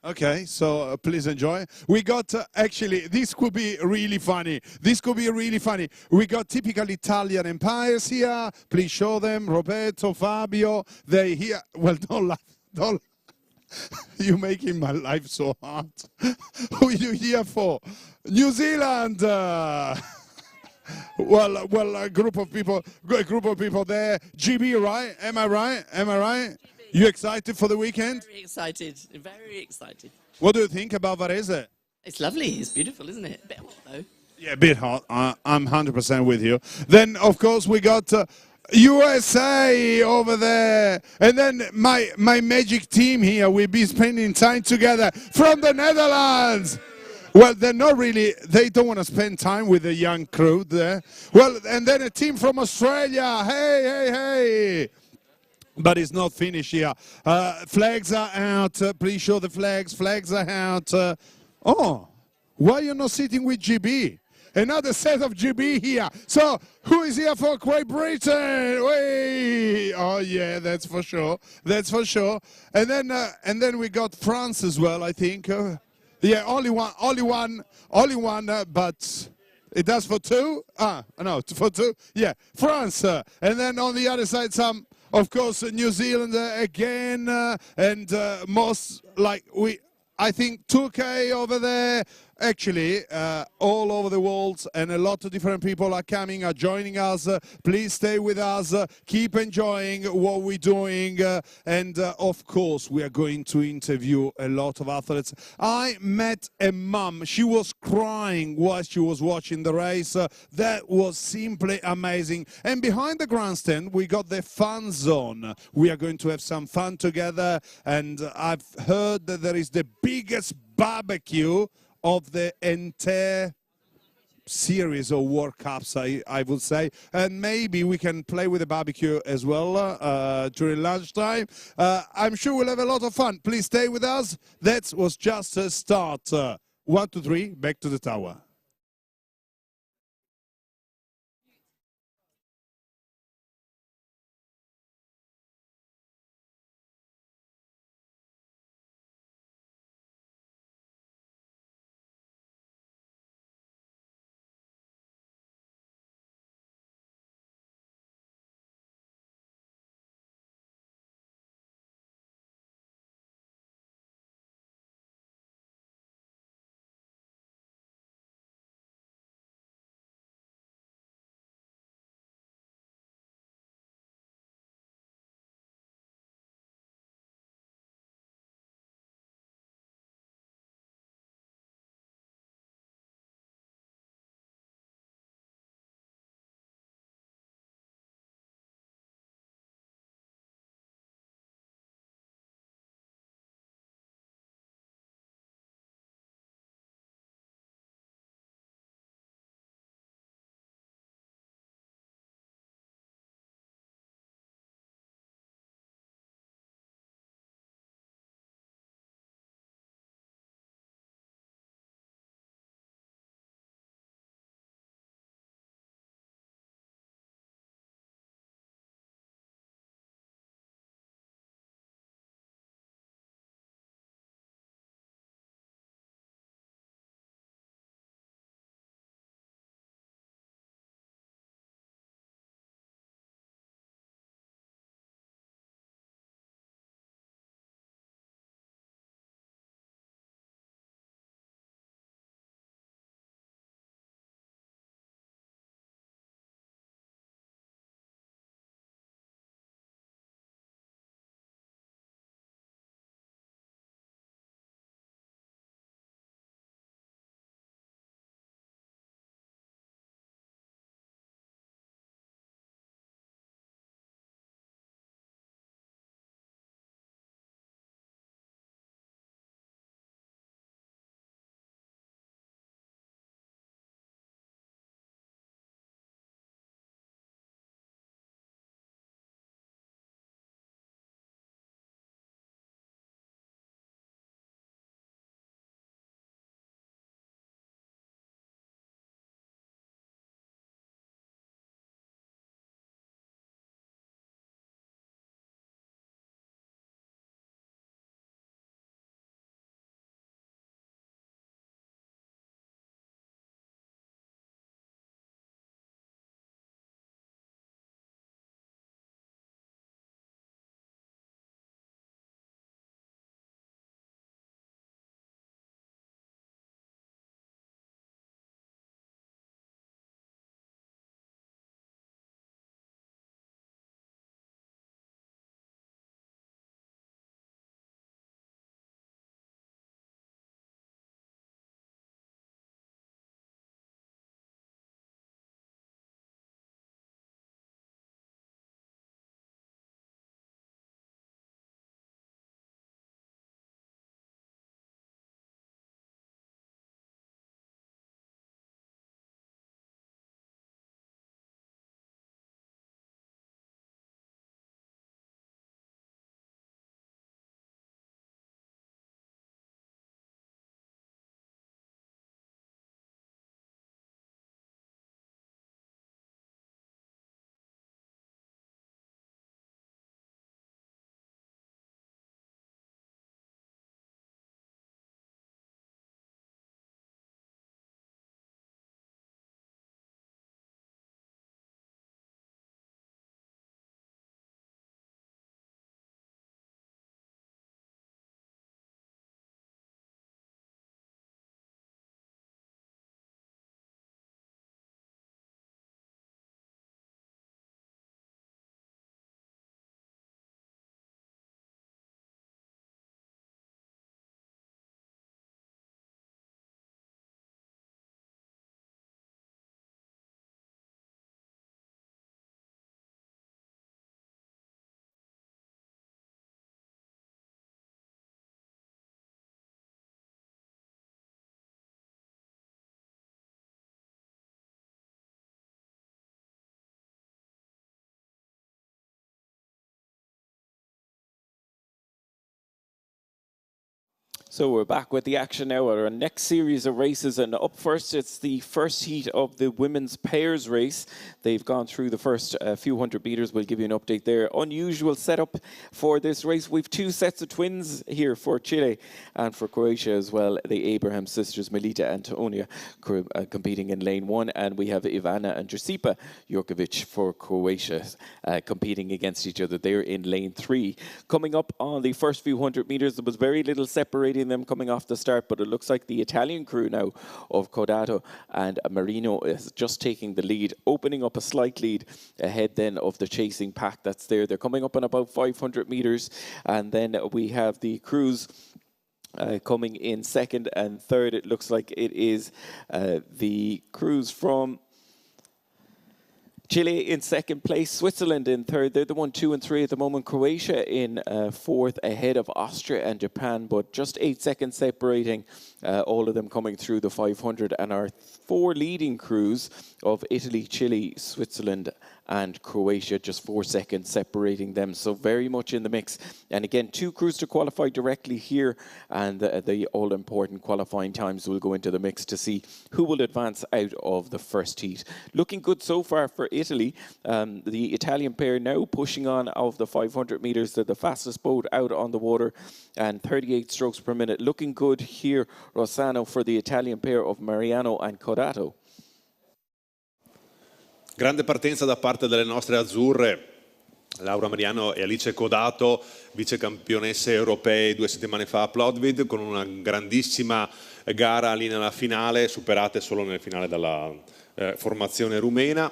E: Okay, so please enjoy. We got, actually, this could be really funny. We got typical Italian empires here. Please show them. Roberto, Fabio, they here. Well, don't laugh. You're making my life so hard. Who are you here for? New Zealand! Well, a group of people there. GB, right? Am I right? Am I right? You excited for the weekend?
L: Very excited, very excited.
E: What do you think about Varese?
L: It's lovely, it's beautiful, isn't it? A bit hot though.
E: Yeah, a bit hot. I'm 100% with you. Then, of course, we got USA over there. And then my magic team here will be spending time together from the Netherlands. Well, they're not really, they don't want to spend time with the young crew there. Well, and then a team from Australia. Hey, hey, hey. But it's not finished here. Flags are out. Please show the flags. Flags are out. Oh, why are you not sitting with GB? Another set of GB here. So, who is here for Great Britain? Wait. Oh, yeah, that's for sure. That's for sure. And then we got France as well, I think. Yeah, only one, but it does for two. No, for two. Yeah, France. And then on the other side, some, of course, New Zealand again, and most like I think 2K over there. Actually, all over the world, and a lot of different people are coming, are joining us. Please stay with us. Keep enjoying what we're doing. And of course, we are going to interview a lot of athletes. I met a mum. She was crying while she was watching the race. That was simply amazing. And behind the grandstand, we got the fun zone. We are going to have some fun together. And I've heard that there is the biggest barbecue of the entire series of World Cups, I would say. And maybe we can play with the barbecue as well during lunchtime. I'm sure we'll have a lot of fun. Please stay with us. That was just a start. 1, 2, 3, back to the tower.
A: So we're back with the action now at our next series of races, and up first it's the first heat of the women's pairs race. They've gone through the first few hundred meters. We'll give you an update there. Unusual setup for this race. We've two sets of twins here for Chile and for Croatia as well. The Abraham sisters, Melita and Tonia, competing in lane 1, and we have Ivana and Josipa Jurkovic for Croatia competing against each other. They're in lane 3. Coming up on the first few hundred meters, there was very little separating them coming off the start, but it looks like the Italian crew now of Codato and Marino is just taking the lead, opening up a slight lead ahead then of the chasing pack that's there. They're coming up on about 500 meters, and then we have the crews coming in second and third. It looks like it is the crews from Chile in second place, Switzerland in third. They're the 1, 2 and 3 at the moment. Croatia in fourth ahead of Austria and Japan, but just 8 seconds separating all of them coming through the 500. And our 4 leading crews of Italy, Chile, Switzerland and Croatia, just 4 seconds separating them. So very much in the mix. And again, 2 crews to qualify directly here, and the all-important qualifying times will go into the mix to see who will advance out of the first heat. Looking good so far for Italy. The Italian pair now pushing on of the 500 meters. They're the fastest boat out on the water, and 38 strokes per minute. Looking good here, Rossano, for the Italian pair of Mariano and Codato.
B: Grande partenza da parte delle nostre azzurre, Laura Mariano e Alice Codato, vice campionesse europee 2 settimane fa a Plodvid, con una grandissima gara lì nella finale, superate solo nel finale dalla formazione rumena.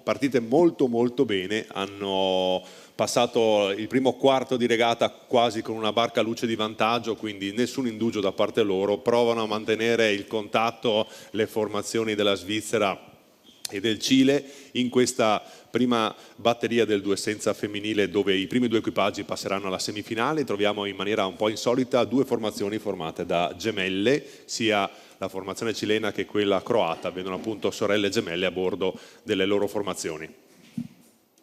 B: Partite molto bene, hanno passato il primo quarto di regata quasi con una barca a luce di vantaggio, quindi nessun indugio da parte loro. Provano a mantenere il contatto le formazioni della Svizzera e del Cile in questa prima batteria del 2 senza femminile, dove i primi 2 equipaggi passeranno alla semifinale. Troviamo in maniera un po' insolita 2 formazioni formate da gemelle, sia la formazione cilena che quella croata vedono appunto sorelle gemelle a bordo delle loro formazioni.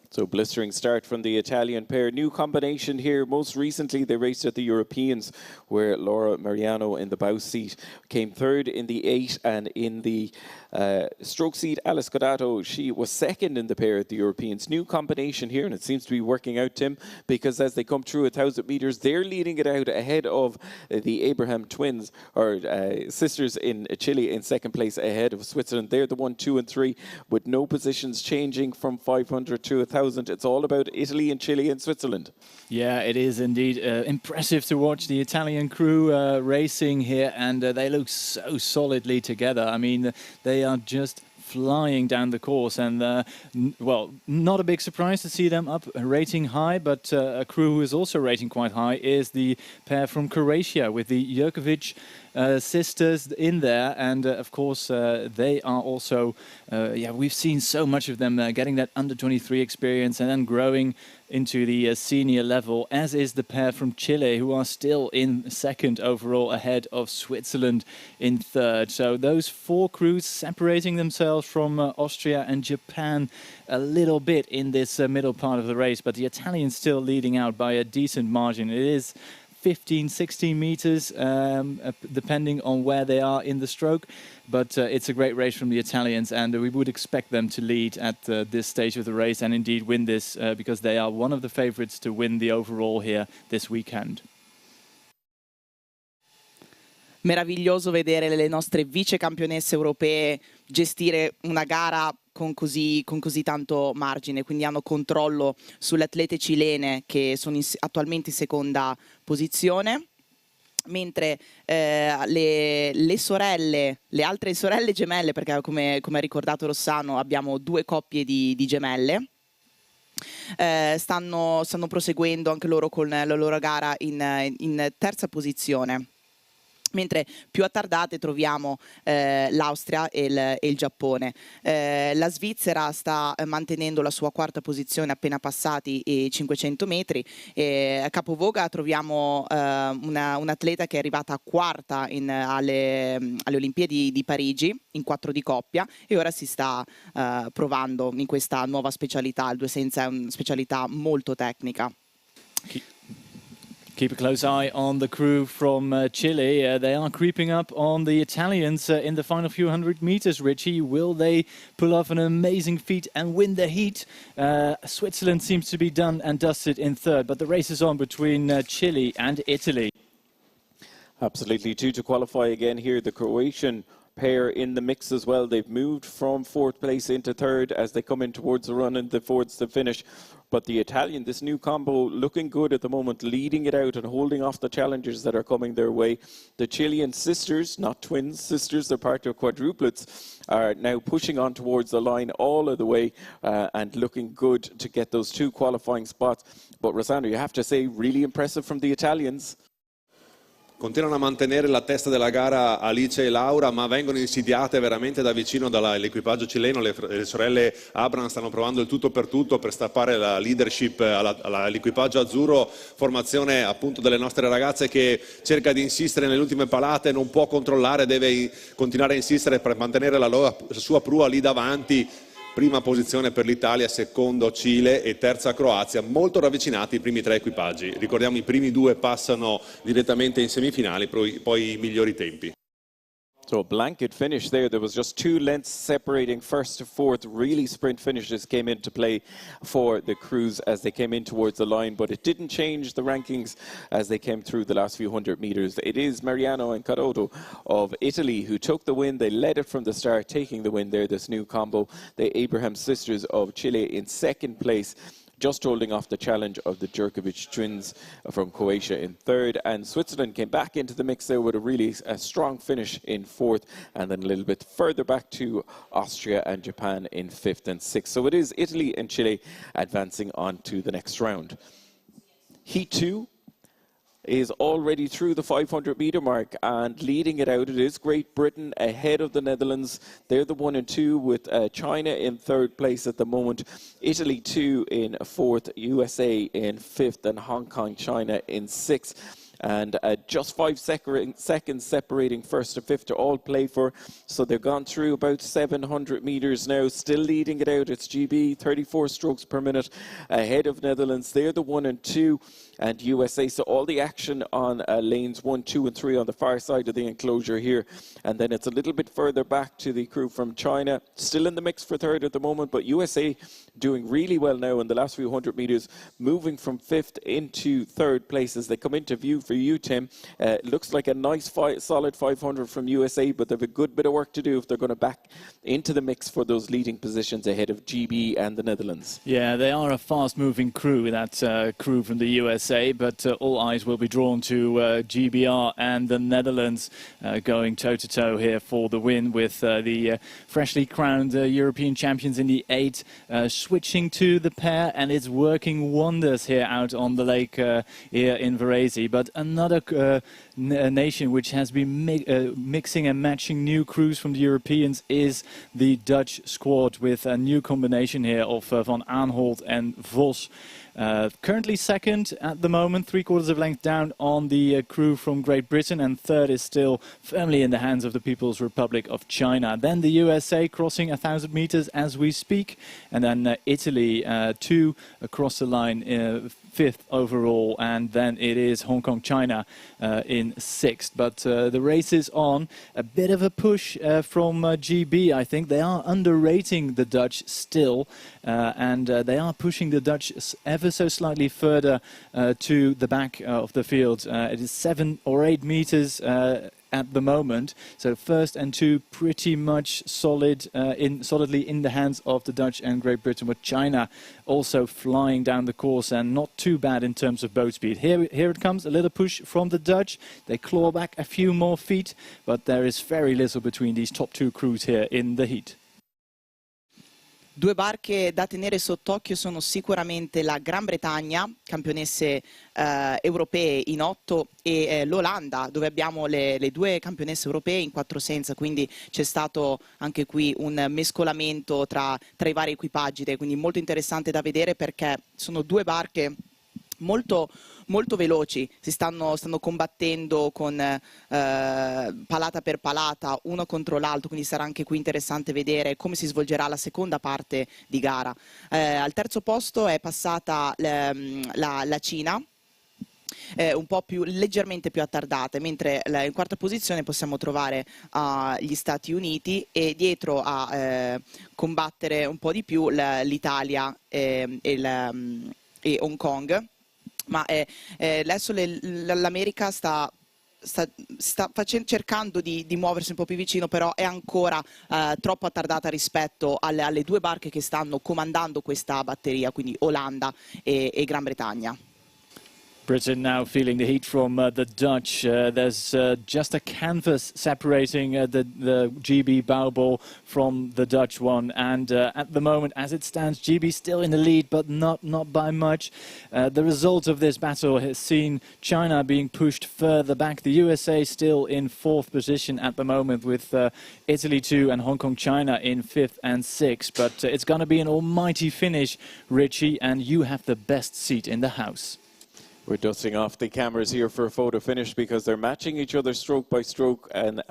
A: So blistering start from the Italian pair. New combination here. Most recently they raced at the Europeans, where Laura Mariano in the bow seat came third in the 8, and in the stroke seat, Alice Codato, she was second in the pair at the Europeans. New combination here, and it seems to be working out, Tim, because as they come through 1,000 meters, they're leading it out ahead of the Abraham twins, or sisters in Chile in second place ahead of Switzerland. They're the 1, 2 and 3 with no positions changing from 500 to 1,000. It's all about Italy and Chile and Switzerland.
C: Yeah, it is indeed impressive to watch the Italian crew racing here, and they look so solidly together. I mean, they are just flying down the course, and well, not a big surprise to see them up rating high, but a crew who is also rating quite high is the pair from Croatia with the Jurkovic sisters in there, and of course they are also yeah, we've seen so much of them getting that under 23 experience and then growing into the senior level, as is the pair from Chile, who are still in second overall ahead of Switzerland in third. So those 4 crews separating themselves from Austria and Japan a little bit in this middle part of the race, but the Italians still leading out by a decent margin. It is 15, 16 meters, depending on where they are in the stroke. But it's a great race from the Italians, and we would expect them to lead at this stage of the race and indeed win this, because they are one of the favorites to win the overall here this weekend.
D: Meraviglioso vedere le nostre vice campionesse europee gestire una gara con così tanto margine, quindi hanno controllo sulle atlete cilene che sono attualmente in seconda posizione, mentre le sorelle, le altre sorelle gemelle, perché come ha ricordato Rossano abbiamo 2 coppie di gemelle, stanno proseguendo anche loro con la loro gara in terza posizione. Mentre più attardate troviamo l'Austria e il Giappone. La Svizzera sta mantenendo la sua quarta posizione appena passati i 500 metri. A capovoga troviamo un'atleta che è arrivata quarta alle Olimpiadi di Parigi in 4 di coppia, e ora si sta provando in questa nuova specialità. Il 2 senza è una specialità molto tecnica.
C: Keep a close eye on the crew from Chile. They are creeping up on the Italians in the final few hundred meters, Richie. Will they pull off an amazing feat and win the heat? Switzerland seems to be done and dusted in third, but the race is on between Chile and Italy.
A: Absolutely, two to qualify again here. The Croatian pair in the mix as well. They've moved from fourth place into third as they come in towards the run and towards the finish. But the Italian, this new combo, looking good at the moment, leading it out and holding off the challengers that are coming their way. The Chilean sisters, not twins, sisters, they're part of quadruplets, are now pushing on towards the line all of the way and looking good to get those two qualifying spots. But Rossano, you have to say, really impressive from the Italians.
B: Continuano a mantenere la testa della gara Alice e Laura, ma vengono insidiate veramente da vicino dall'equipaggio cileno. Le sorelle Abram stanno provando il tutto per strappare la leadership all'equipaggio azzurro. Formazione appunto delle nostre ragazze che cerca di insistere nelle ultime palate, non può controllare, deve continuare a insistere per mantenere la sua prua lì davanti. Prima posizione per l'Italia, secondo Cile e terza Croazia, molto ravvicinati i primi tre equipaggi. Ricordiamo i primi due passano direttamente in semifinali, poi i migliori tempi.
A: So a blanket finish there. There was just 2 lengths separating first to fourth. Really sprint finishes came into play for the crews as they came in towards the line, but it didn't change the rankings as they came through the last few hundred meters. It is Mariano and Carotto of Italy who took the win. They led it from the start, taking the win there, this new combo. The Abraham sisters of Chile in second place, just holding off the challenge of the Jerkovic twins from Croatia in third. And Switzerland came back into the mix there with a strong finish in fourth, and then a little bit further back to Austria and Japan in fifth and sixth. So it is Italy and Chile advancing on to the next round. Heat 2 is already through the 500-meter mark, and leading it out, it is Great Britain ahead of the Netherlands. They're the 1 and 2 with China in third place at the moment, Italy 2 in fourth, USA in fifth, and Hong Kong, China in sixth. And just 5 seconds separating first to fifth to all play for. So they've gone through about 700 metres now, still leading it out. It's GB, 34 strokes per minute ahead of Netherlands. They're the 1 and 2, and USA. So all the action on lanes 1, 2 and 3 on the far side of the enclosure here. And then it's a little bit further back to the crew from China, still in the mix for third at the moment, but USA doing really well now in the last few hundred metres, moving from fifth into third place as they come into view for you, Tim. It looks like a nice solid 500 from USA, but they have a good bit of work to do if they're going to back into the mix for those leading positions ahead of GB and the Netherlands.
C: Yeah, they are a fast-moving crew, that crew from the USA, but all eyes will be drawn to GBR and the Netherlands going toe-to-toe here for the win with the freshly crowned European champions in the 8 switching to the pair, and it's working wonders here out on the lake here in Varese. But another nation which has been mixing and matching new crews from the Europeans is the Dutch squad, with a new combination here of Van Aanholt and Vos. Currently second at the moment, 3/4 of length down on the crew from Great Britain, and third is still firmly in the hands of the People's Republic of China. Then the USA crossing 1,000 meters as we speak, and then Italy 2 across the line, fifth overall, and then it is Hong Kong, China in sixth. But the race is on. A bit of a push from GB, I think. They are underrating the Dutch still, and they are pushing the Dutch ever so slightly further to the back of the field. It is 7 or 8 meters at the moment, so first and 2 pretty much solidly in the hands of the Dutch and Great Britain, with China also flying down the course and not too bad in terms of boat speed. Here it comes, a little push from the Dutch. They claw back a few more feet, but there is very little between these top 2 crews here in the heat.
D: Due barche da tenere sott'occhio sono sicuramente la Gran Bretagna, campionesse europee in 8, e l'Olanda, dove abbiamo le 2 campionesse europee in 4 senza, quindi c'è stato anche qui un mescolamento tra i vari equipaggi, quindi molto interessante da vedere, perché sono 2 barche molto veloci, si stanno combattendo con palata per palata, uno contro l'altro, quindi sarà anche qui interessante vedere come si svolgerà la seconda parte di gara. Al terzo posto è passata la Cina, un po' leggermente più attardate, mentre in quarta posizione possiamo trovare gli Stati Uniti e dietro a combattere un po' di più l'Italia e Hong Kong. Ma adesso l'America sta cercando di muoversi un po' più vicino, però è ancora troppo attardata rispetto alle due barche che stanno comandando questa batteria, quindi Olanda e Gran Bretagna.
C: Britain now feeling the heat from the Dutch. There's just a canvas separating the GB bow ball from the Dutch one. And at the moment, as it stands, GB still in the lead, but not by much. The result of this battle has seen China being pushed further back. The USA still in 4th position at the moment, with Italy 2 and Hong Kong, China in 5th and 6th. But it's going to be an almighty finish, Richie, and you have the best seat in the house.
A: We're dusting off the cameras here for a photo finish because they're matching each other stroke by stroke and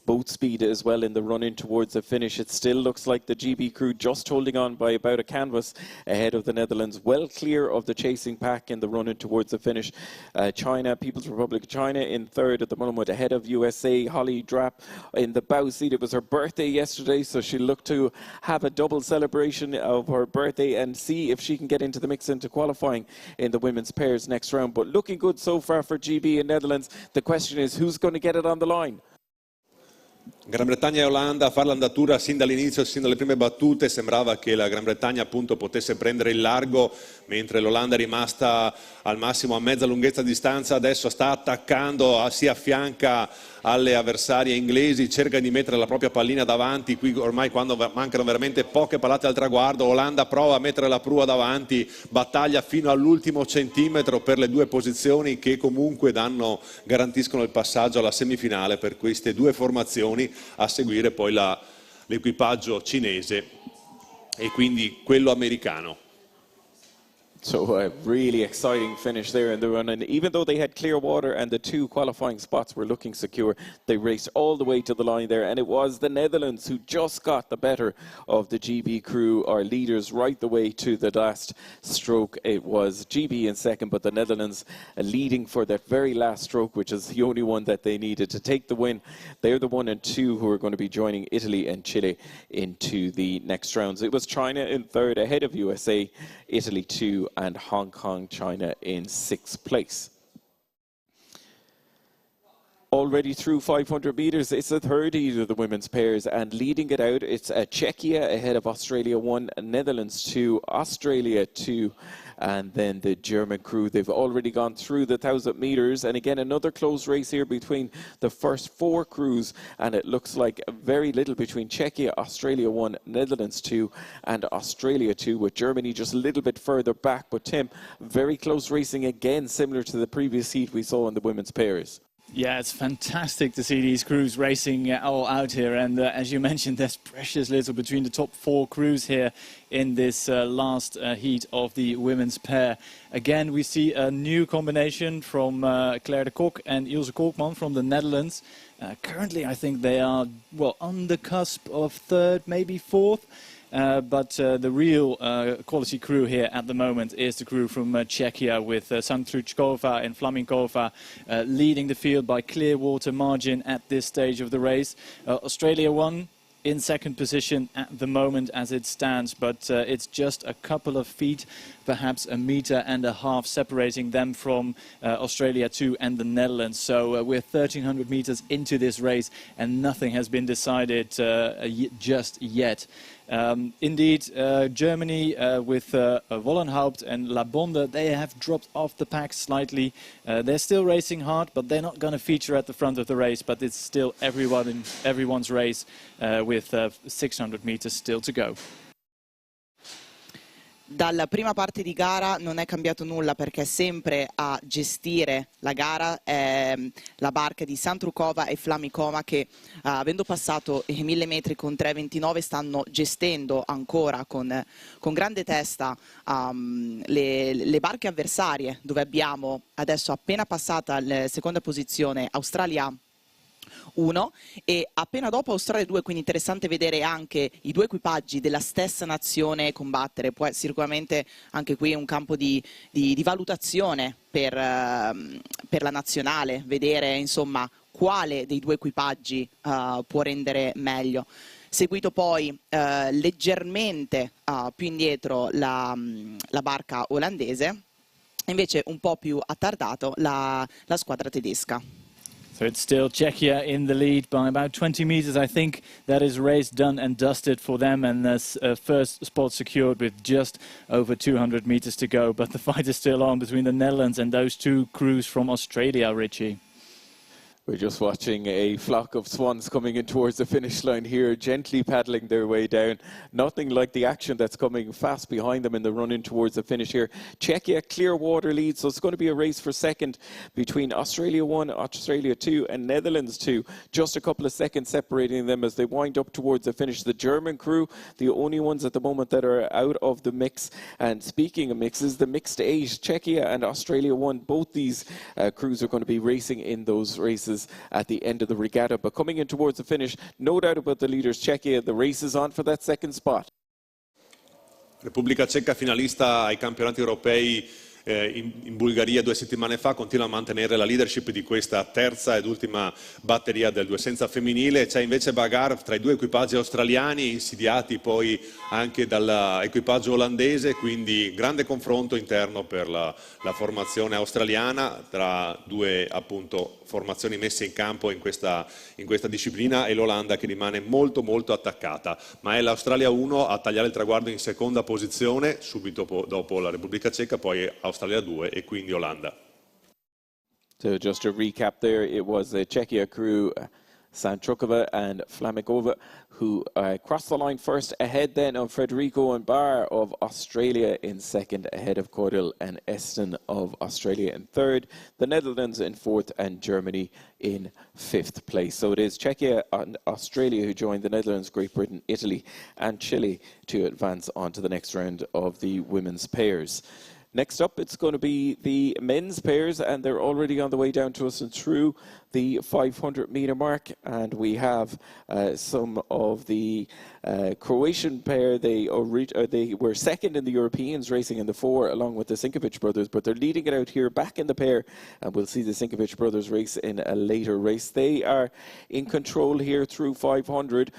A: boat speed as well in the run-in towards the finish. It still looks like the GB crew just holding on by about a canvas ahead of the Netherlands, well clear of the chasing pack in the run-in towards the finish. China, People's Republic of China in 3rd at the moment, ahead of USA. Holly Drapp in the bow seat. It was her birthday yesterday, so she looked to have a double celebration of her birthday and see if she can get into the mix into qualifying in the women's pairs next round. But looking good so far for GB and Netherlands. The question is, who's going to get it on the line?
B: Gran Bretagna e Olanda a fare l'andatura sin dall'inizio, sin dalle prime battute. Sembrava che la Gran Bretagna appunto potesse prendere il largo, mentre l'Olanda è rimasta al massimo a mezza lunghezza di distanza. Adesso sta attaccando, si affianca alle avversarie inglesi, cerca di mettere la propria pallina davanti. Qui ormai, quando mancano veramente poche pallate al traguardo, Olanda prova a mettere la prua davanti, battaglia fino all'ultimo centimetro per le due posizioni che comunque garantiscono il passaggio alla semifinale per queste due formazioni. A seguire poi l'equipaggio cinese e quindi quello americano.
A: So a really exciting finish there in the run, and even though they had clear water and the 2 qualifying spots were looking secure, they raced all the way to the line there, and it was the Netherlands who just got the better of the GB crew, our leaders, right the way to the last stroke. It was GB in 2nd, but the Netherlands leading for that very last stroke, which is the only one that they needed to take the win. They're the 1 and 2 who are going to be joining Italy and Chile into the next rounds. It was China in 3rd ahead of USA, Italy 2 and Hong Kong, China in 6th place. Already through 500 metres, it's the 3rd heat of the women's pairs, and leading it out, it's Czechia ahead of Australia 1, Netherlands 2, Australia 2, and then the German crew. They've already gone through the 1,000 metres, and again another close race here between the first 4 crews, and it looks like very little between Czechia, Australia 1, Netherlands 2 and Australia 2, with Germany just a little bit further back. But Tim, very close racing again, similar to the previous heat we saw in the women's pairs.
C: Yeah, it's fantastic to see these crews racing all out here, and as you mentioned, there's precious little between the top 4 crews here in this last heat of the women's pair. Again, we see a new combination from Claire de Kock and Ilse Kolkman from the Netherlands. Currently, I think they are, well, on the cusp of 3rd, maybe 4th. But the real quality crew here at the moment is the crew from Czechia, with Santruchkova and Flamenkova leading the field by clear water margin at this stage of the race. Australia 1 in 2nd position at the moment as it stands, but it's just a couple of feet, perhaps 1.5 meters separating them from Australia 2 and the Netherlands. So we're 1,300 meters into this race and nothing has been decided just yet. Indeed, Germany with Wollenhaupt and Labonde, they have dropped off the pack slightly. They're still racing hard, but they're not going to feature at the front of the race. But it's still everyone's race with 600 meters still to go.
D: Dalla prima parte di gara non è cambiato nulla, perché sempre a gestire la gara la barca di Santrukova e Flamikova, che avendo passato i 1000 metri con 3.29 stanno gestendo ancora con grande testa le barche avversarie, dove abbiamo adesso appena passata la seconda posizione Australia 1 e appena dopo Australia 2, quindi interessante vedere anche i due equipaggi della stessa nazione combattere. Poi sicuramente anche qui un campo di valutazione per la nazionale, vedere insomma quale dei due equipaggi può rendere meglio. Seguito poi leggermente più indietro la barca olandese, invece un po' più attardato la squadra tedesca.
C: So it's still Czechia in the lead by about 20 meters. I think that is race done and dusted for them, and that's first spot secured with just over 200 meters to go. But the fight is still on between the Netherlands and those two crews from Australia, Richie.
A: We're just watching a flock of swans coming in towards the finish line here, gently paddling their way down. Nothing like the action that's coming fast behind them in the run in towards the finish here. Czechia clear water lead, so it's going to be a race for second between Australia 1, Australia 2 and Netherlands 2. Just a couple of seconds separating them as they wind up towards the finish. The German crew, the only ones at the moment that are out of the mix. And speaking of mixes, the mixed 8, Czechia and Australia 1, both these crews are going to be racing in those races at the end of the regatta. But coming in towards the finish, no doubt about the leaders, Czechia. The race is on for that second spot.
B: Repubblica Ceca, finalista ai campionati europei in Bulgaria 2 settimane fa, continua a mantenere la leadership di questa terza ed ultima batteria del 200 femminile. C'è invece bagarre tra i due equipaggi australiani, insidiati poi anche dall'equipaggio olandese, quindi grande confronto interno per la formazione australiana tra due appunto formazioni messe in campo in questa disciplina, e l'Olanda che rimane molto molto attaccata, ma è l'Australia 1 a tagliare il traguardo in seconda posizione subito dopo la Repubblica Ceca, poi Australia 2 e quindi Olanda.
A: So just to recap there, it was the Czechia crew, Santrukova and Flamikova, who crossed the line first, ahead then of Federico and Barr of Australia in second, ahead of Cordell and Eston of Australia in third, the Netherlands in fourth and Germany in fifth place. So it is Czechia and Australia who joined the Netherlands, Great Britain, Italy and Chile to advance on to the next round of the women's pairs. Next up, it's going to be the men's pairs, and they're already on the way down to us and through the 500-meter mark. And we have some of the Croatian pair. They were second in the Europeans, racing in the 4 along with the Sinkovic brothers, but they're leading it out here back in the pair, and we'll see the Sinkovic brothers race in a later race. They are in control here through 500,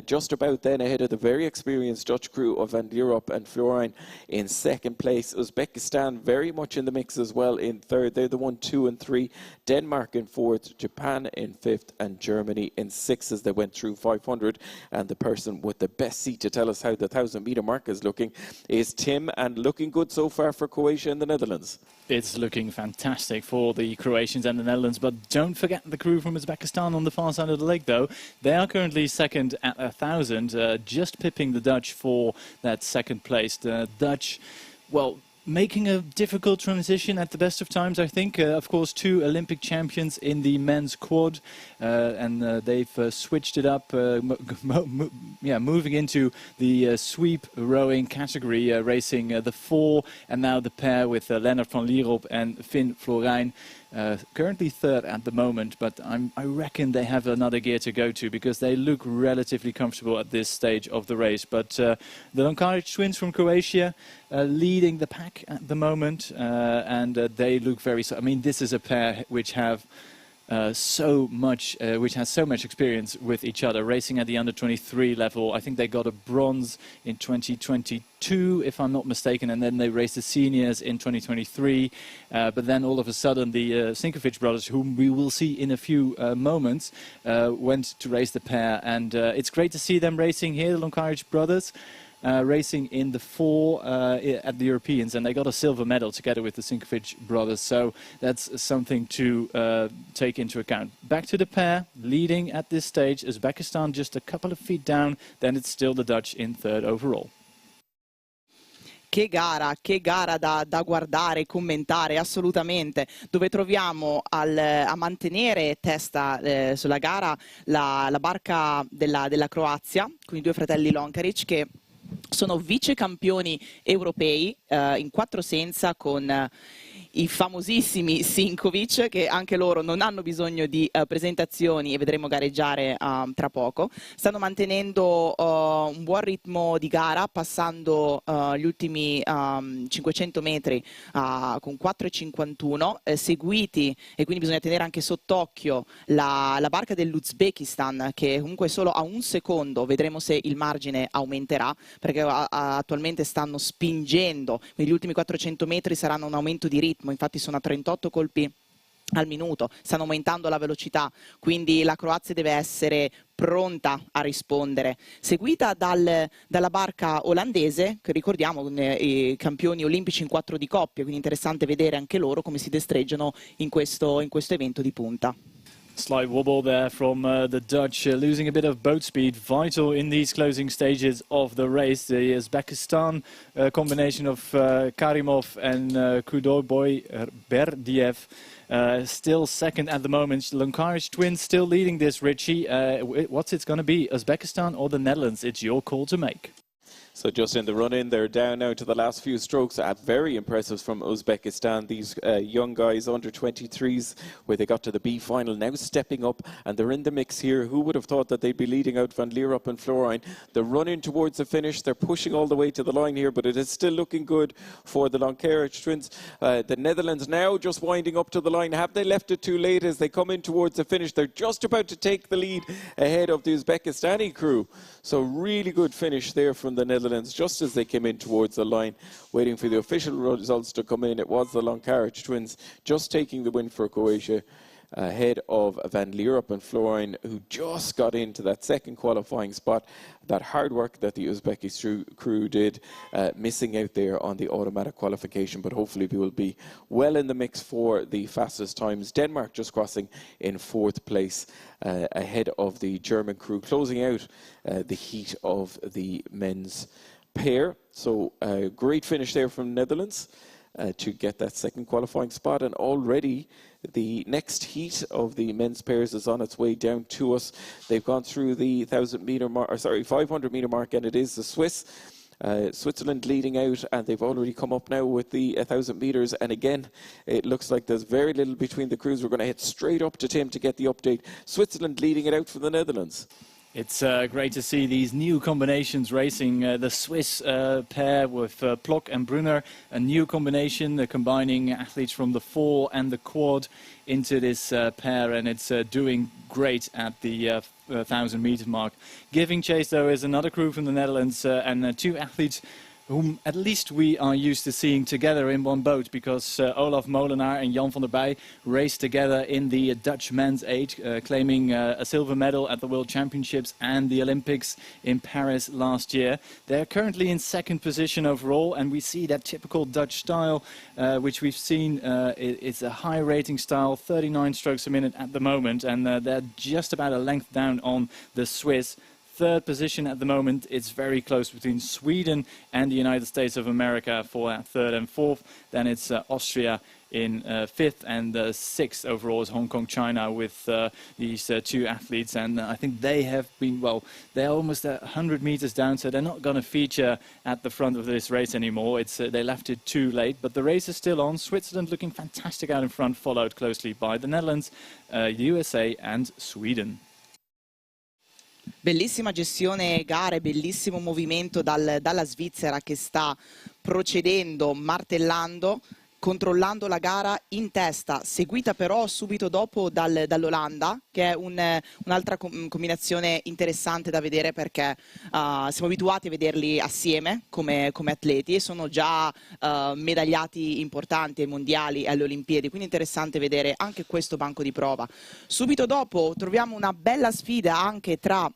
A: just about then ahead of the very experienced Dutch crew of Van Dierop and Florijn in second place. Uzbekistan very much in the mix as well in third. They're the 1, 2 and 3. Denmark in fourth, Japan in fifth and Germany in sixth as they went through 500. And the person with the best seat to tell us how the 1,000-meter mark is looking is Tim, and looking good so far for Croatia and the Netherlands.
C: It's looking fantastic for the Croatians and the Netherlands, but don't forget the crew from Uzbekistan on the far side of the lake, though. They are currently second at 1,000, just pipping the Dutch for that second place. The Dutch, well, making a difficult transition at the best of times, I think. Of course, 2 Olympic champions in the men's quad, and they've switched it up, moving into the sweep rowing category, racing the 4 and now the pair with Lennart van Lierop and Finn Florijn. Currently third at the moment, but I reckon they have another gear to go to because they look relatively comfortable at this stage of the race. But the Lonkaric twins from Croatia leading the pack at the moment, and they look very... I mean, this is a pair which have which has so much experience with each other, racing at the under-23 level. I think they got a bronze in 2022, if I'm not mistaken, and then they raced the seniors in 2023. But then all of a sudden, the Sinkovic brothers, whom we will see in a few moments, went to race the pair. And it's great to see them racing here, the Lonkaric brothers. Racing in the 4 at the Europeans, and they got a silver medal together with the Sinkovic brothers, so that's something to take into account. Back to the pair, leading at this stage, Uzbekistan just a couple of feet down, then it's still the Dutch in third overall.
D: Che gara da guardare, commentare, assolutamente, dove troviamo a mantenere testa sulla gara la barca della Croazia, con i 2 fratelli Lonkaric, che sono vice campioni europei in 4 senza con i famosissimi Sinkovic, che anche loro non hanno bisogno di presentazioni e vedremo gareggiare tra poco. Stanno mantenendo un buon ritmo di gara, passando gli ultimi 500 metri con 4,51, seguiti, e quindi bisogna tenere anche sott'occhio la barca dell'Uzbekistan, che comunque solo a un secondo, vedremo se il margine aumenterà, perché attualmente stanno spingendo, quindi gli ultimi 400 metri saranno un aumento di ritmo, infatti sono a 38 colpi al minuto, stanno aumentando la velocità, quindi la Croazia deve essere pronta a rispondere, seguita dalla barca olandese, che ricordiamo i campioni olimpici in 4 di coppia, quindi interessante vedere anche loro come si destreggiano in questo evento di punta.
C: Slight wobble there from the Dutch, losing a bit of boat speed, vital in these closing stages of the race. The Uzbekistan combination of Karimov and Kudoboy Berdiev still second at the moment. Lunkaric twins still leading this, Richie. What's it going to be, Uzbekistan or the Netherlands? It's your call to make.
A: So just in the run-in, they're down now to the last few strokes. Very impressive from Uzbekistan. These young guys, under 23s, where they got to the B final, now stepping up, and they're in the mix here. Who would have thought that they'd be leading out Van Lierop and Florijn? They're running towards the finish. They're pushing all the way to the line here, but it is still looking good for the Lunkaric twins. The Netherlands now just winding up to the line. Have they left it too late as they come in towards the finish? They're just about to take the lead ahead of the Uzbekistani crew. So really good finish there from the Netherlands. Just as they came in towards the line, waiting for the official results to come in. It was the Lunkaric twins just taking the win for Croatia, ahead of Van Lierop and Florijn, who just got into that second qualifying spot. That hard work that the Uzbeki crew did, missing out there on the automatic qualification, but hopefully we will be well in the mix for the fastest times. Denmark just crossing in 4th place, ahead of the German crew, closing out the heat of the men's pair. So great finish there from Netherlands to get that second qualifying spot, and already the next heat of the men's pairs is on its way down to us. They've gone through the 500 meter mark, and it is the Swiss. Switzerland leading out, and they've already come up now with the 1,000 meters, and again it looks like there's very little between the crews. We're going to head straight up to Tim to get the update. Switzerland leading it out for the Netherlands.
C: It's great to see these new combinations racing. The Swiss pair with Plock and Brunner, a new combination combining athletes from the 4 and the quad into this pair, and it's doing great at the 1,000 meter mark. Giving chase, though, is another crew from the Netherlands, and 2 athletes whom at least we are used to seeing together in one boat, because Olaf Molenaar and Jan van der Bij raced together in the Dutch men's age, claiming a silver medal at the World Championships and the Olympics in Paris last year. They're currently in 2nd position overall, and we see that typical Dutch style, which we've seen. It's a high rating style, 39 strokes a minute at the moment, and they're just about a length down on the Swiss. 3rd position at the moment. It's very close between Sweden and the United States of America for 3rd and 4th. Then it's Austria in 5th, and 6th overall is Hong Kong, China, with these 2 athletes. And I think they have been, well, they're almost 100 meters down, so they're not going to feature at the front of this race anymore. It's they left it too late, but the race is still on. Switzerland looking fantastic out in front, followed closely by the Netherlands, USA and Sweden.
D: Bellissima gestione gare, bellissimo movimento dalla Svizzera, che sta procedendo, martellando, controllando la gara in testa, seguita però subito dopo dall'Olanda, che è un'altra combinazione interessante da vedere, perché siamo abituati a vederli assieme come atleti, e sono già medagliati importanti ai mondiali e alle Olimpiadi, quindi interessante vedere anche questo banco di prova. Subito dopo troviamo una bella sfida anche tra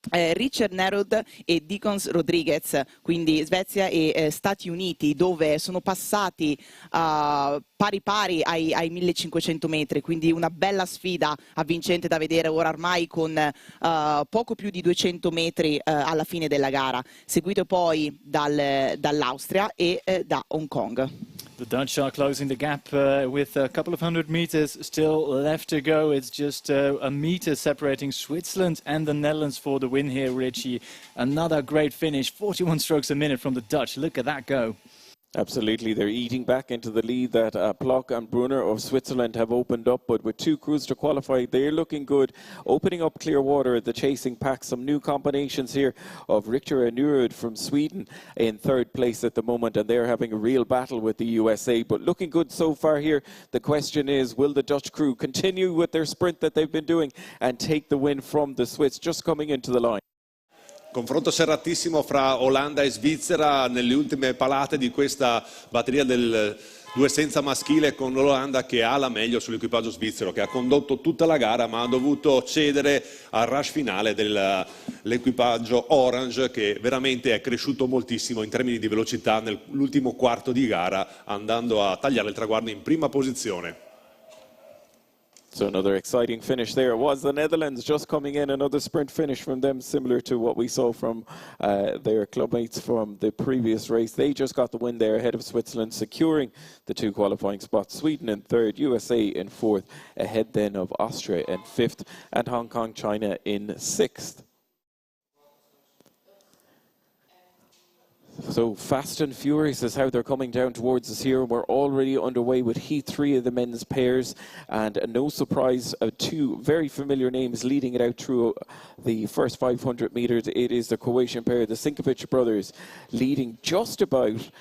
D: Richard Nerud e Dikons Rodriguez, quindi Svezia e Stati Uniti, dove sono passati pari pari ai 1500 metri, quindi una bella sfida avvincente da vedere ora, ormai con poco più di 200 metri alla fine della gara, seguito poi dall'Austria e da Hong Kong.
C: The Dutch are closing the gap with a couple of 100 meters still left to go. It's just a meter separating Switzerland and the Netherlands for the win here, Richie. Another great finish, 41 strokes a minute from the Dutch. Look at that go.
A: Absolutely, they're eating back into the lead that Plock and Brunner of Switzerland have opened up, but with 2 crews to qualify, they're looking good. Opening up clear water at the chasing pack, some new combinations here of Richter and Nurud from Sweden in 3rd place at the moment, and they're having a real battle with the USA, but looking good so far here. The question is, will the Dutch crew continue with their sprint that they've been doing and take the win from the Swiss just coming into the line?
B: Confronto serratissimo fra Olanda e Svizzera nelle ultime palate di questa batteria del due senza maschile, con l'Olanda che ha la meglio sull'equipaggio svizzero, che ha condotto tutta la gara ma ha dovuto cedere al rush finale dell'equipaggio Orange, che veramente è cresciuto moltissimo in termini di velocità nell'ultimo quarto di gara, andando a tagliare il traguardo in prima posizione.
A: So another exciting finish there. It was the Netherlands just coming in, another sprint finish from them, similar to what we saw from their clubmates from the previous race. They just got the win there ahead of Switzerland, securing the 2 qualifying spots. Sweden in 3rd, USA in 4th, ahead then of Austria in 5th, and Hong Kong, China in 6th. So fast and furious is how they're coming down towards us here. We're already underway with Heat 3 of the men's pairs, and no surprise, 2 very familiar names leading it out through the first 500 meters. It is the Croatian pair, the Sinkovic brothers, leading just about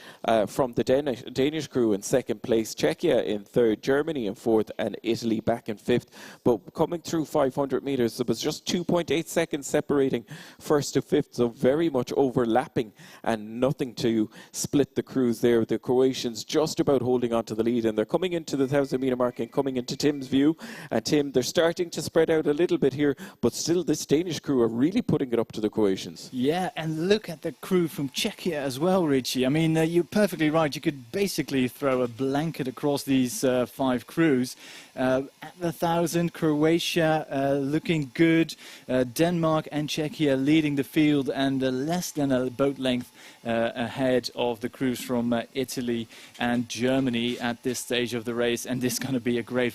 A: from the Danish crew in 2nd place, Czechia in 3rd, Germany in 4th, and Italy back in 5th. But coming through 500 meters, there was just 2.8 seconds separating 1st to 5th, so very much overlapping and nothing to split the crews there. The Croatians just about holding on to the lead, and they're coming into the 1,000-meter mark and coming into Tim's view. And Tim, they're starting to spread out a little bit here, but still this Danish crew are really putting it up to the Croatians.
C: Yeah, and look at the crew from Czechia as well, Richie. I mean, you're perfectly right. You could basically throw a blanket across these 5 crews. At the 1,000, Croatia looking good. Denmark and Czechia leading the field, and less than a boat length ahead of the crews from Italy and Germany at this stage of the race. And this is going to be a great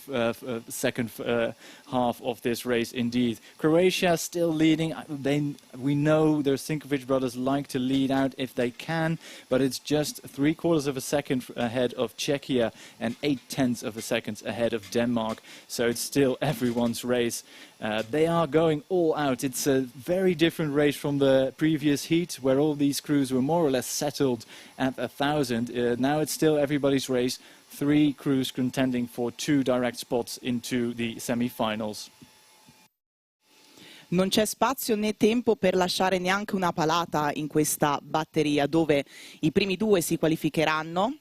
C: second half of this race indeed. Croatia still leading. We know their Sinkovic brothers like to lead out if they can, but it's just 3/4 of a second ahead of Czechia and 0.8 of a second ahead of Denmark. So it's still everyone's race. They are going all out. It's a very different race from the previous heat, where all these crews were more or less settled at 1,000. Now it's still everybody's race. 3 crews contending for 2 direct spots into the semi-finals.
D: Non c'è spazio né tempo per lasciare neanche una palata in questa batteria, dove i primi 2 si qualificheranno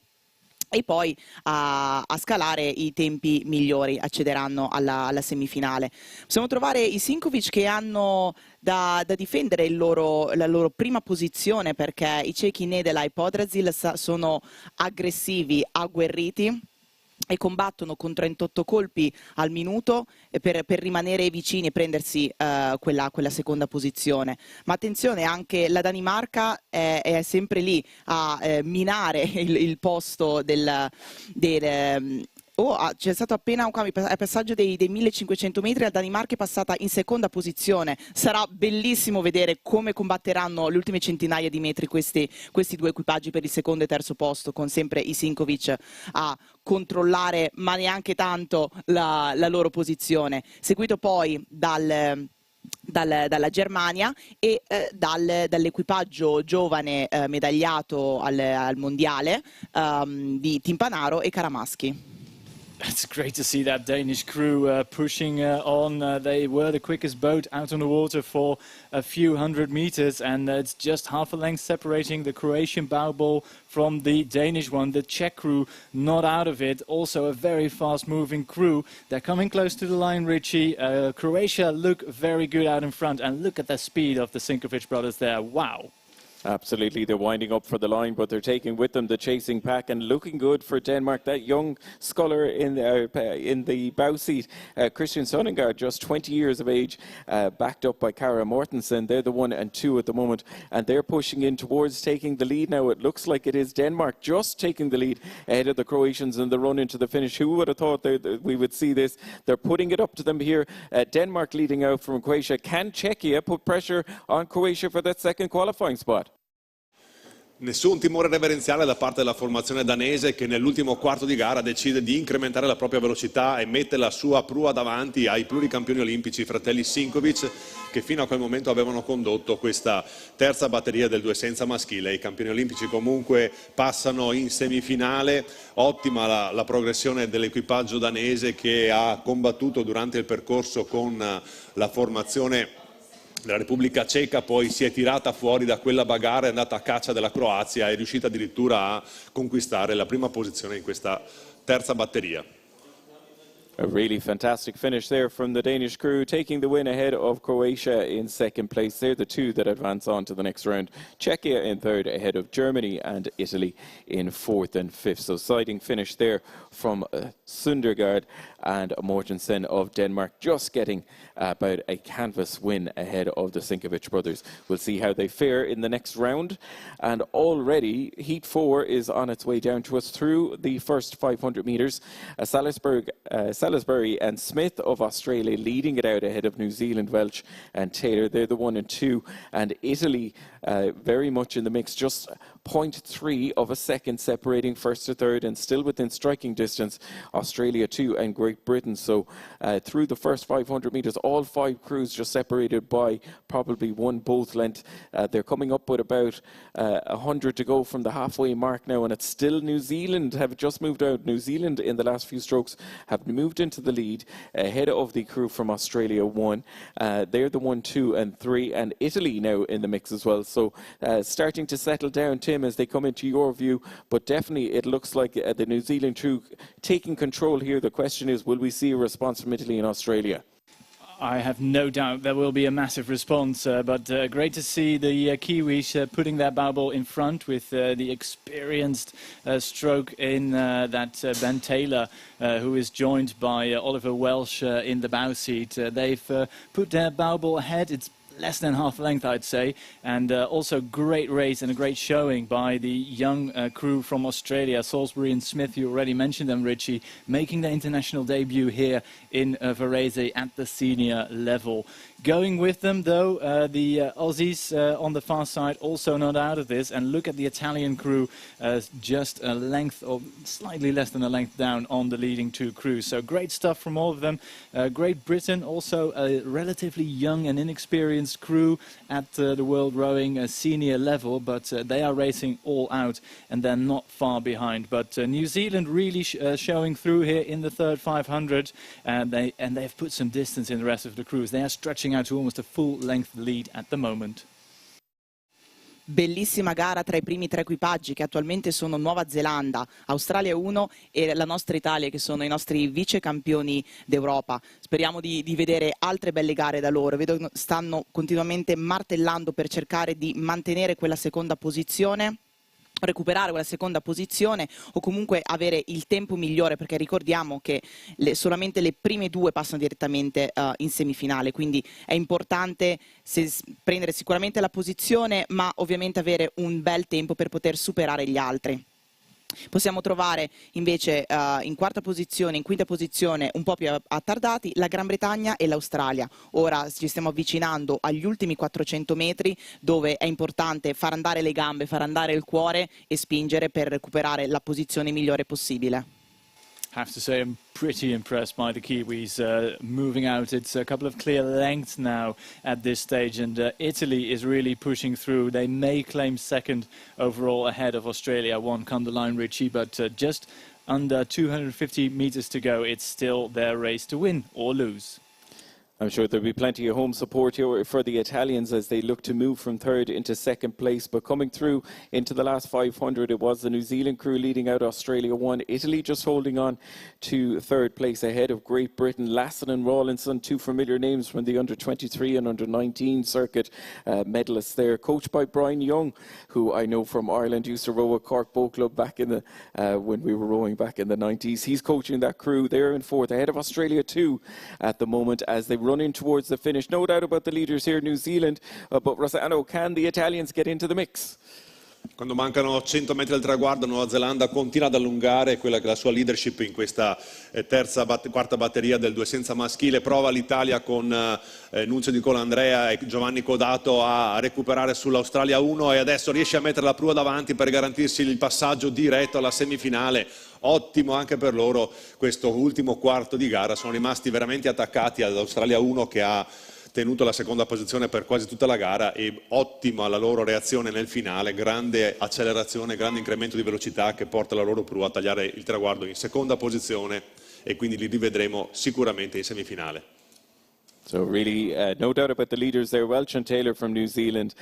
D: e poi a scalare i tempi migliori accederanno alla semifinale. Possiamo trovare i Sinkovic che hanno da difendere la loro prima posizione, perché i cechi Nedela e Podrazil sono aggressivi, agguerriti e combattono con 38 colpi al minuto per rimanere vicini e prendersi quella seconda posizione. Ma attenzione, anche la Danimarca è sempre lì a minare il posto c'è stato appena un cambio, al passaggio dei 1500 metri, la Danimarca è passata in seconda posizione. Sarà bellissimo vedere come combatteranno le ultime centinaia di metri questi 2 equipaggi per il secondo e terzo posto, con sempre i Sinkovic a controllare, ma neanche tanto, la loro posizione, seguito poi dalla Germania e dall'equipaggio giovane medagliato al mondiale di Timpanaro e Karamaschi.
C: It's great to see that Danish crew pushing on. They were the quickest boat out on the water for a few hundred meters, and it's just half a length separating the Croatian bow ball from the Danish one. The Czech crew not out of it, also a very fast-moving crew. They're coming close to the line, Richie. Croatia look very good out in front, and look at the speed of the Sinkovic brothers there. Wow.
A: Absolutely, they're winding up for the line, but they're taking with them the chasing pack, and looking good for Denmark. That young sculler in the bow seat, Christian Søndergaard, just 20 years of age, backed up by Kara Mortensen. They're the 1 and 2 at the moment, and they're pushing in towards taking the lead now. It looks like it is Denmark just taking the lead ahead of the Croatians in the run into the finish. Who would have thought that we would see this? They're putting it up to them here. Denmark leading out from Croatia. Can Czechia put pressure on Croatia for that second qualifying spot?
B: Nessun timore reverenziale da parte della formazione danese, che nell'ultimo quarto di gara decide di incrementare la propria velocità e mette la sua prua davanti ai pluricampioni olimpici, i fratelli Sinkovic, che fino a quel momento avevano condotto questa terza batteria del due senza maschile. I campioni olimpici comunque passano in semifinale. Ottima la progressione dell'equipaggio danese, che ha combattuto durante il percorso con la formazione della Repubblica Ceca, poi si è tirata fuori da quella bagarre, è andata a caccia della Croazia e è riuscita addirittura a conquistare la prima posizione in questa terza batteria.
A: A really fantastic finish there from the Danish crew, taking the win ahead of Croatia in second place. They're the two that advance on to the next round. Czechia in third, ahead of Germany, and Italy in fourth and fifth. So siding finish there from Sundergaard and Mortensen of Denmark, just getting about a canvas win ahead of the Sinkovic brothers. We'll see how they fare in the next round. And already, Heat 4 is on its way down to us through the first 500 metres. Salisbury and Smith of Australia leading it out ahead of New Zealand, Welch and Taylor. They're the 1 and 2. And Italy very much in the mix, just 0.3 of a second separating first to third, and still within striking distance, Australia 2 and Great Britain. So through the first 500 metres, all 5 crews just separated by probably one both length. They're coming up with about 100 to go from the halfway mark now, and it's still New Zealand have just moved out. New Zealand in the last few strokes have moved into the lead ahead of the crew from Australia 1. They're the 1, 2 and 3, and Italy now in the mix as well. So starting to settle down, Tim, as they come into your view, but definitely it looks like the New Zealand crew taking control here. The question is, will we see a response from Italy and Australia?
C: I have no doubt there will be a massive response, but great to see the Kiwis putting their bubble in front with the experienced stroke in that Ben Taylor, who is joined by Oliver Welsh in the bow seat. They've put their bubble ahead. It's less than half length, I'd say, and also great race and a great showing by the young crew from Australia, Salisbury and Smith. You already mentioned them, Richie, making their international debut here in Varese at the senior level. Going with them, though, the Aussies on the far side also not out of this, and look at the Italian crew, just a length or slightly less than a length down on the leading 2 crews. So great stuff from all of them. Great Britain, also a relatively young and inexperienced crew at the World Rowing senior level, but they are racing all out and they're not far behind. But New Zealand really showing through here in the third 500, and they've put some distance in the rest of the crews. They are stretching out to almost a full length lead at the moment.
D: Bellissima gara tra i primi 3 equipaggi, che attualmente sono Nuova Zelanda, Australia 1 e la nostra Italia, che sono i nostri vice campioni d'Europa. Speriamo di vedere altre belle gare da loro. Vedo che stanno continuamente martellando per cercare di mantenere quella seconda posizione, recuperare quella seconda posizione o comunque avere il tempo migliore, perché ricordiamo che solamente le prime 2 passano direttamente in semifinale, quindi è importante prendere sicuramente la posizione, ma ovviamente avere un bel tempo per poter superare gli altri. Possiamo trovare invece in quarta posizione, in quinta posizione, un po' più attardati, la Gran Bretagna e l'Australia. Ora ci stiamo avvicinando agli ultimi 400 metri, dove è importante far andare le gambe, far andare il cuore e spingere per recuperare la posizione migliore possibile.
C: Have to say I'm pretty impressed by the Kiwis moving out. It's a couple of clear lengths now at this stage, and Italy is really pushing through. They may claim second overall ahead of Australia. 1 come the line, Richie, but just under 250 meters to go. It's still their race to win or lose.
A: I'm sure there'll be plenty of home support here for the Italians as they look to move from third into second place. But coming through into the last 500, it was the New Zealand crew leading out Australia 1. Italy just holding on to third place ahead of Great Britain. Lassen and Rawlinson, 2 familiar names from the under-23 and under-19 circuit medalists there. Coached by Brian Young, who I know from Ireland, used to row at Cork Boat Club back in the when we were rowing back in the 90s. He's coaching that crew. They're in fourth, ahead of Australia 2 at the moment as they running towards the finish. No doubt about the leaders here, New Zealand, but Rossano, can the Italians get into the mix?
B: Quando mancano 100 metri al traguardo, Nuova Zelanda continua ad allungare quella che è la sua leadership in questa quarta batteria del due senza maschile. Prova l'Italia con Nunzio Di Colandrea e Giovanni Codato a recuperare sull'Australia 1 e adesso riesce a mettere la prua davanti per garantirsi il passaggio diretto alla semifinale. Ottimo anche per loro questo ultimo quarto di gara, sono rimasti veramente attaccati all'Australia 1 che ha tenuto la seconda posizione per quasi tutta la gara e ottima la loro reazione nel finale, grande accelerazione, grande incremento di velocità che porta la loro prua a tagliare il traguardo in seconda posizione e quindi li rivedremo sicuramente in semifinale.
A: So really, no doubt about the leaders there. Welch and Taylor from New Zealand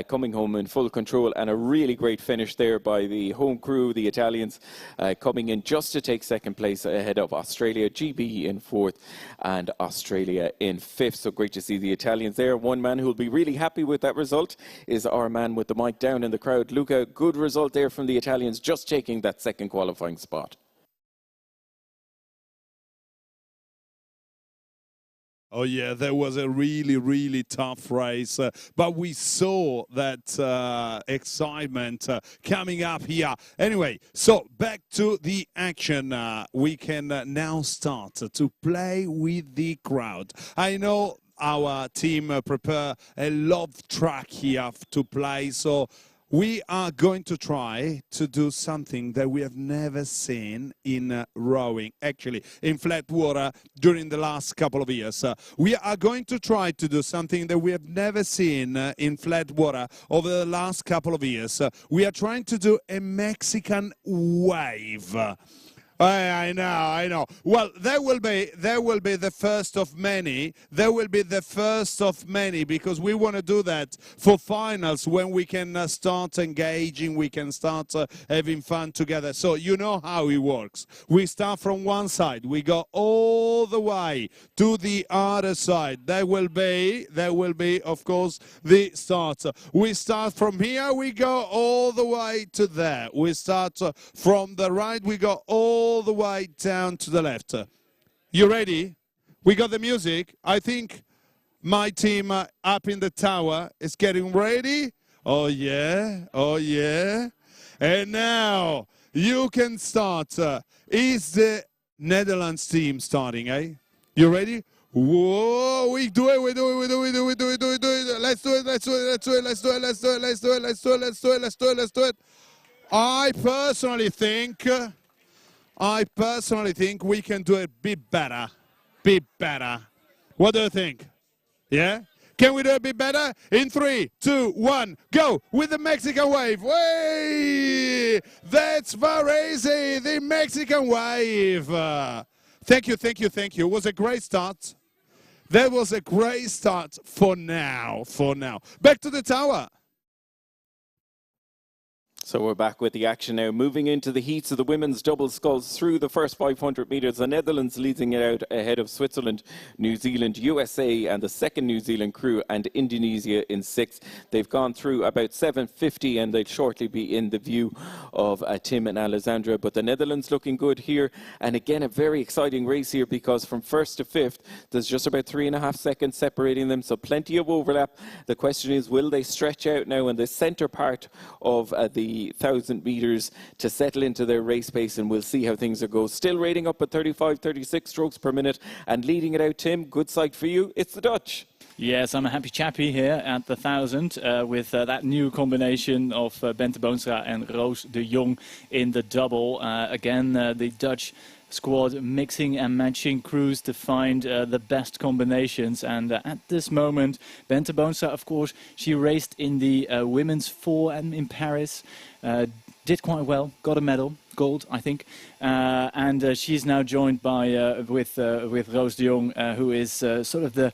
A: coming home in full control, and a really great finish there by the home crew, the Italians, coming in just to take second place ahead of Australia, GB in fourth and Australia in fifth. So great to see the Italians there. One man who will be really happy with that result is our man with the mic down in the crowd. Luca, good result there from the Italians, just taking that second qualifying spot.
E: Oh yeah, that was a really, really tough race, but we saw that excitement coming up here. Anyway, so back to the action. We can now start to play with the crowd. I know our team prepare a love track here to play, so we are going to try to do something that we have never seen in rowing, actually, in flat water during the last couple of years. We are going to try to do something that we have never seen in flat water over the last couple of years. We are trying to do a Mexican wave. I know. Well, there will be the first of many. There will be the first of many because we want to do that for finals when we can start engaging, we can start having fun together. So you know how it works. We start from one side, we go all the way to the other side. There will be, of course, the start. We start from here, we go all the way to there. We start from the right, we go all the way down to the left. You ready? We got the music. I think my team up in the tower is getting ready. Oh yeah. And now you can start. Is the Netherlands team starting, eh? You ready? Whoa, we do it. Let's do it. I personally think we can do it a bit better. What do you think? Yeah? Can we do a bit better? In 3, 2, 1, go! With the Mexican wave. Way! That's Varese, the Mexican wave. Thank you. It was a great start. That was a great start for now. Back to the tower.
A: So we're back with the action now. Moving into the heats of the women's double sculls through the first 500 metres. The Netherlands leading it out ahead of Switzerland, New Zealand, USA and the second New Zealand crew and Indonesia in sixth. They've gone through about 7:50 and they'll shortly be in the view of Tim and Alessandra. But the Netherlands looking good here. And again, a very exciting race here because from first to fifth, there's just about 3.5 seconds separating them. So plenty of overlap. The question is, will they stretch out now in the centre part of the 1,000 metres to settle into their race pace, and we'll see how things go. Still rating up at 35-36 strokes per minute and leading it out, Tim. Good sight for you. It's the Dutch.
C: Yes, I'm a happy chappy here at the 1,000 with that new combination of Bente Boonstra and Roos de Jong in the double. Again, the Dutch squad mixing and matching crews to find the best combinations, and at this moment Bente Boonstra, of course, she raced in the women's 4 in Paris, did quite well, got a medal, gold I think, and she's now joined by with Roos de Jong, who is sort of the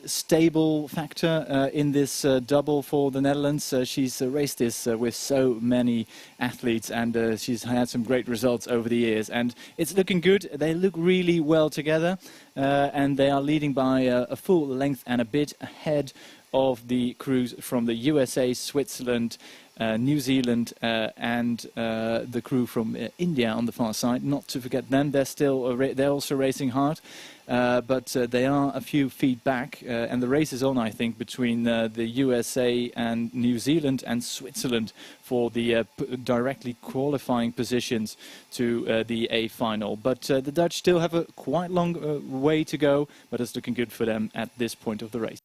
C: stable factor in this double for the Netherlands. She's raced this with so many athletes, and she's had some great results over the years. And it's looking good. They look really well together, and they are leading by a full length and a bit ahead of the crews from the USA, Switzerland, New Zealand and the crew from India on the far side. Not to forget them, they're also racing hard, but they are a few feet back, and the race is on, I think, between the USA and New Zealand and Switzerland for the directly qualifying positions to the A final. But the Dutch still have a quite long way to go, but it's looking good for them at this point of the race.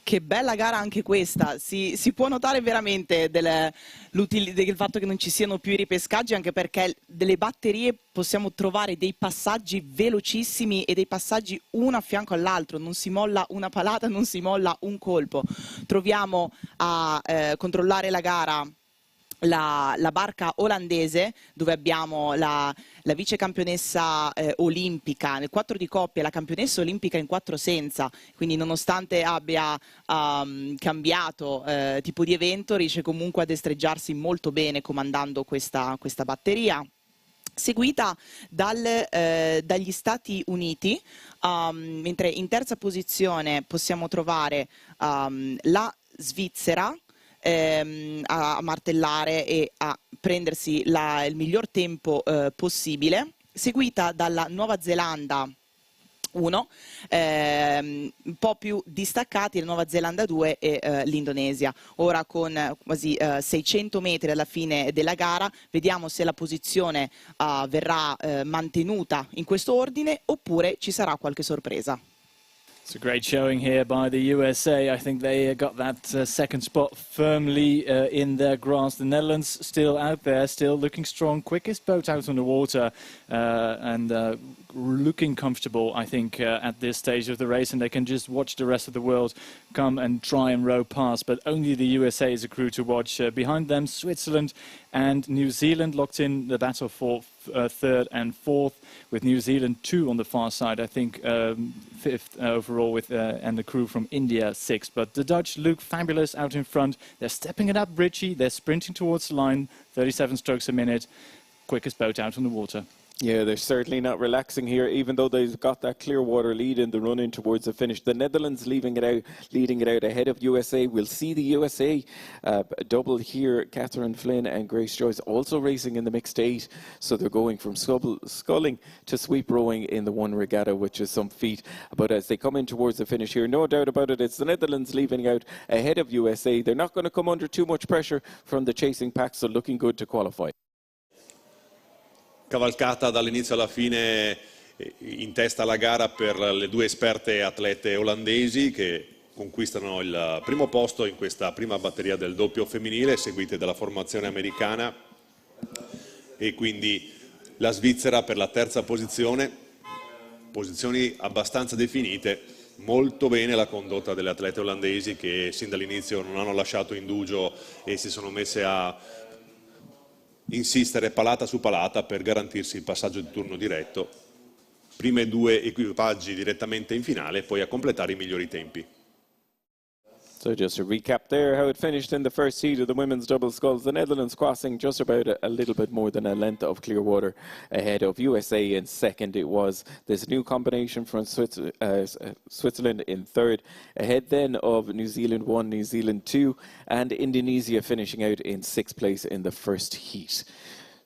D: Che bella gara anche questa, si può notare veramente del fatto che non ci siano più i ripescaggi, anche perché delle batterie possiamo trovare dei passaggi velocissimi e dei passaggi uno a fianco all'altro, non si molla una palata, non si molla un colpo. Troviamo a controllare la gara la barca olandese, dove abbiamo la vice campionessa olimpica nel 4 di coppia, la campionessa olimpica in 4 senza, quindi nonostante abbia cambiato tipo di evento, riesce comunque a destreggiarsi molto bene comandando questa batteria, seguita dagli Stati Uniti, mentre in terza posizione possiamo trovare la Svizzera, a martellare e a prendersi il miglior tempo possibile, seguita dalla Nuova Zelanda 1, un po' più distaccati la Nuova Zelanda 2 e l'Indonesia. Ora con quasi 600 metri alla fine della gara vediamo se la posizione verrà mantenuta in questo ordine oppure ci sarà qualche sorpresa.
C: It's a great showing here by the USA. I think they got that second spot firmly in their grasp. The Netherlands still out there, still looking strong. Quickest boat out on the water and looking comfortable, I think, at this stage of the race. And they can just watch the rest of the world come and try and row past. But only the USA is a crew to watch. Behind them, Switzerland and New Zealand locked in the battle for third and fourth, with New Zealand 2 on the far side, I think fifth overall, with and the crew from India 6th. But the Dutch look fabulous out in front. They're stepping it up, Richie. They're sprinting towards the line, 37 strokes a minute. Quickest boat out on the water.
A: Yeah, they're certainly not relaxing here, even though they've got that clear water lead in the run-in towards the finish. The Netherlands leading it out ahead of USA. We'll see the USA double here. Catherine Flynn and Grace Joyce also racing in the mixed 8. So they're going from sculling to sweep rowing in the one regatta, which is some feat. But as they come in towards the finish here, no doubt about it, it's the Netherlands leaving out ahead of USA. They're not going to come under too much pressure from the chasing pack, so looking good to qualify.
B: Cavalcata dall'inizio alla fine in testa alla gara per le due esperte atlete olandesi che conquistano il primo posto in questa prima batteria del doppio femminile, seguite dalla formazione americana, e quindi la Svizzera per la terza posizione. Posizioni abbastanza definite, molto bene la condotta delle atlete olandesi che sin dall'inizio non hanno lasciato indugio e si sono messe a insistere palata su palata per garantirsi il passaggio di turno diretto, prime due equipaggi direttamente in finale, poi a completare i migliori tempi.
A: So just to recap there, how it finished in the first heat of the women's double sculls. The Netherlands crossing just about a little bit more than a length of clear water ahead of USA in second. It was this new combination from Switzerland in third, ahead then of New Zealand 1, New Zealand 2, and Indonesia finishing out in 6th place in the first heat.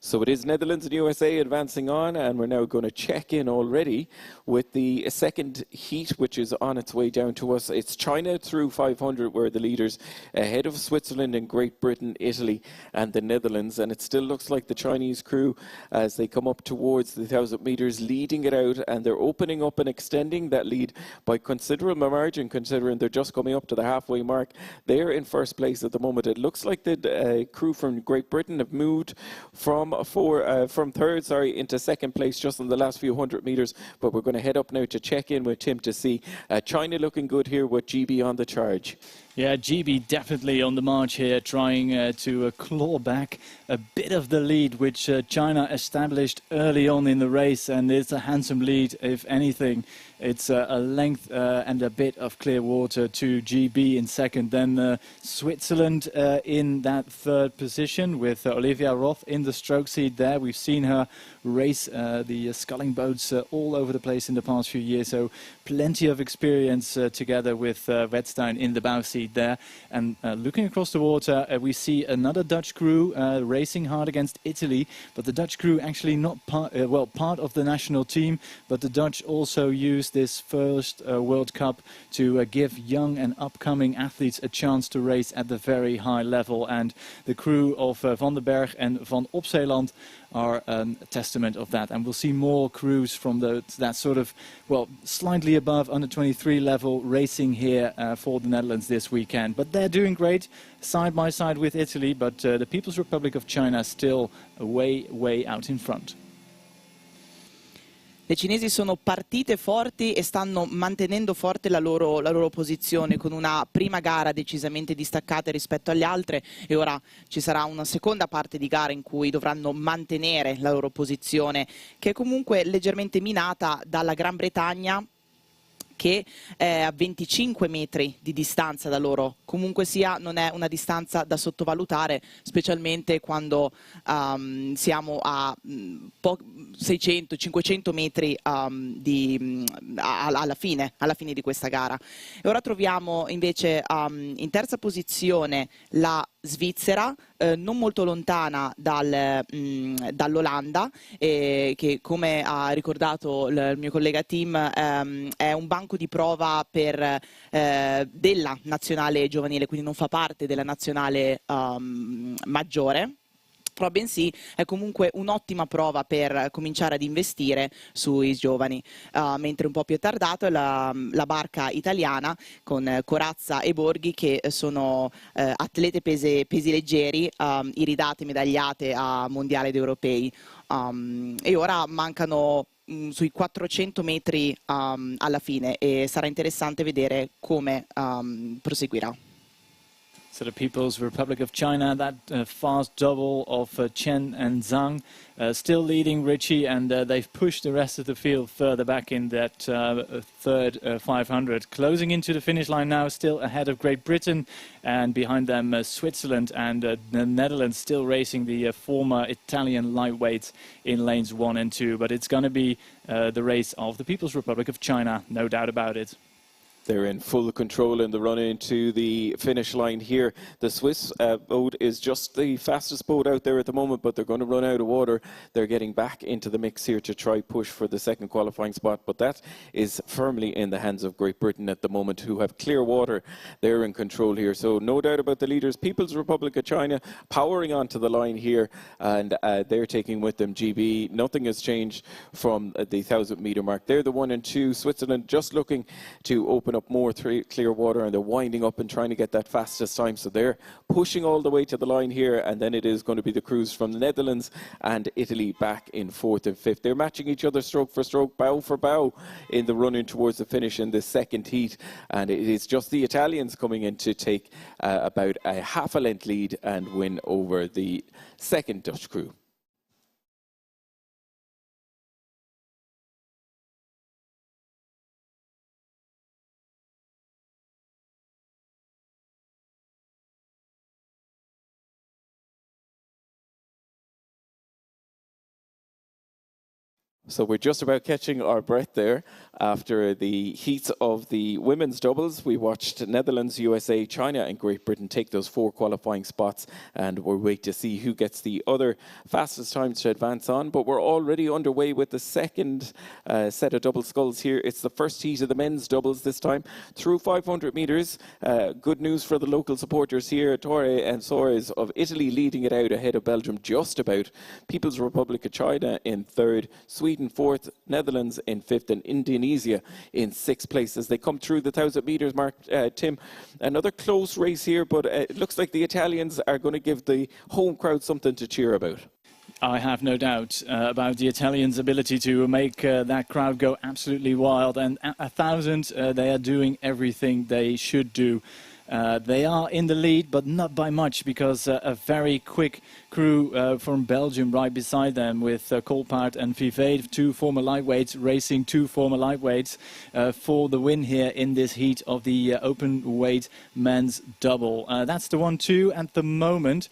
A: So it is Netherlands and USA advancing on, and we're now going to check in already with the second heat, which is on its way down to us. It's China through 500, where the leaders ahead of Switzerland and Great Britain, Italy and the Netherlands. And it still looks like the Chinese crew, as they come up towards the 1,000 metres, leading it out, and they're opening up and extending that lead by considerable margin, considering they're just coming up to the halfway mark. They're in first place at the moment. It looks like the crew from Great Britain have moved from third into second place just in the last few hundred metres, but we're going to head up now to check in with Tim to see China looking good here with GB on the charge.
C: Yeah, GB definitely on the march here, trying to claw back a bit of the lead which China established early on in the race, and it's a handsome lead. If anything, it's a length and a bit of clear water to GB in second. Then Switzerland in that third position with Olivia Roth in the stroke seat there. We've seen her race the sculling boats all over the place in the past few years. So plenty of experience together with Wedstein in the bow seat there. And looking across the water, we see another Dutch crew racing hard against Italy. But the Dutch crew actually not part of the national team. But the Dutch also use this first World Cup to give young and upcoming athletes a chance to race at the very high level. And the crew of Van den Berg and Van Opzeeland are a testament of that. And we'll see more crews from that sort of, well, slightly above under 23 level racing here for the Netherlands this weekend. But they're doing great, side by side with Italy, but the People's Republic of China still way, way out in front.
D: Le cinesi sono partite forti e stanno mantenendo forte la loro posizione, con una prima gara decisamente distaccata rispetto alle altre, e ora ci sarà una seconda parte di gara in cui dovranno mantenere la loro posizione, che è comunque leggermente minata dalla Gran Bretagna, che è a 25 metri di distanza da loro. Comunque sia, non è una distanza da sottovalutare, specialmente quando siamo a 600-500 metri alla fine di questa gara. E ora troviamo invece in terza posizione la Svizzera, non molto lontana dall'Olanda, che, come ha ricordato il mio collega Tim, è un banco di prova della nazionale giovanile, quindi non fa parte della nazionale maggiore. Però bensì è comunque un'ottima prova per cominciare ad investire sui giovani, mentre un po' più attardato è la barca italiana con Corazza e Borghi, che sono atlete pesi leggeri, iridate, medagliate a mondiali ed europei, e ora mancano sui 400 metri alla fine, e sarà interessante vedere come proseguirà.
C: So the People's Republic of China, that fast double of Chen and Zhang, still leading Richie, and they've pushed the rest of the field further back in that third 500. Closing into the finish line now, still ahead of Great Britain, and behind them Switzerland and the Netherlands still racing the former Italian lightweights in lanes 1 and 2. But it's going to be the race of the People's Republic of China, no doubt about it.
A: They're in full control in the run into the finish line here. The Swiss boat is just the fastest boat out there at the moment, but they're going to run out of water. They're getting back into the mix here to try push for the second qualifying spot, but that is firmly in the hands of Great Britain at the moment, who have clear water. They're in control here, so no doubt about the leaders. People's Republic of China powering onto the line here, and they're taking with them GB. Nothing has changed from the 1,000-meter mark. They're the 1 and 2. Switzerland just looking to open up more clear water, and they're winding up and trying to get that fastest time, so they're pushing all the way to the line here. And then it is going to be the crews from the Netherlands and Italy back in 4th and 5th. They're matching each other stroke for stroke, bow for bow in the run in towards the finish in the second heat, and it is just the Italians coming in to take about a half a length lead and win over the second Dutch crew. So we're just about catching our breath there after the heats of the women's doubles. We watched Netherlands, USA, China and Great Britain take those 4 qualifying spots, and we'll wait to see who gets the other fastest times to advance on. But we're already underway with the second set of double sculls here. It's the first heat of the men's doubles this time through 500 metres. Good news for the local supporters here. Torre and Soares of Italy leading it out ahead of Belgium just about. People's Republic of China in 3rd, Sweden 4th, Netherlands in 5th, and Indonesia in 6th place as they come through the 1,000 metres mark. Tim, another close race here, but it looks like the Italians are going to give the home crowd something to cheer about.
C: I have no doubt about the Italians' ability to make that crowd go absolutely wild. And at 1,000, they are doing everything they should do. They are in the lead, but not by much, because a very quick crew from Belgium right beside them with Colpaert and Vivet, two former lightweights, racing two former lightweights for the win here in this heat of the open weight men's double. That's the 1-2 at the moment,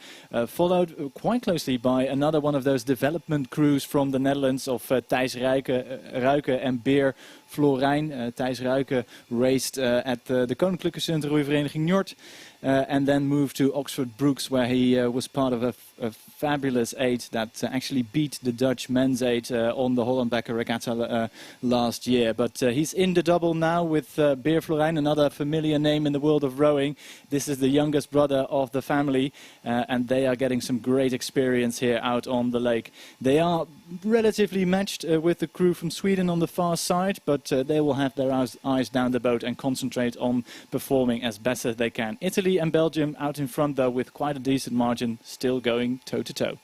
C: followed quite closely by another one of those development crews from the Netherlands of Thijs Ruijke and Beer Florijn. Thijs Ruijke raced at the Koninklijke Studentenroeivereniging Njord and then moved to Oxford Brookes, where he was part of a fabulous eight that actually beat the Dutch men's eight on the Hollandbeker Regatta last year. But he's in the double now with Beer Florijn, another familiar name in the world of rowing. This is the youngest brother of the family, and they are getting some great experience here out on the lake. They are relatively matched with the crew from Sweden on the far side, but they will have their eyes down the boat and concentrate on performing as best as they can. Italy and Belgium out in front, though, with quite a decent margin, still going toe-to-toe.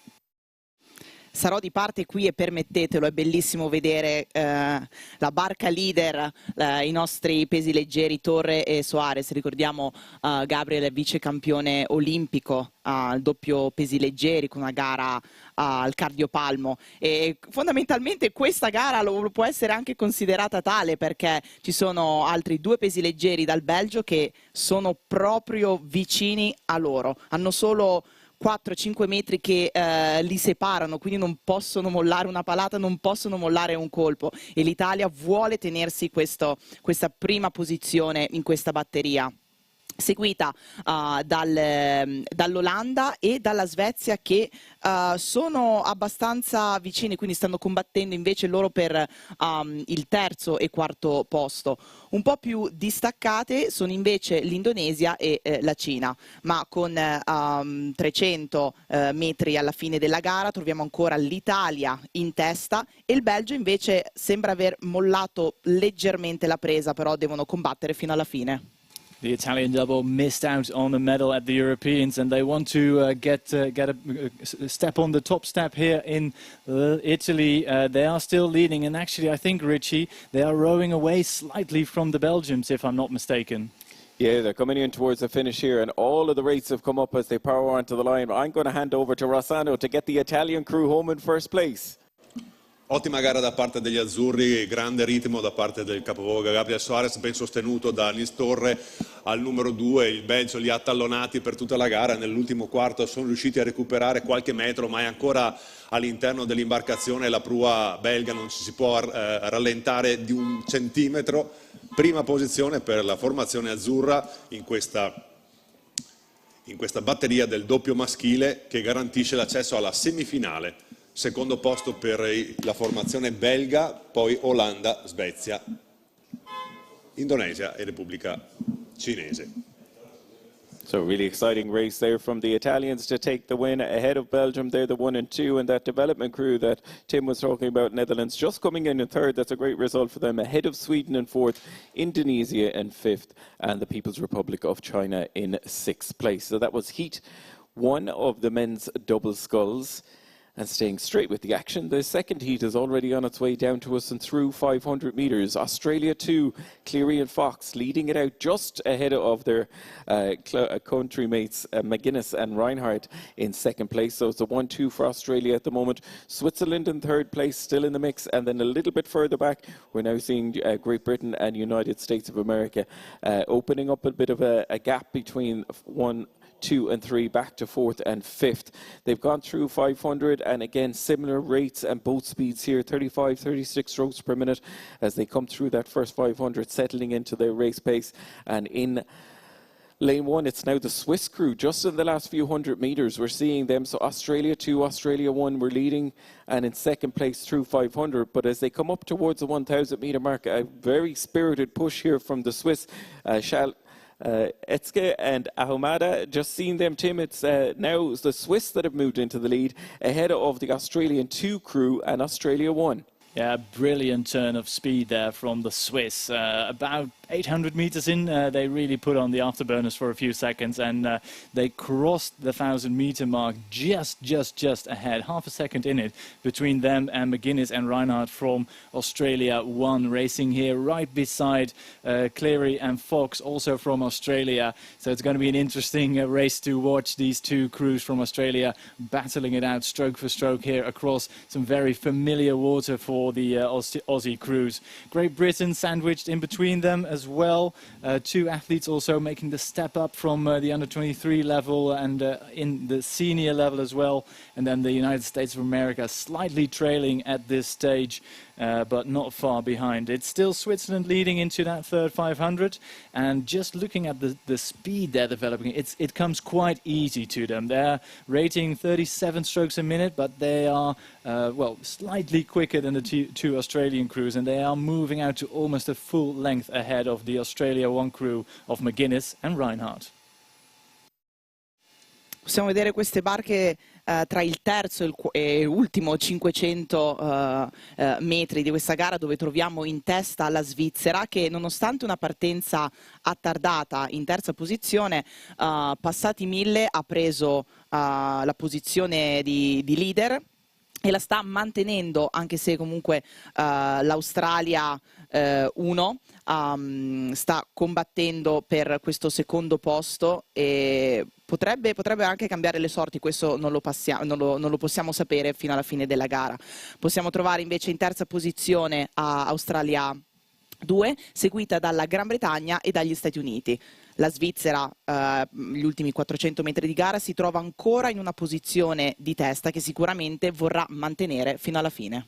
D: Sarò di parte qui e permettetelo, è bellissimo vedere la barca leader, i nostri pesi leggeri Torre e Soares. Ricordiamo Gabriel è vice campione olimpico al doppio pesi leggeri con una gara al cardiopalmo, e fondamentalmente questa gara lo può essere anche considerata tale, perché ci sono altri due pesi leggeri dal Belgio che sono proprio vicini a loro, hanno solo 4-5 metri che li separano, quindi non possono mollare una palata, non possono mollare un colpo, e l'Italia vuole tenersi questa prima posizione in questa batteria, seguita dall'Olanda e dalla Svezia, che sono abbastanza vicini, quindi stanno combattendo invece loro per il terzo e quarto posto. Un po' più distaccate sono invece l'Indonesia e la Cina, ma con 300 metri alla fine della gara troviamo ancora l'Italia in testa, e il Belgio invece sembra aver mollato leggermente la presa, però devono combattere fino alla fine.
C: The Italian double missed out on a medal at the Europeans, and they want to get a step on the top step here in Italy. They are still leading, and actually I think, Richie, they are rowing away slightly from the Belgians, if I'm not mistaken.
A: Yeah, they're coming in towards the finish here, and all of the rates have come up as they power onto the line. I'm going to hand over to Rossano to get the Italian crew home in first place.
B: Ottima gara da parte degli azzurri, grande ritmo da parte del capovoga Gabriel Soares, ben sostenuto da Nils Torre al numero 2. Il Belgio li ha tallonati per tutta la gara, nell'ultimo quarto sono riusciti a recuperare qualche metro, ma è ancora all'interno dell'imbarcazione, la prua belga non ci si può rallentare di un centimetro. Prima posizione per la formazione azzurra in questa batteria del doppio maschile, che garantisce l'accesso alla semifinale. Secondo posto per la formazione belga, poi Olanda, Svezia, Indonesia e Repubblica Cinese.
A: So a really exciting race there from the Italians to take the win ahead of Belgium. They're the 1 and 2, and that development crew that Tim was talking about, Netherlands, just coming in third. That's a great result for them, ahead of Sweden in fourth, Indonesia in fifth, and the People's Republic of China in sixth place. So that was heat 1 of the men's double sculls. And staying straight with the action, the second heat is already on its way down to us and through 500 metres. Australia 2, Cleary and Fox leading it out just ahead of their country mates McGuinness and Reinhardt in second place. So it's a 1-2 for Australia at the moment. Switzerland in third place, still in the mix. And then a little bit further back, we're now seeing Great Britain and United States of America opening up a bit of a gap between 1, 2 and 3 back to fourth and fifth. They've gone through 500, and again similar rates and boat speeds here, 35, 36 strokes per minute as they come through that first 500, settling into their race pace. And in lane 1, it's now the Swiss crew. Just in the last few hundred metres, we're seeing them. So Australia 2, Australia 1 were leading and in second place through 500. But as they come up towards the 1,000 metre mark, a very spirited push here from the Swiss. Etzke and Ahumada, just seeing them, Tim, it's now the Swiss that have moved into the lead ahead of the Australian 2 crew and Australia 1.
C: Yeah, brilliant turn of speed there from the Swiss. About 800 meters in, they really put on the afterburners for a few seconds, and they crossed the 1,000-meter mark just ahead, half a second in it between them and McGuinness and Reinhardt from Australia 1, racing here right beside Cleary and Fox, also from Australia. So it's going to be an interesting race to watch, these two crews from Australia battling it out stroke for stroke here across some very familiar water for the Aussie crews. Great Britain sandwiched in between them as well. Two athletes also making the step up from the under-23 level and in the senior level as well. And then the United States of America slightly trailing at this stage, but not far behind. It's still Switzerland leading into that third 500, and just looking at the speed they're developing, it comes quite easy to them. They're rating 37 strokes a minute, but they are well, slightly quicker than the two Australian crews, and they are moving out to almost a full length ahead of the Australia 1 crew of McGuinness and Reinhardt.
D: Possiamo vedere queste barche tra il terzo e ultimo 500 metri di questa gara, dove troviamo in testa la Svizzera, che nonostante una partenza attardata in terza posizione, passati 1000 ha preso la posizione di leader e la sta mantenendo, anche se comunque l'Australia 1 sta combattendo per questo secondo posto e potrebbe anche cambiare le sorti. Questo non lo possiamo sapere fino alla fine della gara. Possiamo trovare invece in terza posizione Australia 2, seguita dalla Gran Bretagna e dagli Stati Uniti. La Svizzera, gli ultimi 400 metri di gara, si trova ancora in una posizione di testa che sicuramente vorrà mantenere fino alla fine.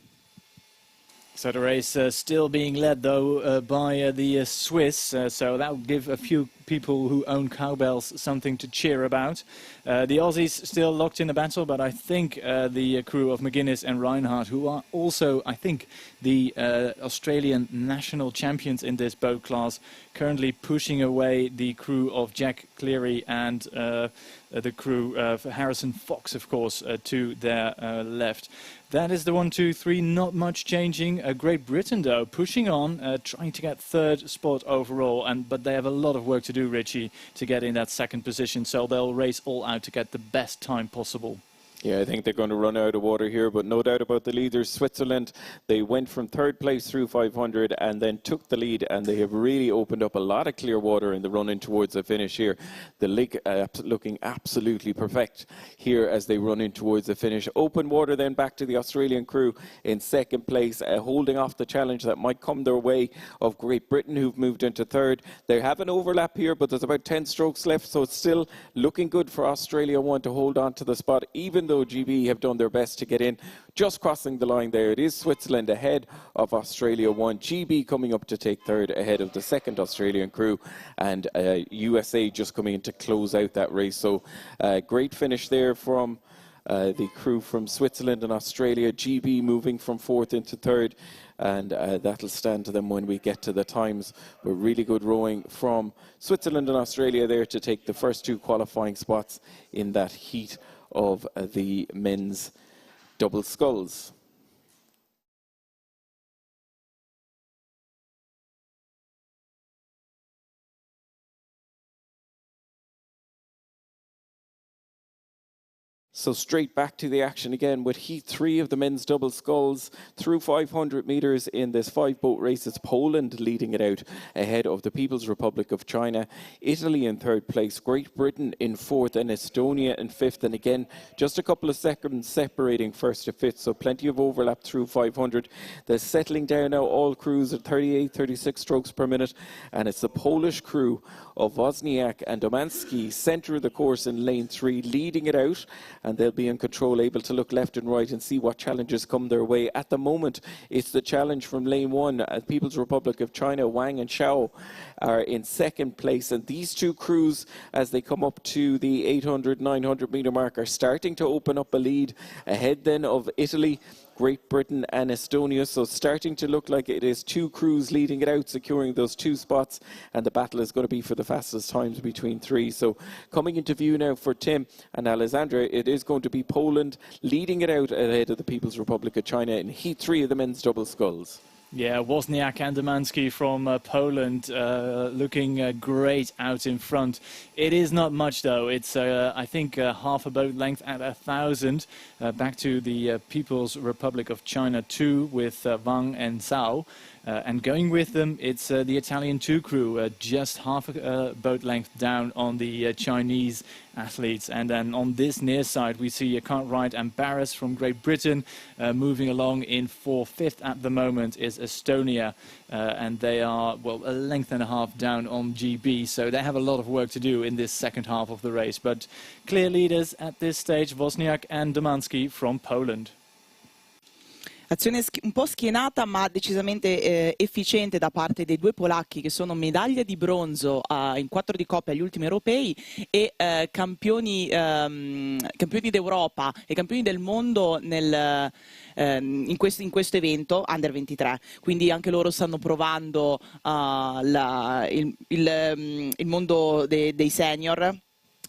C: So the race still being led though by the Swiss, so that will give a few people who own cowbells something to cheer about. The Aussies still locked in the battle, but I think the crew of McGuinness and Reinhardt, who are also, I think, the Australian national champions in this boat class, currently pushing away the crew of Jack Cleary and the crew of Harrison Fox, of course, to their left. That is the 1, 2, 3, not much changing. Great Britain, though, pushing on, trying to get third spot overall, but they have a lot of work to do, Richie, to get in that second position, so they'll race all out to get the best time possible.
A: Yeah, I think they're going to run out of water here, but no doubt about the leaders, Switzerland. They went from third place through 500 and then took the lead, and they have really opened up a lot of clear water in the run-in towards the finish here. The lake looking absolutely perfect here as they run in towards the finish. Open water then back to the Australian crew in second place, holding off the challenge that might come their way of Great Britain, who've moved into third. They have an overlap here, but there's about 10 strokes left, so it's still looking good for Australia 1 to hold on to the spot, even though GB have done their best to get in. Just crossing the line there, it is Switzerland ahead of Australia 1. GB coming up to take third ahead of the second Australian crew, and USA just coming in to close out that race. So great finish there from the crew from Switzerland and Australia. GB moving from fourth into third, and that'll stand to them when we get to the times. But really good rowing from Switzerland and Australia there to take the first two qualifying spots in that heat of the men's double sculls. So straight back to the action again with Heat 3 of the men's double sculls through 500 metres in this 5-boat race. It's Poland leading it out ahead of the People's Republic of China. Italy in third place, Great Britain in fourth, and Estonia in fifth. And again, just a couple of seconds separating first to fifth, so plenty of overlap through 500. They're settling down now, all crews at 38, 36 strokes per minute. And it's the Polish crew of Wozniak and Domanski, centre of the course in lane 3, leading it out. And they'll be in control, able to look left and right and see what challenges come their way. At the moment, it's the challenge from lane 1. People's Republic of China, Wang and Xiao are in second place. And these two crews, as they come up to the 800, 900 metre mark, are starting to open up a lead ahead then of Italy. Great Britain and Estonia. So starting to look like it is two crews leading it out, securing those two spots, and the battle is going to be for the fastest times between three. So coming into view now for Tim and Alessandra, it is going to be Poland leading it out ahead of the People's Republic of China in Heat 3 of the men's double sculls.
C: Yeah, Wozniak and Domanski from Poland looking great out in front. It is not much though. It's I think half a boat length at 1,000. Back to the People's Republic of China 2 with Wang and Zhao. And going with them, it's the Italian 2 crew, just half a boat length down on the Chinese athletes. And then on this near side, we see Cartwright and Barris from Great Britain moving along in 4th at the moment is Estonia. And they are, well, a length and a half down on GB. So they have a lot of work to do in this second half of the race. But clear leaders at this stage, Wozniak and Domanski from Poland.
D: Azione un po' schienata ma decisamente efficiente da parte dei due polacchi che sono medaglia di bronzo in 4 di coppia agli ultimi europei e campioni d'Europa e campioni del mondo in questo evento Under 23. Quindi anche loro stanno provando il mondo dei senior.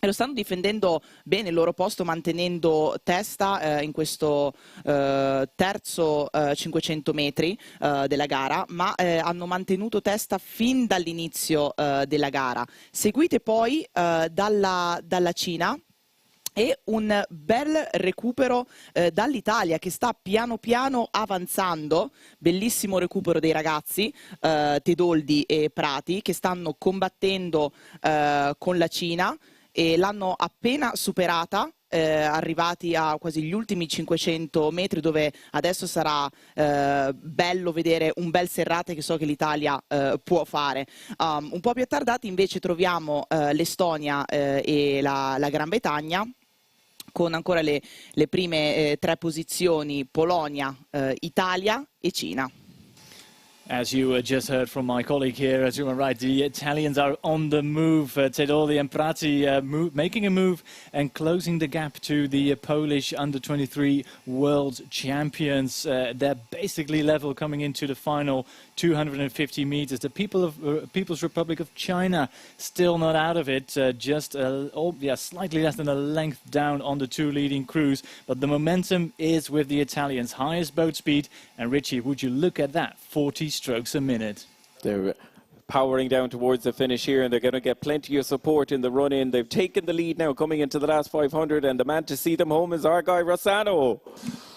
D: E lo stanno difendendo bene il loro posto, mantenendo testa in questo terzo 500 metri della gara, ma hanno mantenuto testa fin dall'inizio della gara. Seguite poi dalla Cina e un bel recupero dall'Italia che sta piano piano avanzando. Bellissimo recupero dei ragazzi Tedoldi e Prati che stanno combattendo con la Cina e l'hanno appena superata, arrivati a quasi gli ultimi 500 metri dove adesso sarà bello vedere un bel serrate che so che l'Italia può fare. Un po' più attardati invece troviamo l'Estonia e la Gran Bretagna, con ancora le prime 3 posizioni Polonia, Italia e Cina.
C: As you just heard from my colleague here, to my right, the Italians are on the move. Tedoldi and Prati making a move and closing the gap to the Polish under-23 world champions. They're basically level coming into the final 250 meters. The People's Republic of China still not out of it, just slightly less than a length down on the 2 leading crews. But the momentum is with the Italians. Highest boat speed. And Richie, would you look at that? 40 strokes a minute.
A: They're powering down towards the finish here, and they're going to get plenty of support in the run-in. They've taken the lead now coming into the last 500, and the man to see them home is our guy Rossano.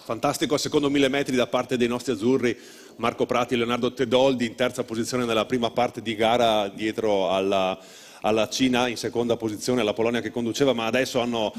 B: Fantastico secondo 1000 metri da parte dei nostri azzurri, Marco Prati e Leonardo Tedoldi in terza posizione nella prima parte di gara dietro alla Cina, in seconda posizione alla Polonia che conduceva, ma adesso hanno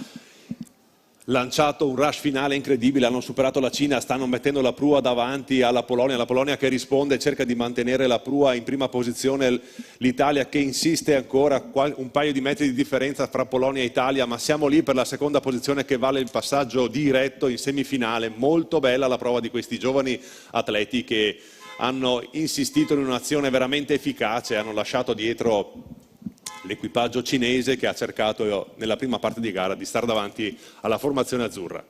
B: lanciato un rush finale incredibile, hanno superato la Cina, stanno mettendo la prua davanti alla Polonia che risponde, cerca di mantenere la prua in prima posizione, l'Italia che insiste ancora, un paio di metri di differenza fra Polonia e Italia, ma siamo lì per la seconda posizione che vale il passaggio diretto in semifinale. Molto bella la prova di questi giovani atleti che hanno insistito in un'azione veramente efficace, hanno lasciato dietro l'equipaggio cinese che ha cercato nella prima parte di gara di stare davanti alla formazione azzurra.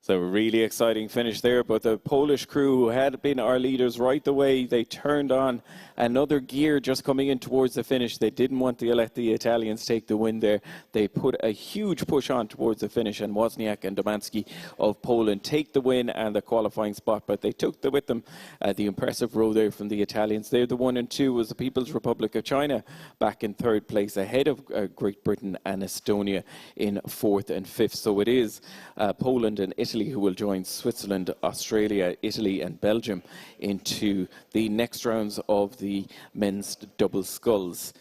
A: So a really exciting finish there, but the Polish crew who had been our leaders right the way, they turned on another gear just coming in towards the finish. They didn't want to let the Italians take the win there. They put a huge push on towards the finish, and Wozniak and Domanski of Poland take the win and the qualifying spot, but they took with them the impressive row there from the Italians. They're the 1 and 2 was the People's Republic of China back in 3rd place ahead of Great Britain and Estonia in 4th and 5th. So it is Poland and Italy who will join Switzerland, Australia, Italy and Belgium into the next rounds of the men's double sculls.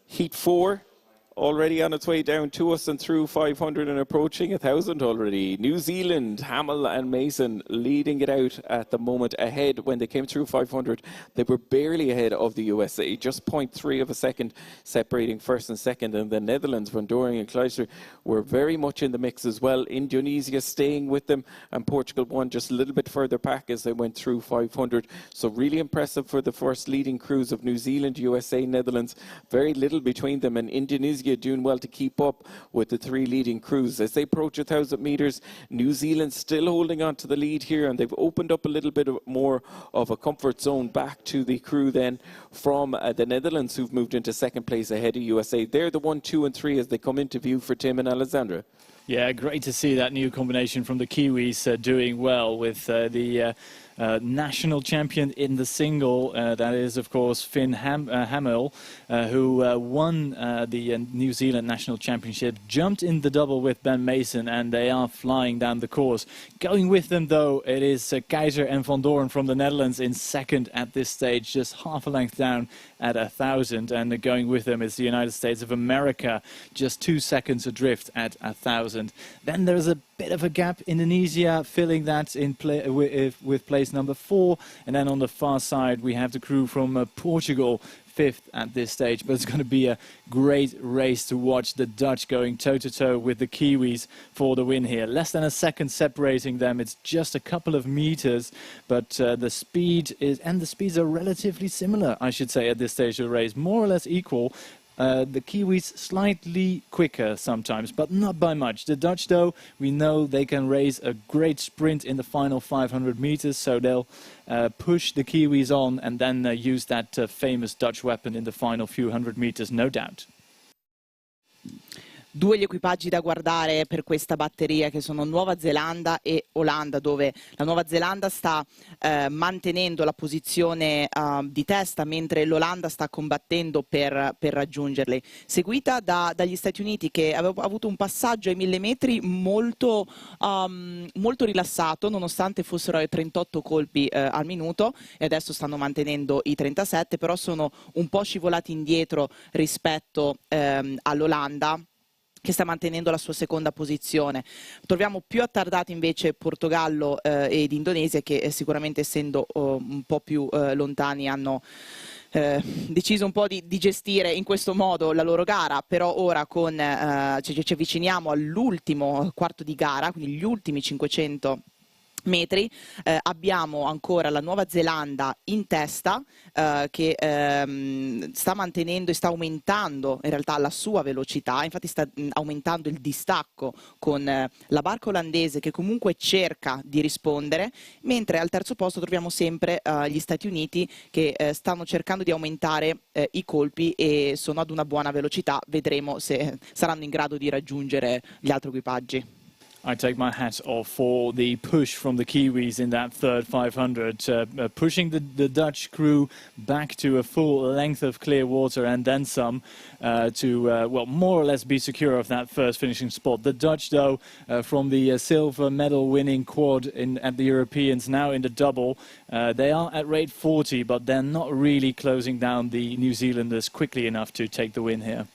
A: Heat 4 already on its way down to us and through 500 and approaching 1,000 already. New Zealand, Hamill and Mason leading it out at the moment, ahead when they came through 500. They were barely ahead of the USA, just 0.3 of a second separating first and second. And the Netherlands, Van Doring and Kleister, were very much in the mix as well. Indonesia staying with them, and Portugal won just a little bit further back as they went through 500. So really impressive for the first leading crews of New Zealand, USA, Netherlands. Very little between them, and Indonesia Tunisia doing well to keep up with the three leading crews. As they approach 1,000 metres, New Zealand still holding on to the lead here, and they've opened up a little bit more of a comfort zone back to the crew then from the Netherlands, who've moved into second place ahead of USA. They're the 1, 2 and 3 as they come into view for Tim and Alessandra.
C: Yeah, great to see that new combination from the Kiwis doing well with the national champion in the single. That is, of course, Finn Hamill, who won the New Zealand national championship, jumped in the double with Ben Mason, and they are flying down the course. Going with them, though, it is Keizer and Van Doorn from the Netherlands in second at this stage, just half a length down at 1,000. And going with them is the United States of America, just 2 seconds adrift at 1,000. Then there's a bit of a gap. Indonesia filling that in with place number 4, and then on the far side we have the crew from Portugal, 5th at this stage. But it's going to be a great race to watch. The Dutch going toe-to-toe with the Kiwis for the win here. Less than a second separating them. It's just a couple of meters, but the speeds are relatively similar, I should say, at this stage of the race. More or less equal. The Kiwis slightly quicker sometimes, but not by much. The Dutch, though, we know they can raise a great sprint in the final 500 meters, so they'll push the Kiwis on and then use that famous Dutch weapon in the final few hundred meters, no doubt.
D: Due gli equipaggi da guardare per questa batteria, che sono Nuova Zelanda e Olanda, dove la Nuova Zelanda sta mantenendo la posizione di testa, mentre l'Olanda sta combattendo per raggiungerli. Seguita dagli Stati Uniti, che aveva avuto un passaggio ai 1000 metri molto rilassato, nonostante fossero ai 38 colpi al minuto, e adesso stanno mantenendo i 37, però sono un po' scivolati indietro rispetto all'Olanda, che sta mantenendo la sua seconda posizione. Troviamo più attardati invece Portogallo ed Indonesia, che sicuramente, essendo un po' più lontani, hanno deciso un po' di gestire in questo modo la loro gara. Però ora ci avviciniamo all'ultimo quarto di gara, quindi gli ultimi 500 metri. Abbiamo ancora la Nuova Zelanda in testa, che sta mantenendo e sta aumentando in realtà la sua velocità, infatti sta aumentando il distacco con la barca olandese, che comunque cerca di rispondere, mentre al terzo posto troviamo sempre gli Stati Uniti, che stanno cercando di aumentare i colpi e sono ad una buona velocità. Vedremo se saranno in grado di raggiungere gli altri equipaggi.
C: I take my hat off for the push from the Kiwis in that third 500, pushing the Dutch crew back to a full length of clear water and then some to, well, more or less be secure of that first finishing spot. The Dutch, though, from the silver medal winning quad at the Europeans, now in the double, they are at rate 40, but they're not really closing down the New Zealanders quickly enough to take the win here.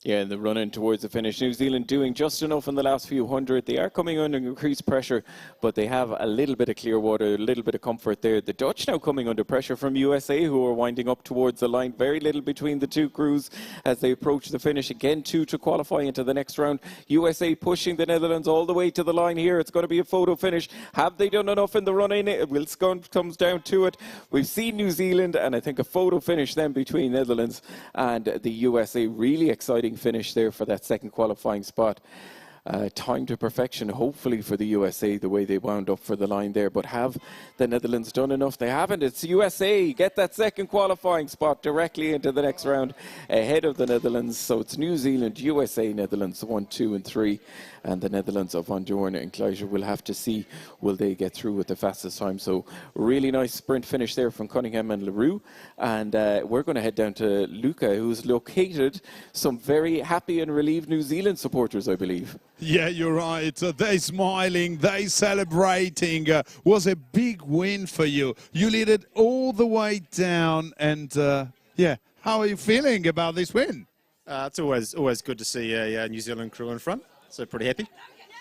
A: Yeah, the run in towards the finish. New Zealand doing just enough in the last few hundred. They are coming under increased pressure, but they have a little bit of clear water, a little bit of comfort there. The Dutch now coming under pressure from USA, who are winding up towards the line. Very little between the two crews as they approach the finish. Again, 2 to qualify into the next round. USA pushing the Netherlands all the way to the line here. It's going to be a photo finish. Have they done enough in the run-in? It will comes down to it. We've seen New Zealand, and I think a photo finish then between Netherlands and the USA. Really exciting finish there for that second qualifying spot. Time to perfection, hopefully, for the USA, the way they wound up for the line there. But have the Netherlands done enough? They haven't. It's USA get that second qualifying spot directly into the next round ahead of the Netherlands. So it's New Zealand, USA, Netherlands 1, 2 and 3. And the Netherlands of Van Doorn and Keizer will have to see, will they get through with the fastest time. So really nice sprint finish there from Cunningham and Leroux. And we're going to head down to Luca, who's located some very happy and relieved New Zealand supporters, I believe.
E: Yeah, you're right. They're smiling, they're celebrating. Was a big win for you. You lead it all the way down. And yeah, how are you feeling about this win?
M: It's always good to see a New Zealand crew in front. So pretty happy.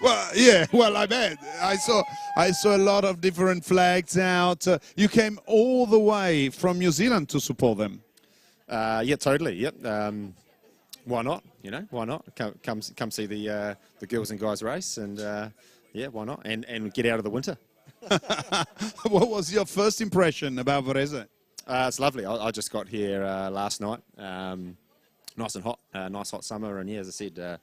E: Well, yeah, well, I bet. I saw a lot of different flags out. You came all the way from New Zealand to support them.
M: Yeah, totally. Yep. Why not? You know, why not? Come see the girls and guys race, and yeah, why not? And get out of the winter.
E: What was your first impression about Varese?
M: It's lovely. I just got here last night. nice and hot, nice hot summer, and yeah, as I said,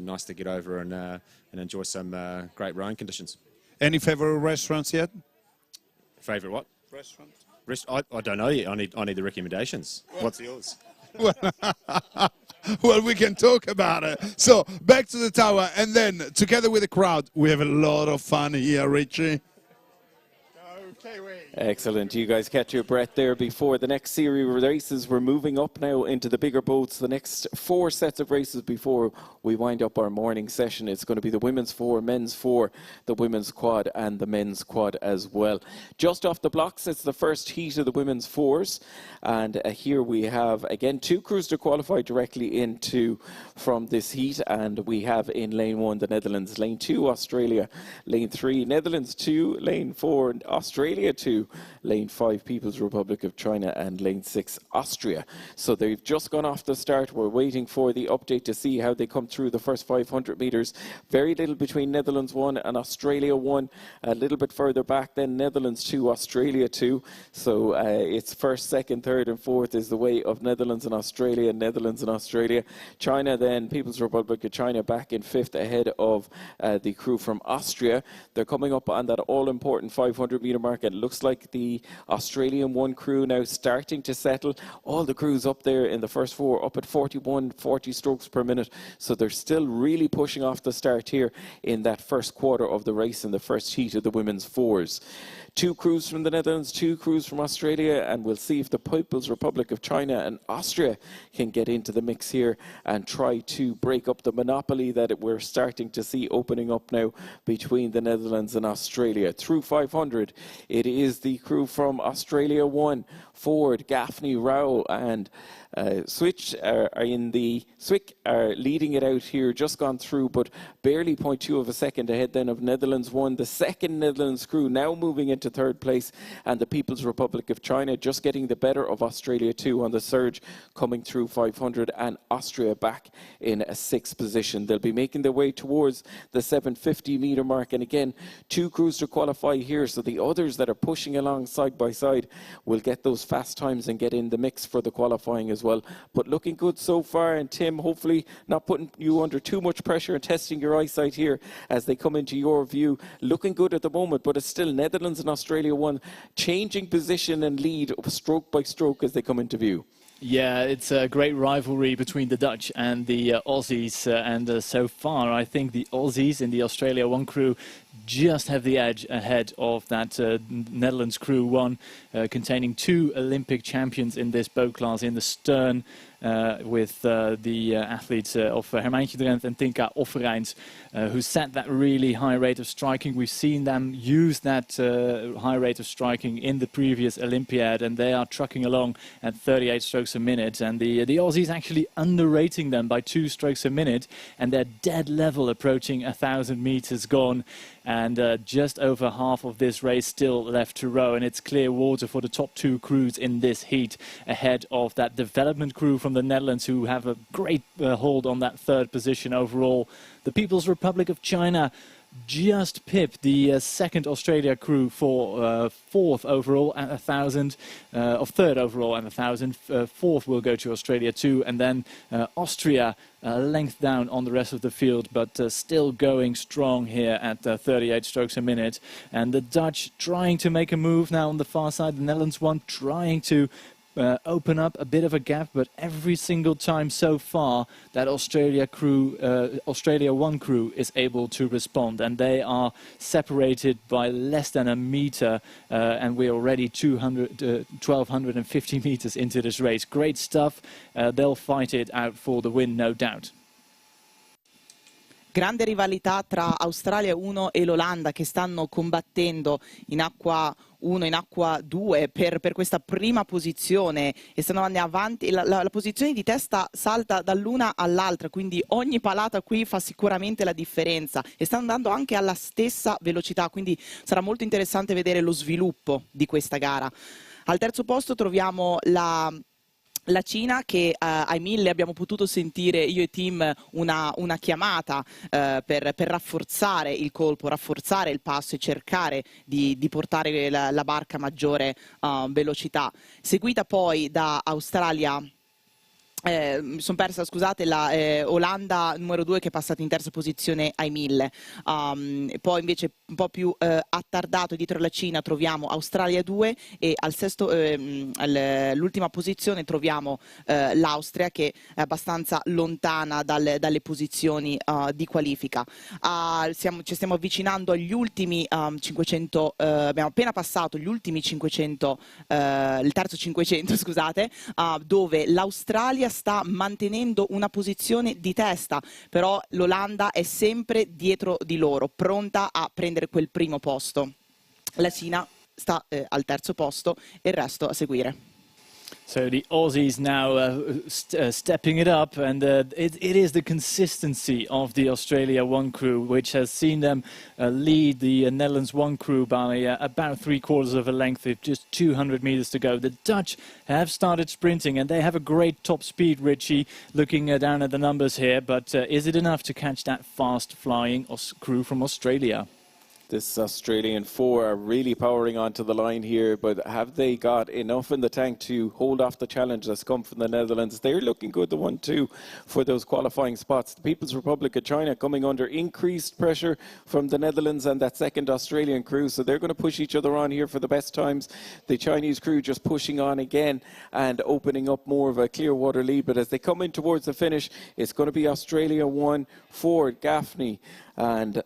M: nice to get over and enjoy some great rowing conditions.
E: Any favorite restaurants yet?
M: Favorite what?
E: Restaurant.
M: I don't know yet. I need the recommendations. What's yours?
E: Well, we can talk about it. So, back to the tower, and then, together with the crowd, we have a lot of fun here, Richie.
A: Excellent. You guys catch your breath there before the next series of races. We're moving up now into the bigger boats. The next 4 sets of races before we wind up our morning session. It's going to be the women's 4, men's 4, the women's quad, and the men's quad as well. Just off the blocks, it's the first heat of the women's 4s. And here we have, again, 2 crews to qualify directly into from this heat. And we have in lane 1, the Netherlands, lane 2, Australia, lane 3, Netherlands 2, lane 4, Australia 2, lane 5, People's Republic of China, and lane 6, Austria. So they've just gone off the start. We're waiting for the update to see how they come through the first 500 metres. Very little between Netherlands 1 and Australia 1. A little bit further back then, Netherlands 2, Australia 2. So it's first, second, third and fourth is the way of Netherlands and Australia. Netherlands and Australia. China then, People's Republic of China back in 5th ahead of the crew from Austria. They're coming up on that all-important 500 metre mark. It looks like the Australian 1 crew now starting to settle. All the crews up there in the first 4 up at 41, 40 strokes per minute. So they're still really pushing off the start here in that first quarter of the race in the first heat of the women's 4s. 2 crews from the Netherlands, 2 crews from Australia, and we'll see if the People's Republic of China and Austria can get into the mix here and try to break up the monopoly that we're starting to see opening up now between the Netherlands and Australia. Through 500, it is the crew from Australia 1, Ford, Gaffney, Rao, and Switch are leading it out here, just gone through, but barely 0.2 of a second ahead then of Netherlands 1. The second Netherlands crew now moving into 3rd place, and the People's Republic of China just getting the better of Australia 2 on the surge, coming through 500, and Austria back in a 6th position. They'll be making their way towards the 750 metre mark, and again, 2 crews to qualify here, so the others that are pushing along side by side will get those fast times and get in the mix for the qualifying as well. But looking good so far, and Tim, hopefully not putting you under too much pressure and testing your eyesight here as they come into your view. Looking good at the moment, but it's still Netherlands and Australia 1 changing position and lead stroke by stroke as they come into view.
C: Yeah, it's a great rivalry between the Dutch and the Aussies, and so far I think the Aussies in the Australia 1 crew just have the edge ahead of that Netherlands crew 1, containing 2 Olympic champions in this boat class in the stern, with the athletes of Hermijntje Drent and Tinka Offerijns, who set that really high rate of striking. We've seen them use that high rate of striking in the previous Olympiad, and they are trucking along at 38 strokes a minute. And the Aussies actually underrating them by 2 strokes a minute, and they're dead level, approaching 1,000 meters gone. And just over half of this race still left to row, and it's clear water for the top 2 crews in this heat, ahead of that development crew from the Netherlands, who have a great hold on that 3rd position overall. The People's Republic of China just pipped the second Australia crew for 4th overall at 1,000, of 3rd overall at 1,000. 4th will go to Australia 2, and then Austria length down on the rest of the field, but still going strong here at 38 strokes a minute. And the Dutch trying to make a move now on the far side. The Netherlands 1 trying to open up a bit of a gap, but every single time so far that Australia 1 crew is able to respond, and they are separated by less than a meter, and we're already 1,250 meters into this race. Great stuff. They'll fight it out for the win, no doubt.
D: Grande rivalità tra Australia 1 e l'Olanda, che stanno combattendo in acqua 1 in acqua 2 per questa prima posizione, e stanno andando avanti. La posizione di testa salta dall'una all'altra, quindi ogni palata qui fa sicuramente la differenza, e stanno andando anche alla stessa velocità, quindi sarà molto interessante vedere lo sviluppo di questa gara. Al terzo posto troviamo la Cina, che ai 1000 abbiamo potuto sentire io e Tim una chiamata per rafforzare il colpo, rafforzare il passo e cercare di portare la barca a maggiore velocità, seguita poi da Australia mi sono persa, scusate, la Olanda numero 2 che è passata in terza posizione ai 1000. Poi invece un po' più attardato dietro la Cina troviamo Australia 2 e all'ultima posizione troviamo l'Austria, che è abbastanza lontana dalle posizioni di qualifica. Ci stiamo avvicinando agli ultimi 500, abbiamo appena passato gli ultimi 500, il terzo 500, scusate, dove l'Australia sta mantenendo una posizione di testa, però l'Olanda è sempre dietro di loro, pronta a prendere quel primo posto. La Cina sta al terzo posto e il resto a seguire.
C: So the Aussies now stepping it up, and it is the consistency of the Australia 1 crew which has seen them lead the Netherlands 1 crew by about 3/4 of a length with just 200 meters to go. The Dutch have started sprinting and they have a great top speed, Richie, looking down at the numbers here, but is it enough to catch that fast flying crew from Australia?
A: This Australian 4 are really powering onto the line here, but have they got enough in the tank to hold off the challenge that's come from the Netherlands? They're looking good, the 1-2, for those qualifying spots. The People's Republic of China coming under increased pressure from the Netherlands and that second Australian crew, so they're going to push each other on here for the best times. The Chinese crew just pushing on again and opening up more of a clear water lead, but as they come in towards the finish, it's going to be Australia 1, Ford, Gaffney and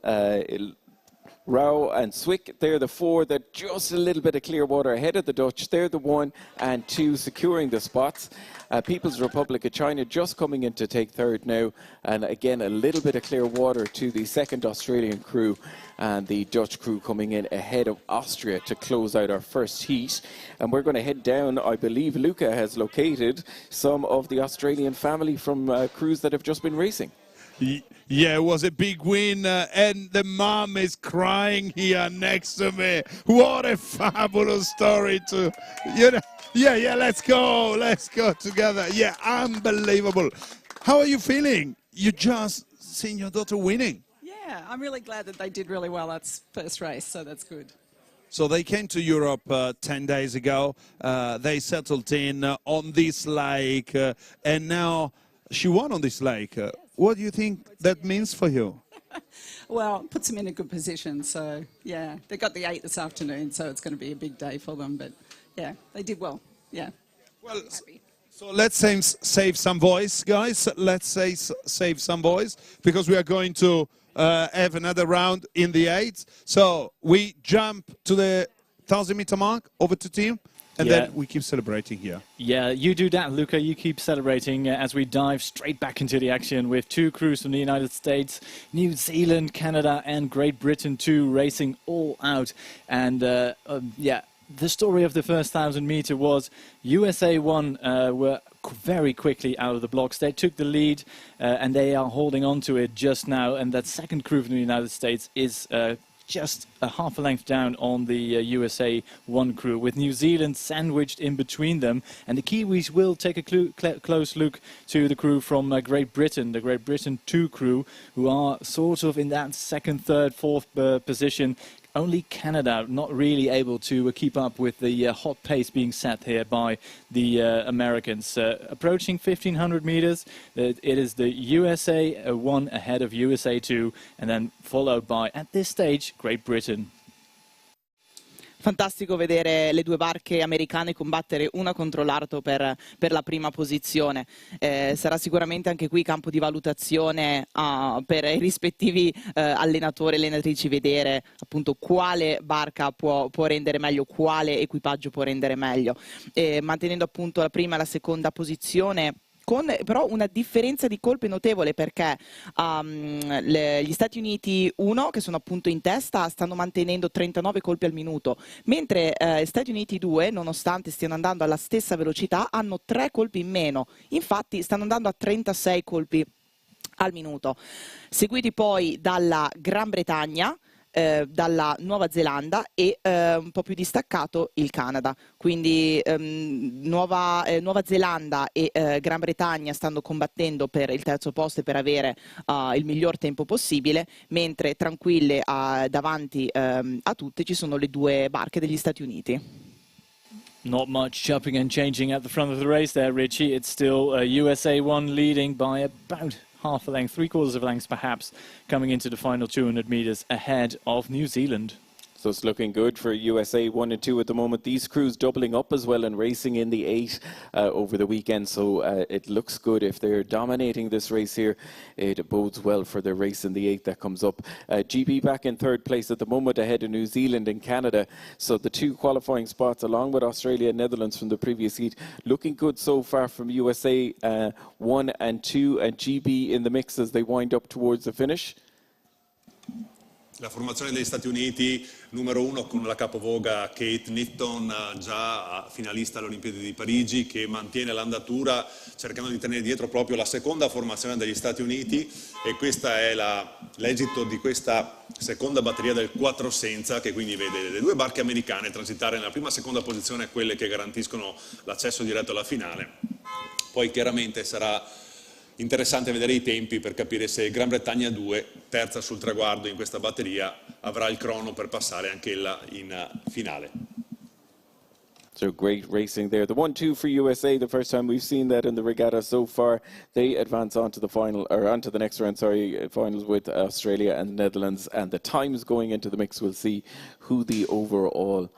A: Rao and Swick. They're the 4 that just a little bit of clear water ahead of the Dutch. They're the 1 and 2 securing the spots. People's Republic of China just coming in to take third now, and again a little bit of clear water to the second Australian crew, and the Dutch crew coming in ahead of Austria to close out our first heat. And we're going to head down. I believe Luca has located some of the Australian family from crews that have just been racing.
E: Yeah, it was a big win, and the mom is crying here next to me. What a fabulous story to, yeah, let's go together. Yeah, unbelievable. How are you feeling? You just seen your daughter winning.
N: Yeah, I'm really glad that they did really well. That's first race, so that's good.
E: So they came to Europe 10 days ago. They settled in on this lake, and now she won on this lake. What do you think that means for you?
N: Well, it puts them in a good position. So, yeah, they got the 8 this afternoon, so it's going to be a big day for them. But, yeah, they did well. Yeah.
E: Well, so let's save some voice, guys. Let's save some voice, because we are going to have another round in the 8. So we jump to the 1,000-meter mark, over to team. And then we keep celebrating here.
C: Yeah, you do that, Luca. You keep celebrating as we dive straight back into the action with 2 crews from the United States, New Zealand, Canada, and Great Britain too, racing all out. And yeah, the story of the first 1,000-meter was USA 1 were very quickly out of the blocks. They took the lead and they are holding on to it just now. And that second crew from the United States is just a half a length down on the USA 1 crew, with New Zealand sandwiched in between them. And the Kiwis will take a close look to the crew from Great Britain, the Great Britain 2 crew, who are sort of in that second, third, fourth position. Only Canada not really able to keep up with the hot pace being set here by the Americans. Approaching 1,500 meters, it is the USA 1 ahead of USA 2, and then followed by, at this stage, Great Britain.
D: Fantastico vedere le 2 barche americane combattere una contro l'altro per la prima posizione. Sarà sicuramente anche qui campo di valutazione per i rispettivi allenatori e allenatrici, vedere appunto quale barca può rendere meglio, quale equipaggio può rendere meglio. Mantenendo appunto la prima e la seconda posizione, con però una differenza di colpi notevole, perché gli Stati Uniti 1, che sono appunto in testa, stanno mantenendo 39 colpi al minuto, mentre gli Stati Uniti 2, nonostante stiano andando alla stessa velocità, hanno 3 colpi in meno. Infatti stanno andando a 36 colpi al minuto, seguiti poi dalla Gran Bretagna, dalla Nuova Zelanda e un po' più distaccato il Canada. Quindi Nuova Zelanda e Gran Bretagna stanno combattendo per il terzo posto e per avere il miglior tempo possibile, mentre tranquille davanti a tutte ci sono le 2 barche degli Stati Uniti.
C: Not much chopping and changing at the front of the race there, Richie. It's still USA 1 leading by about half a length, 3/4 of a length perhaps, coming into the final 200 metres ahead of New Zealand.
A: So it's looking good for USA 1 and 2 at the moment. These crews doubling up as well and racing in the 8 over the weekend. So it looks good. If they're dominating this race here, it bodes well for their race in the 8 that comes up. GB back in 3rd place at the moment ahead of New Zealand and Canada. So the 2 qualifying spots along with Australia and Netherlands from the previous heat looking good so far from USA 1 and 2 and GB in the mix as they wind up towards the finish.
B: La formazione degli Stati Uniti, numero 1 con la capovoga Kate Nitton, già finalista alle Olimpiadi di Parigi, che mantiene l'andatura cercando di tenere dietro proprio la seconda formazione degli Stati Uniti, e questa è l'esito di questa seconda batteria del 4 senza, che quindi vede le 2 barche americane transitare nella prima e seconda posizione, quelle che garantiscono l'accesso diretto alla finale. Poi chiaramente sarà interessante vedere i tempi per capire se Gran Bretagna 2, terza sul traguardo in questa batteria, avrà il crono per passare anche ella in finale.
A: So great racing there. The 1-2 for USA, the first time we've seen that in the regatta so far. They advance on to the final, or onto the next round, finals with Australia and the Netherlands. And the times going into the mix, we'll see who the overall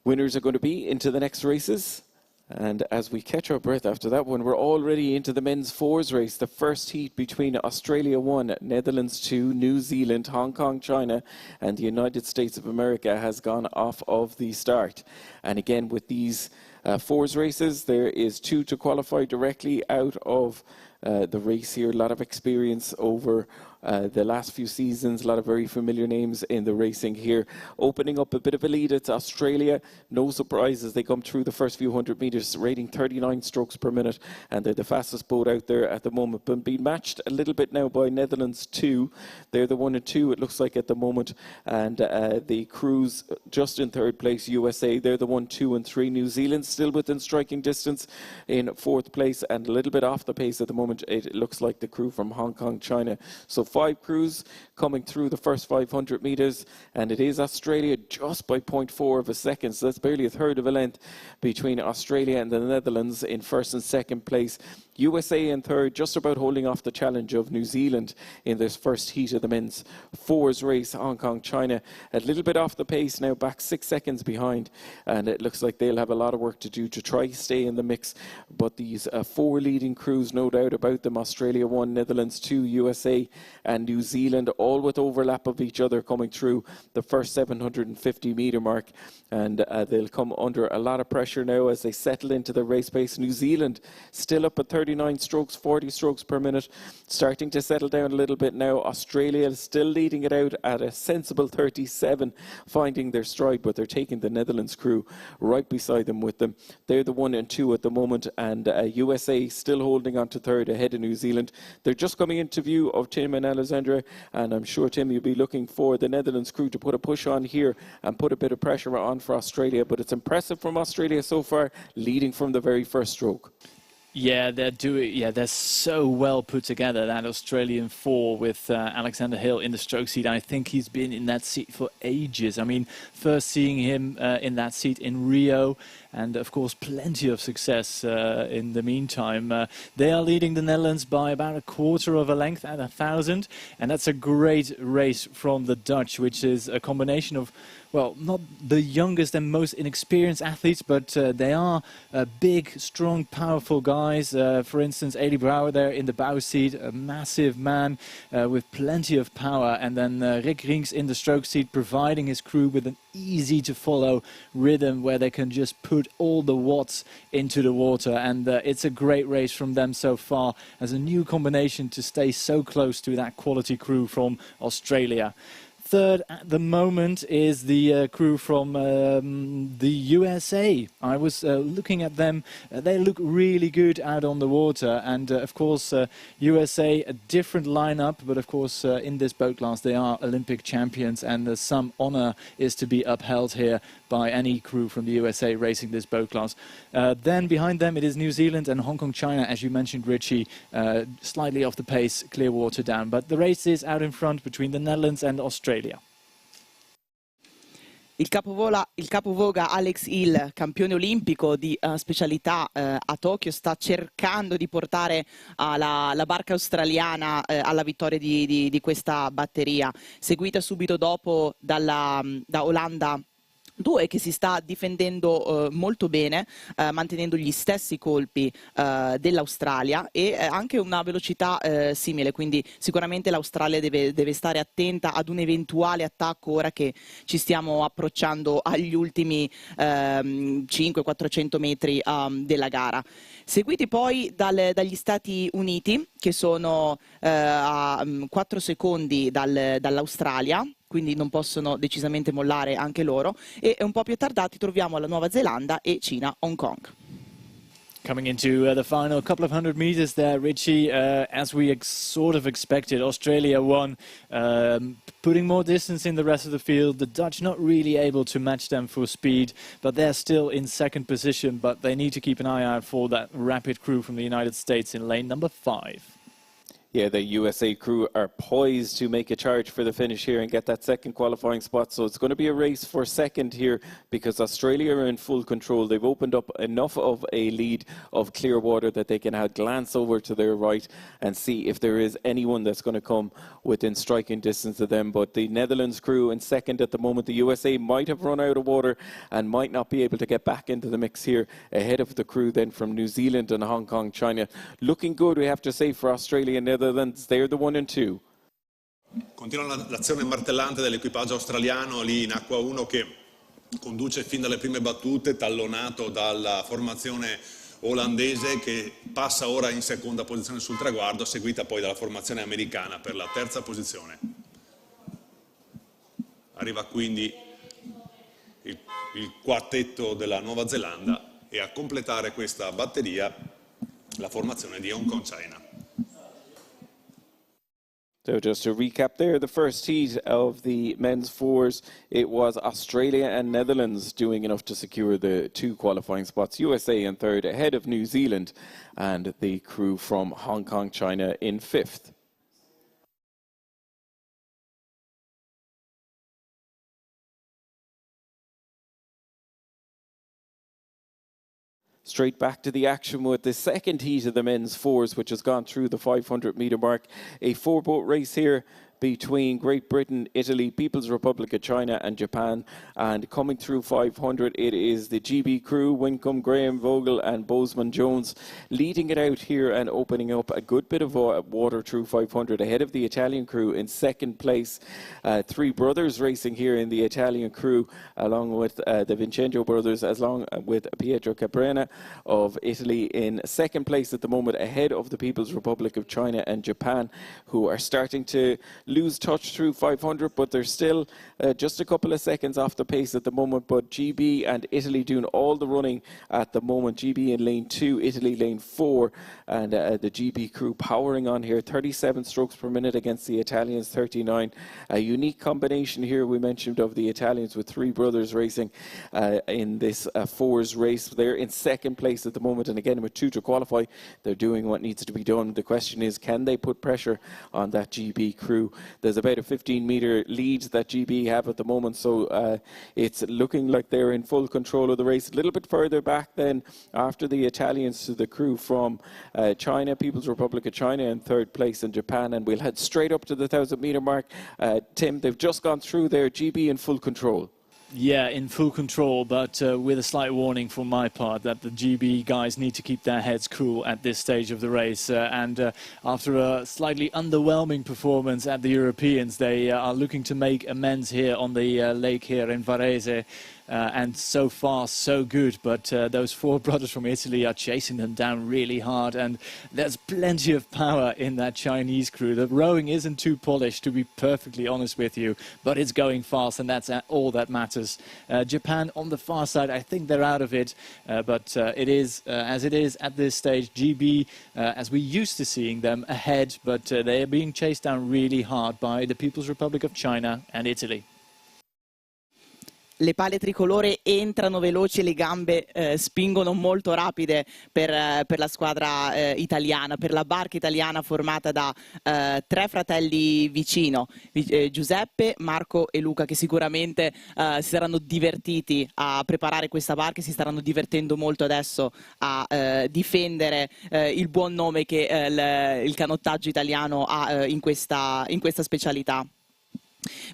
A: winners are going to be into the next races. And as we catch our breath after that one, we're already into the men's 4s race. The first heat between Australia 1, Netherlands 2, New Zealand, Hong Kong, China, and the United States of America has gone off of the start. And again, with these 4s races, there is 2 to qualify directly out of the race here. A lot of experience over the last few seasons, a lot of very familiar names in the racing here. Opening up a bit of a lead, it's Australia. No surprises, they come through the first few 100 metres, rating 39 strokes per minute, and they're the fastest boat out there at the moment, but being matched a little bit now by Netherlands 2. They're the 1 and 2, it looks like, at the moment, and the crews just in 3rd place, USA. They're the 1, 2 and 3. New Zealand still within striking distance in 4th place, and a little bit off the pace at the moment. It looks like the crew from Hong Kong, China. So 5 crews coming through the first 500 metres, and it is Australia just by 0.4 of a second, so that's barely a third of a length between Australia and the Netherlands in 1st and 2nd place. USA in 3rd, just about holding off the challenge of New Zealand in this first heat of the men's 4s race. Hong Kong, China, a little bit off the pace now, back 6 seconds behind, and it looks like they'll have a lot of work to do to try stay in the mix. But these 4 leading crews, no doubt about them, Australia 1, Netherlands 2, USA and New Zealand, all with overlap of each other coming through the first 750 metre mark, and they'll come under a lot of pressure now as they settle into the race pace. New Zealand still up at 39 strokes, 40 strokes per minute, starting to settle down a little bit now. Australia is still leading it out at a sensible 37, finding their stride, but they're taking the Netherlands crew right beside them with them. They're the 1 and 2 at the moment, and USA still holding on to 3rd ahead of New Zealand. They're just coming into view of Tim and Alexandra, and I'm sure, Tim, you'll be looking for the Netherlands crew to put a push on here and put a bit of pressure on for Australia, but it's impressive from Australia so far, leading from the very first stroke.
C: Yeah, they're so well put together, that Australian 4 with Alexander Hill in the stroke seat. I think he's been in that seat for ages. I mean, first seeing him in that seat in Rio, and of course plenty of success in the meantime. They are leading the Netherlands by about a 1/4 of a length at 1,000, and that's a great race from the Dutch, which is a combination of, well, not the youngest and most inexperienced athletes, but they are big, strong, powerful guys. For instance, Elie Brouwer there in the bow seat, a massive man with plenty of power. And then Rick Rinks in the stroke seat, providing his crew with an easy-to-follow rhythm where they can just put all the watts into the water. And it's a great race from them so far as a new combination to stay so close to that quality crew from Australia. Third at the moment is the crew from the USA. I was looking at them. They look really good out on the water. And of course, USA, a different lineup. But of course, in this boat class, they are Olympic champions. And some honor is to be upheld here by any crew from the USA racing this boat class. Then behind them, it is New Zealand and Hong Kong, China, as you mentioned, Richie, slightly off the pace, clear water down. But the race is out in front between the Netherlands and Australia.
D: Il capovoga Alex Hill, campione olimpico di specialità a Tokyo, sta cercando di portare la barca australiana alla vittoria di questa batteria, seguita subito dopo da Olanda 2 che si sta difendendo molto bene, mantenendo gli stessi colpi dell'Australia e anche una velocità simile, quindi sicuramente l'Australia deve stare attenta ad un eventuale attacco ora che ci stiamo approcciando agli ultimi 500-400 metri della gara. Seguiti poi dagli Stati Uniti che sono a 4 secondi dall'Australia, quindi non possono decisamente mollare anche loro, e un po' più attardati troviamo la Nuova Zelanda e Cina, Hong Kong.
C: Coming into the final couple of hundred meters there, Richie, as we sort of expected, Australia won, putting more distance in the rest of the field. The Dutch not really able to match them for speed, but they're still in second position, but they need to keep an eye out for that rapid crew from the United States in lane number 5.
A: Yeah, the USA crew are poised to make a charge for the finish here and get that second qualifying spot. So it's going to be a race for second here because Australia are in full control. They've opened up enough of a lead of clear water that they can glance over to their right and see if there is anyone that's going to come within striking distance of them. But the Netherlands crew in second at the moment. The USA might have run out of water and might not be able to get back into the mix here ahead of the crew then from New Zealand and Hong Kong, China. Looking good, we have to say, for Australia and Netherlands. They're the 1 and 2.
B: Continua l'azione martellante dell'equipaggio australiano lì in acqua 1 che conduce fin dalle prime battute, tallonato dalla formazione olandese che passa ora in seconda posizione sul traguardo, seguita poi dalla formazione americana per la terza posizione. Arriva quindi il quartetto della Nuova Zelanda e a completare questa batteria la formazione di Hong Kong China.
A: So just to recap there, the first heat of the men's fours, it was Australia and Netherlands doing enough to secure the 2 qualifying spots. USA in third, ahead of New Zealand, and the crew from Hong Kong, China in 5th. Straight back to the action with the second heat of the men's fours, which has gone through the 500-metre mark. A 4-boat race here between Great Britain, Italy, People's Republic of China and Japan. And coming through 500, it is the GB crew, Wincombe, Graham, Vogel and Bozeman Jones leading it out here and opening up a good bit of water through 500 ahead of the Italian crew in second place. 3 brothers racing here in the Italian crew along with the Vincenzo brothers, along with Pietro Caprena of Italy in second place at the moment, ahead of the People's Republic of China and Japan, who are starting to lose touch through 500, but they're still just a couple of seconds off the pace at the moment. But GB and Italy doing all the running at the moment. GB in lane 2, Italy lane 4, and the GB crew powering on here. 37 strokes per minute against the Italians, 39. A unique combination here we mentioned of the Italians with 3 brothers racing in this fours race. They're in second place at the moment, and again with 2 to qualify, they're doing what needs to be done. The question is, can they put pressure on that GB crew? There's about a 15-metre lead that GB have at the moment, so it's looking like they're in full control of the race. A little bit further back then, after the Italians, to the crew from China, People's Republic of China in third place, in Japan, and we'll head straight up to the 1,000-metre mark. Tim, they've just gone through there, GB in full control.
C: Yeah, in full control, but with a slight warning from my part that the GB guys need to keep their heads cool at this stage of the race. And after a slightly underwhelming performance at the Europeans, they are looking to make amends here on the lake here in Varese. And so far, so good. But those 4 brothers from Italy are chasing them down really hard. And there's plenty of power in that Chinese crew. The rowing isn't too polished, to be perfectly honest with you. But it's going fast, and that's all that matters. Japan on the far side, I think they're out of it. But it is, as it is at this stage, GB, as we used to seeing them, ahead. But they are being chased down really hard by the People's Republic of China and Italy.
D: Le pale tricolore entrano veloci, le gambe spingono molto rapide per la squadra italiana, per la barca italiana formata da 3 fratelli vicino, Giuseppe, Marco e Luca, che sicuramente si saranno divertiti a preparare questa barca e si staranno divertendo molto adesso a difendere il buon nome che il canottaggio italiano ha in questa specialità.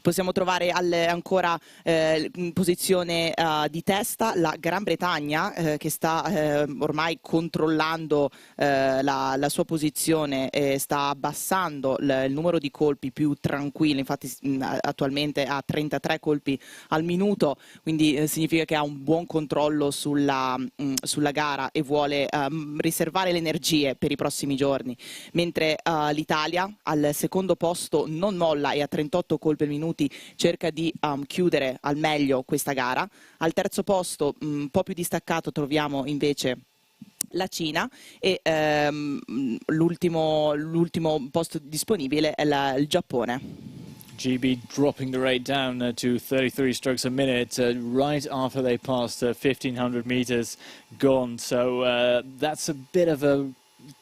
D: Possiamo trovare ancora in posizione di testa la Gran Bretagna che sta ormai controllando la sua posizione, sta abbassando il numero di colpi più tranquillo, infatti attualmente ha 33 colpi al minuto, quindi significa che ha un buon controllo sulla gara e vuole riservare le energie per i prossimi giorni, mentre l'Italia al secondo posto non molla e a 38 colpi al minuti cerca di chiudere al meglio questa gara. Al terzo posto, un po' più distaccato, troviamo invece la Cina e l'ultimo posto disponibile è il Giappone.
C: GB dropping the rate down to 33 strokes a minute right after they passed 1,500 meters gone. So that's a bit of a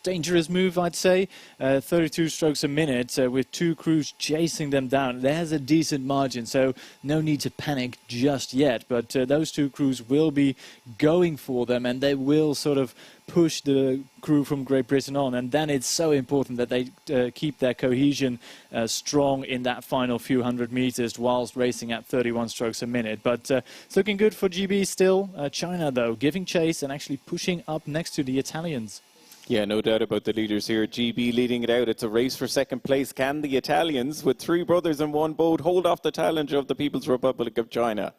C: dangerous move, I'd say. 32 strokes a minute with 2 crews chasing them down. There's a decent margin, so no need to panic just yet. But those 2 crews will be going for them, and they will sort of push the crew from Great Britain on. And then it's so important that they keep their cohesion strong in that final few hundred meters whilst racing at 31 strokes a minute. But it's looking good for GB still. China, though, giving chase and actually pushing up next to the Italians.
A: Yeah, no doubt about the leaders here. GB leading it out. It's a race for second place. Can the Italians, with 3 brothers in one boat, hold off the challenger of the People's Republic of China?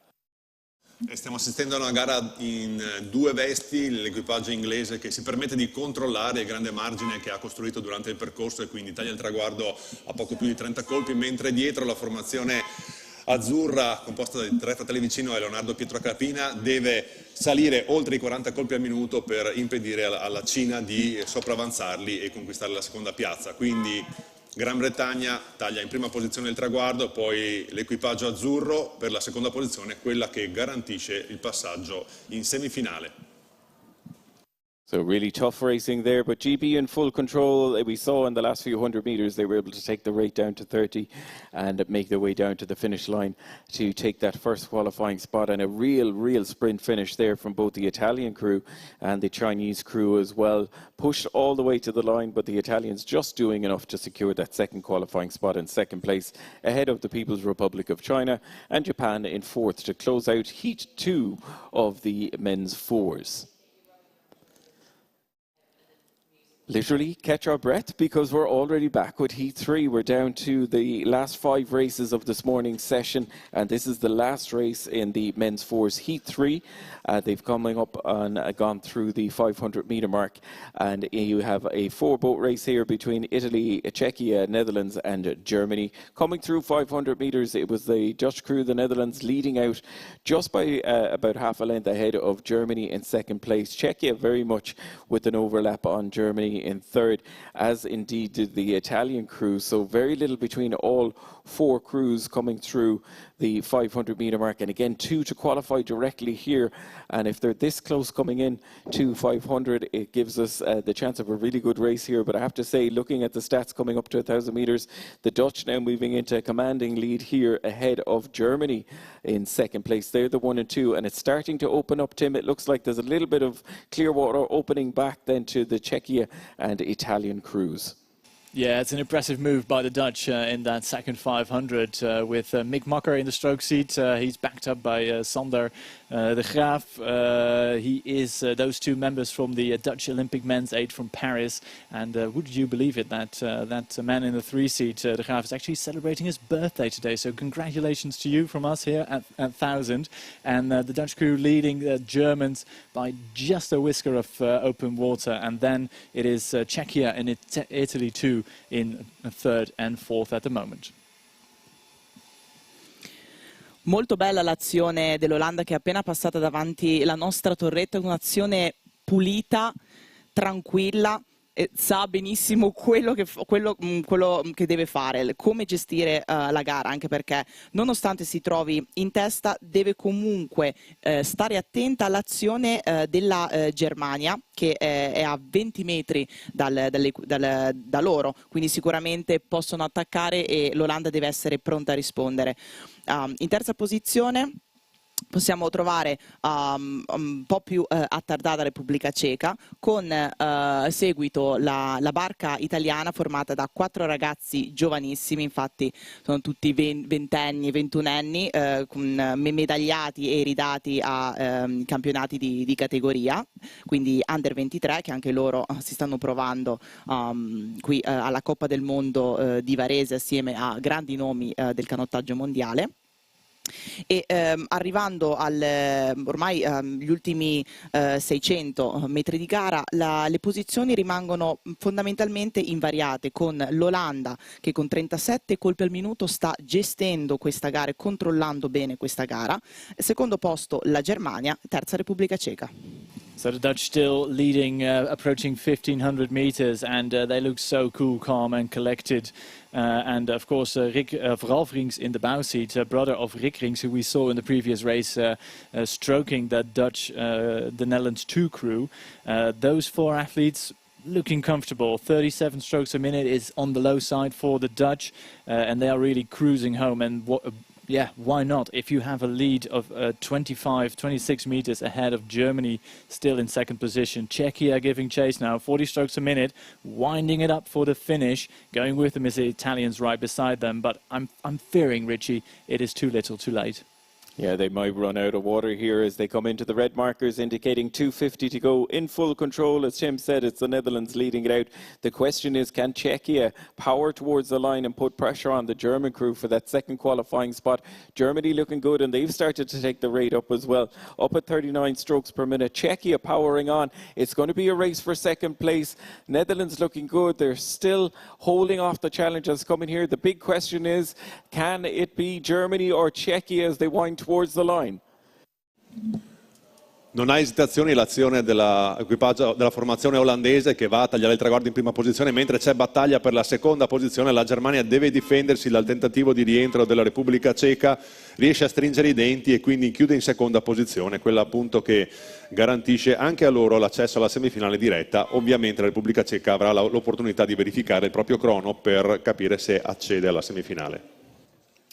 B: Stiamo assistendo a una gara in 2 vesti, l'equipaggio inglese che si permette di controllare il grande margine che ha costruito durante il percorso e quindi taglia il traguardo a poco più di 30 colpi, mentre dietro la formazione azzurra, composta da 3 fratelli vicino e Leonardo Pietro Capina, deve salire oltre i 40 colpi al minuto per impedire alla Cina di sopravanzarli e conquistare la seconda piazza. Quindi Gran Bretagna taglia in prima posizione il traguardo, poi l'equipaggio azzurro per la seconda posizione, quella che garantisce il passaggio in semifinale.
A: So really tough racing there, but GB in full control. We saw in the last few hundred meters they were able to take the rate down to 30 and make their way down to the finish line to take that first qualifying spot, and a real sprint finish there from both the Italian crew and the Chinese crew as well. Pushed all the way to the line, but the Italians just doing enough to secure that second qualifying spot in second place ahead of the People's Republic of China and Japan in fourth to close out Heat 2 of the men's fours. Literally catch our breath because we're already back with Heat 3. We're down to the last 5 races of this morning's session, and this is the last race in the men's fours Heat 3. They've coming up and gone through the 500-meter mark, and you have a 4-boat race here between Italy, Czechia, Netherlands and Germany. Coming through 500 meters, it was the Dutch crew, the Netherlands, leading out just by about half a length ahead of Germany in second place. Czechia very much with an overlap on Germany in third, as indeed did the Italian crew. So very little between all 4 crews coming through the 500-meter mark, and again 2 to qualify directly here. And if they're this close coming in to 500, it gives us the chance of a really good race here. But I have to say, looking at the stats coming up to 1,000 meters, the Dutch now moving into a commanding lead here ahead of Germany in second place. They're the 1 and 2, and it's starting to open up, Tim. It looks like there's a little bit of clear water opening back then to the Czechia and Italian crews.
C: Yeah, it's an impressive move by the Dutch in that second 500 with Mick Makker in the stroke seat. He's backed up by Sander de Graaf. He is those 2 members from the Dutch Olympic men's 8 from Paris. And would you believe it that that man in the 3 seat, de Graaf, is actually celebrating his birthday today. So congratulations to you from us here at 1,000. And the Dutch crew leading the Germans by just a whisker of open water. And then it is Czechia and Italy too in third and fourth at the moment.
D: Molto bella l'azione dell'Olanda che è appena passata davanti la nostra torretta, un'azione pulita, tranquilla, sa benissimo quello che deve fare, come gestire la gara, anche perché nonostante si trovi in testa deve comunque stare attenta all'azione della Germania, che è a 20 metri da loro, quindi sicuramente possono attaccare e l'Olanda deve essere pronta a rispondere. In terza posizione possiamo trovare un po' più attardata la Repubblica Ceca, con seguito la barca italiana formata da 4 ragazzi giovanissimi, infatti sono tutti ventenni e ventunenni, medagliati e iridati a campionati di categoria, quindi under 23, che anche loro si stanno provando qui alla Coppa del Mondo di Varese assieme a grandi nomi del canottaggio mondiale. E arrivando ormai gli ultimi 600 metri di gara, le posizioni rimangono fondamentalmente invariate, con l'Olanda che con 37 colpi al minuto sta gestendo questa gara e controllando bene questa gara, secondo posto la Germania, terza Repubblica Ceca.
C: So the Dutch still leading, approaching 1,500 meters, and they look so cool, calm and collected. And of course, Ralf Rings in the bow seat, brother of Rick Rings, who we saw in the previous race, stroking that Dutch, the Netherlands 2 crew. Those 4 athletes looking comfortable. 37 strokes a minute is on the low side for the Dutch, and they are really cruising home. And yeah, why not? If you have a lead of 25, 26 meters ahead of Germany, still in second position. Czechia giving chase now, 40 strokes a minute, winding it up for the finish. Going with them is the Italians right beside them, but I'm fearing, Richie, it is too little, too late.
A: Yeah, they might run out of water here as they come into the red markers, indicating 2:50 to go. In full control, as Tim said, it's the Netherlands leading it out. The question is, can Czechia power towards the line and put pressure on the German crew for that second qualifying spot? Germany looking good, and they've started to take the rate up as well, up at 39 strokes per minute. Czechia powering on. It's going to be a race for second place. Netherlands looking good. They're still holding off the challengers coming here. The big question is, can it be Germany or Czechia as they wind towards the line?
B: Non ha esitazioni l'azione dell'equipaggio della formazione olandese, che va a tagliare il traguardo in prima posizione, mentre c'è battaglia per la seconda posizione. La Germania deve difendersi dal tentativo di rientro della Repubblica Ceca, riesce a stringere i denti e quindi chiude in seconda posizione, quella appunto che garantisce anche a loro l'accesso alla semifinale diretta. Ovviamente la Repubblica Ceca avrà l'opportunità di verificare il proprio crono per capire se accede alla semifinale.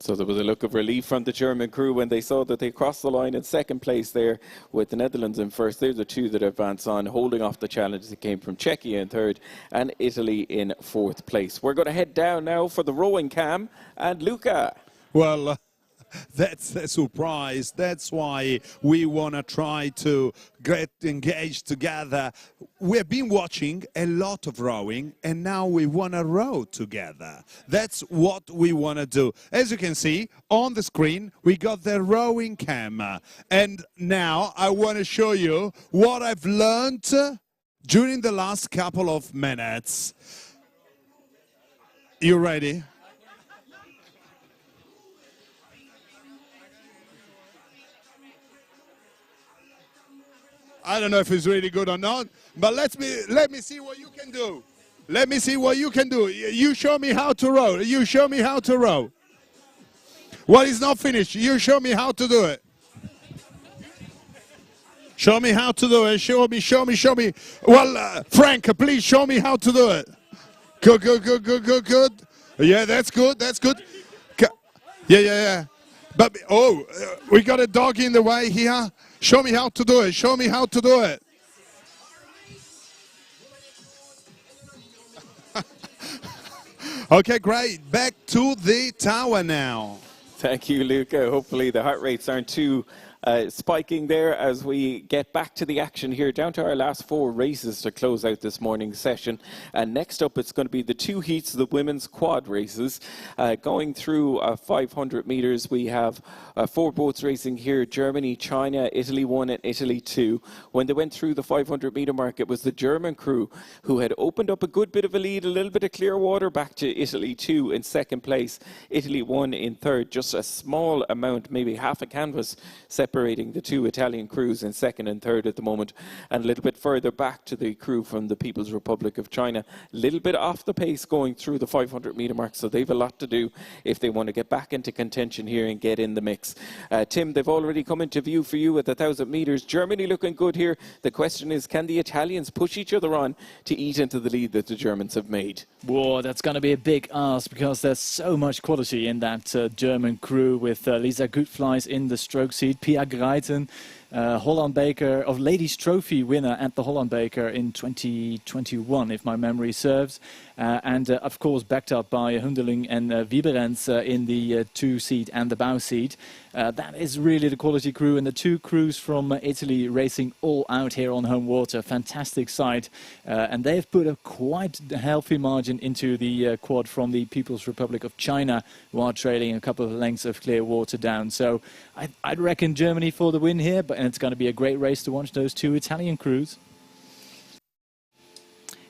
A: So there was a look of relief from the German crew when they saw that they crossed the line in second place there, with the Netherlands in first. They're the 2 that advance on, holding off the challenge that came from Czechia in third and Italy in fourth place. We're going to head down now for the rowing cam and Luca.
E: Well, that's a surprise. That's why we want to try to get engaged together. We've been watching a lot of rowing, and now we want to row together. That's what we want to do. As you can see on the screen, we got the rowing camera. And now I want to show you what I've learned during the last couple of minutes. You ready? I don't know if it's really good or not, but let me see what you can do. Let me see what you can do. You show me how to row. You show me how to row. What is not finished, you show me how to do it. Show me how to do it. Show me. Well, Frank, please show me how to do it. Good. Yeah, that's good. Yeah. But, we got a dog in the way here. Show me how to do it. Okay, great. Back to the tower now.
A: Thank you, Luca. Hopefully the heart rates aren't too spiking there as we get back to the action here, down to our last 4 races to close out this morning's session. And next up, it's going to be the 2 heats of the women's quad races. Going through 500 meters, we have 4 boats racing here: Germany, China, Italy 1 and Italy 2. When they went through the 500 meter mark, it was the German crew who had opened up a good bit of a lead, a little bit of clear water back to Italy 2 in second place, Italy 1 in third. Just a small amount, maybe half a canvas, separating the two Italian crews in second and third at the moment, and a little bit further back to the crew from the People's Republic of China. A little bit off the pace going through the 500-metre mark, so they've a lot to do if they want to get back into contention here and get in the mix. Tim, they've already come into view for you at the 1,000 metres. Germany looking good here. The question is, can the Italians push each other on to eat into the lead that the Germans have made?
C: Whoa, that's going to be a big ask because there's so much quality in that German crew with Lisa Gutfleiss in the stroke seat, Pia Greiten, Holland Baker, of Ladies Trophy winner at the Holland Baker in 2021, if my memory serves. And of course, backed up by Hundeling and Wieberens in the two-seat and the bow seat. That is really the quality crew, and the two crews from Italy racing all out here on home water. Fantastic sight. And they've put a quite healthy margin into the quad from the People's Republic of China, who are trailing a couple of lengths of clear water down. So I'd reckon Germany for the win here, and it's going to be a great race to watch those two Italian crews.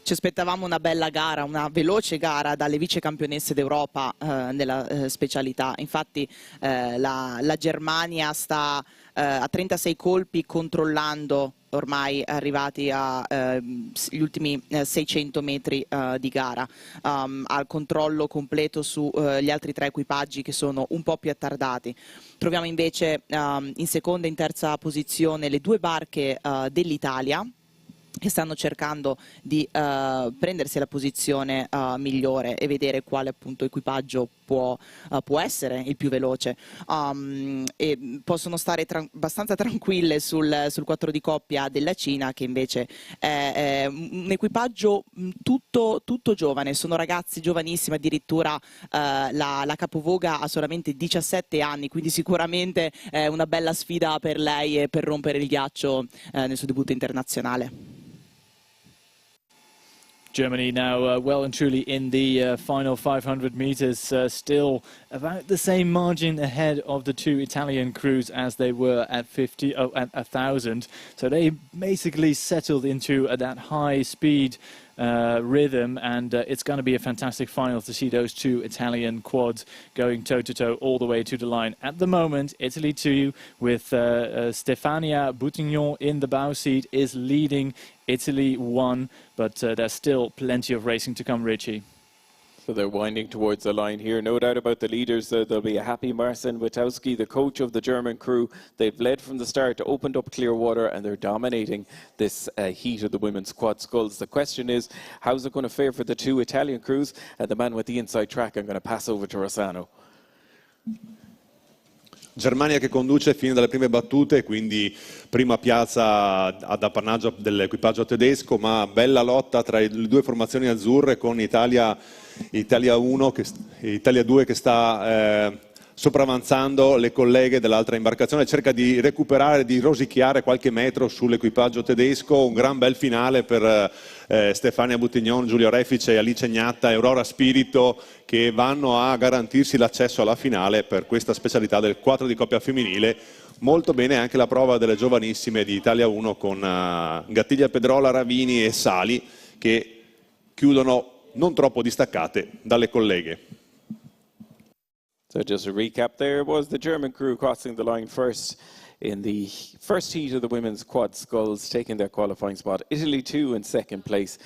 D: Ci aspettavamo una bella gara, una veloce gara dalle vice campionesse d'Europa nella specialità. Infatti la Germania sta a 36 colpi controllando, ormai arrivati agli ultimi 600 metri di gara, al controllo completo sugli altri tre equipaggi che sono un po' più attardati. Troviamo invece in seconda e in terza posizione le due barche dell'Italia, che stanno cercando di prendersi la posizione migliore e vedere quale appunto equipaggio può essere il più veloce, e possono stare abbastanza tranquille sul 4 di coppia della Cina, che invece è un equipaggio tutto giovane. Sono ragazzi giovanissimi, addirittura la capovoga ha solamente 17 anni, quindi sicuramente è una bella sfida per lei e per rompere il ghiaccio nel suo debutto internazionale.
C: Germany now well and truly in the final 500 meters, still about the same margin ahead of the two Italian crews as they were at 1,000. So they basically settled into that high speed rhythm, and it's going to be a fantastic final to see those two Italian quads going toe-to-toe all the way to the line. At the moment, Italy 2 with Stefania Boutignon in the bow seat is leading Italy 1, but there's still plenty of racing to come, Richie.
A: So they're winding towards the line here. No doubt about the leaders. There'll be a happy Marcin Witowski, the coach of the German crew. They've led from the start, opened up clear water, and they're dominating this heat of the women's quad sculls. The question is, how's it going to fare for the two Italian crews? The man with the inside track, I'm going to pass over to Rossano.
B: Germania che conduce fino dalle prime battute, quindi prima piazza ad appannaggio dell'equipaggio tedesco, ma bella lotta tra le due formazioni azzurre, con Italia 1 Italia 2 che sta sopravanzando le colleghe dell'altra imbarcazione, cerca di recuperare, di rosicchiare qualche metro sull'equipaggio tedesco. Un gran bel finale per Stefania Boutignon, Giulio Refice, Alice Gnatta e Aurora Spirito, che vanno a garantirsi l'accesso alla finale per questa specialità del 4 di coppia femminile. Molto bene anche la prova delle giovanissime di Italia 1 con Gattiglia Pedrola, Ravini e Sali, che chiudono non troppo distaccate dalle colleghe.
A: So just a recap, there was the German crew crossing the line first in the first heat of the women's quad sculls, taking their qualifying spot. Italy 2 in second place,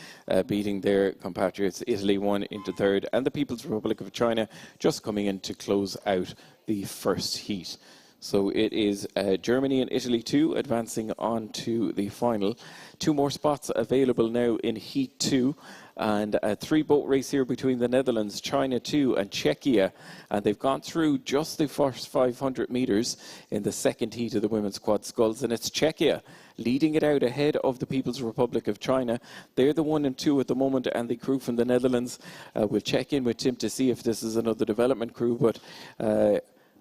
A: beating their compatriots. Italy 1 into third, and the People's Republic of China just coming in to close out the first heat. So it is Germany and Italy 2 advancing on to the final. Two more spots available now in Heat 2. And a three-boat race here between the Netherlands, China 2 and Czechia. And they've gone through just the first 500 metres in the second heat of the women's quad sculls. And it's Czechia leading it out ahead of the People's Republic of China. They're the 1 and 2 at the moment, and the crew from the Netherlands. We'll check in with Tim to see if this is another development crew, but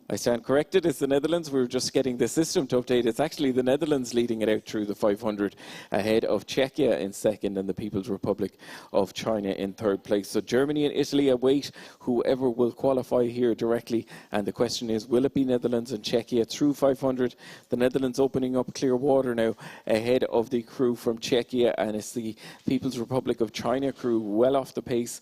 A: I stand corrected, it's the Netherlands. We're just getting the system to update. It's actually the Netherlands leading it out through the 500 ahead of Czechia in second and the People's Republic of China in third place. So Germany and Italy await whoever will qualify here directly. And the question is, will it be Netherlands and Czechia through 500? The Netherlands opening up clear water now ahead of the crew from Czechia, and it's the People's Republic of China crew well off the pace,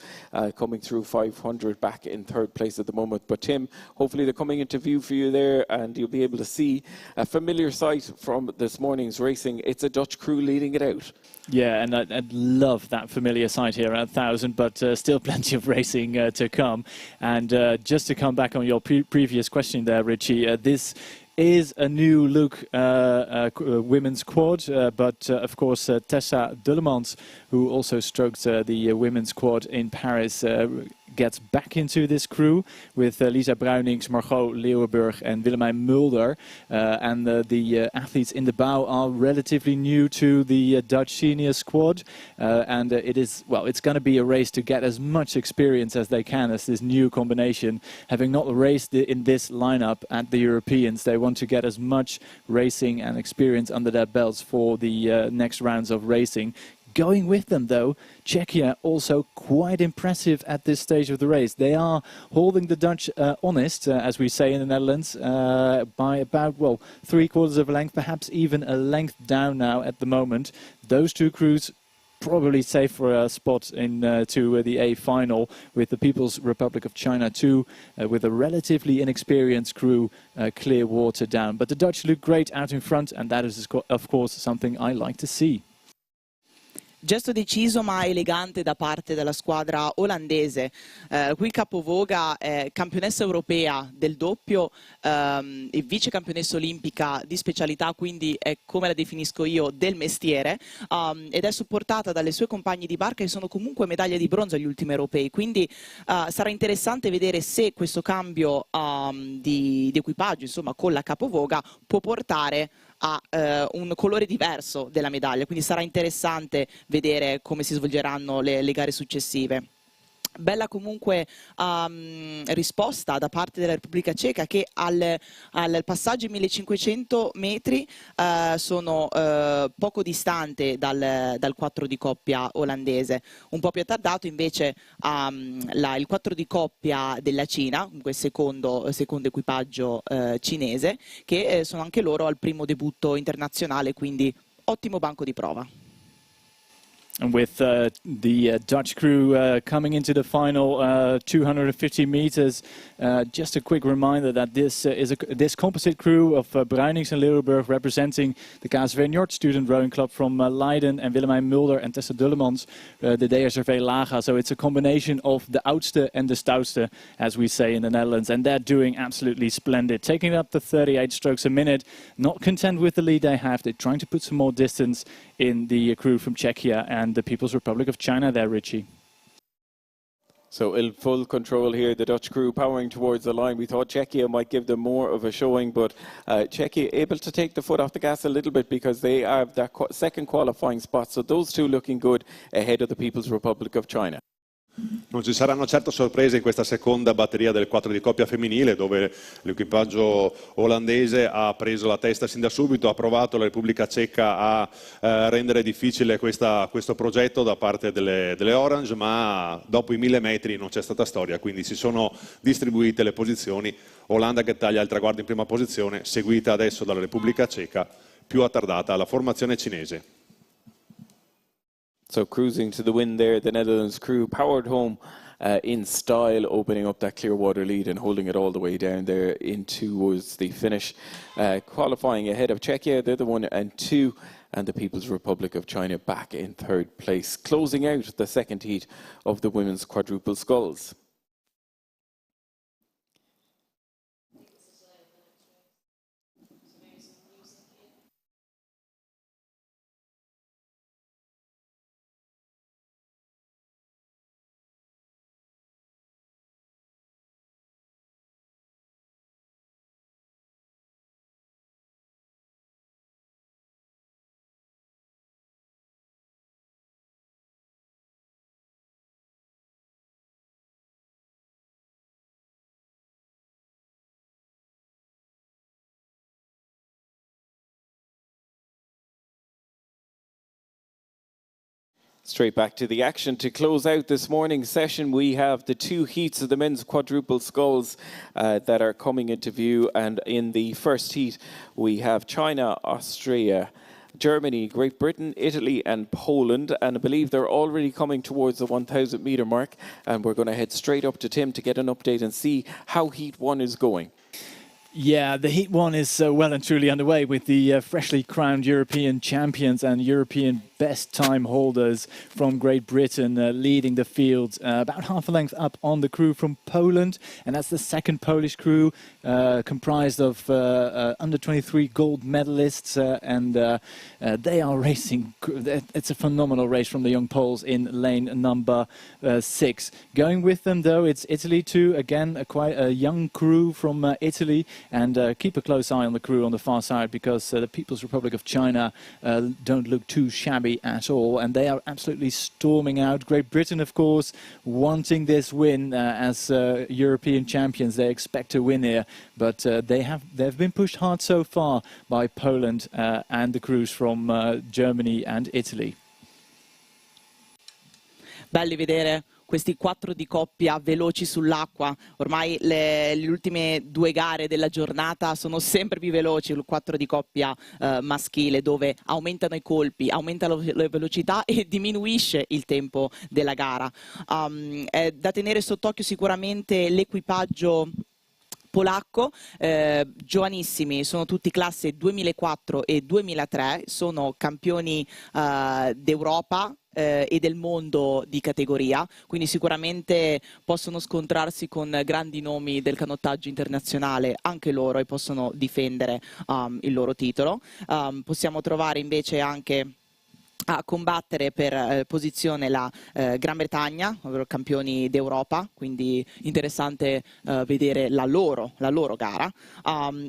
A: coming through 500 back in third place at the moment. But Tim, hopefully they're coming into into view for you there, and you'll be able to see a familiar sight from this morning's racing. It's a Dutch crew leading it out.
C: Yeah, and I'd love that familiar sight here at 1,000, but still plenty of racing to come. And just to come back on your previous question there, Richie, this is a new look women's quad, but of course Tessa Dullemans, who also stroked the women's quad in Paris, gets back into this crew with Lisa Bruinings, Margot Leeuwenburg and Willemijn Mulder. And the athletes in the bow are relatively new to the Dutch senior squad. And it's going to be a race to get as much experience as they can as this new combination. Having not raced in this lineup at the Europeans, they want to get as much racing and experience under their belts for the next rounds of racing. Going with them, though, Czechia also quite impressive at this stage of the race. They are holding the Dutch honest, as we say in the Netherlands, by about, 3/4 of a length, perhaps even a length down now at the moment. Those two crews probably safe for a spot to the A final, with the People's Republic of China too, with a relatively inexperienced crew, clear water down. But the Dutch look great out in front, and that is, of course, something I like to see.
D: Gesto deciso ma elegante da parte della squadra olandese, qui capovoga campionessa europea del doppio e vice campionessa olimpica di specialità, quindi è, come la definisco io, del mestiere, ed è supportata dalle sue compagne di barca che sono comunque medaglie di bronzo agli ultimi europei, quindi sarà interessante vedere se questo cambio di equipaggio, insomma, con la capovoga può portare a un colore diverso della medaglia, quindi sarà interessante vedere come si svolgeranno le gare successive. Bella comunque risposta da parte della Repubblica Ceca, che al passaggio in 1500 metri sono poco distante dal 4 di coppia olandese. Un po' più attardato invece il 4 di coppia della Cina, comunque secondo equipaggio cinese, che sono anche loro al primo debutto internazionale, quindi ottimo banco di prova.
C: And with the Dutch crew coming into the final 250 meters, just a quick reminder that this is this composite crew of Bruinings and Leeuwenburg, representing the KSV Njord Student Rowing Club from Leiden, and Willemijn Mulder and Tessa Dullemans, the DSRV Laga. So it's a combination of the oudste and the stoutste, as we say in the Netherlands, and they're doing absolutely splendid, taking up to 38 strokes a minute. Not content with the lead they have, they're trying to put some more distance in the crew from Czechia and the People's Republic of China there, Richie.
A: So in full control here, the Dutch crew powering towards the line. We thought Czechia might give them more of a showing, but Czechia able to take the foot off the gas a little bit because they have that second qualifying spot. So those two looking good ahead of the People's Republic of China.
B: Non ci saranno certo sorprese in questa seconda batteria del 4 di coppia femminile, dove l'equipaggio olandese ha preso la testa sin da subito, ha provato la Repubblica Ceca a rendere difficile questo progetto da parte delle Orange, ma dopo i 1000 metri non c'è stata storia, quindi si sono distribuite le posizioni. Olanda che taglia il traguardo in prima posizione, seguita adesso dalla Repubblica Ceca, più attardata la formazione cinese.
A: So cruising to the win there, the Netherlands crew powered home in style, opening up that clear water lead and holding it all the way down there in towards the finish. Qualifying ahead of Czechia, they're the 1 and 2, and the People's Republic of China back in 3rd place, closing out the second heat of the women's quadruple sculls. Straight back to the action. To close out this morning's session, we have the 2 heats of the men's quadruple sculls that are coming into view. And in the first heat, we have China, Austria, Germany, Great Britain, Italy and Poland. And I believe they're already coming towards the 1,000 metre mark. And we're going to head straight up to Tim to get an update and see how Heat 1 is going.
C: Yeah, the Heat 1 is well and truly underway with the freshly crowned European champions and European best time holders from Great Britain leading the field about half a length up on the crew from Poland. And that's the second Polish crew comprised of under 23 gold medalists. And they are racing. It's a phenomenal race from the young Poles in lane number 6. Going with them, though, it's Italy too. Again, quite a young crew from Italy. And keep a close eye on the crew on the far side, because the People's Republic of China don't look too shabby at all, and they are absolutely storming out. Great Britain, of course, wanting this win as European champions. They expect to win here, but they've been pushed hard so far by Poland and the crews from Germany and Italy.
D: Belli vedere questi 4 di coppia veloci sull'acqua. Ormai le ultime 2 gare della giornata sono sempre più veloci, il 4 di coppia maschile, dove aumentano i colpi, aumenta la velocità e diminuisce il tempo della gara. È da tenere sott'occhio sicuramente l'equipaggio polacco, giovanissimi, sono tutti classe 2004 e 2003, sono campioni d'Europa e del mondo di categoria, quindi sicuramente possono scontrarsi con grandi nomi del canottaggio internazionale anche loro e possono difendere il loro titolo. Possiamo trovare invece anche a combattere per posizione la Gran Bretagna, ovvero campioni d'Europa, quindi interessante vedere la loro gara.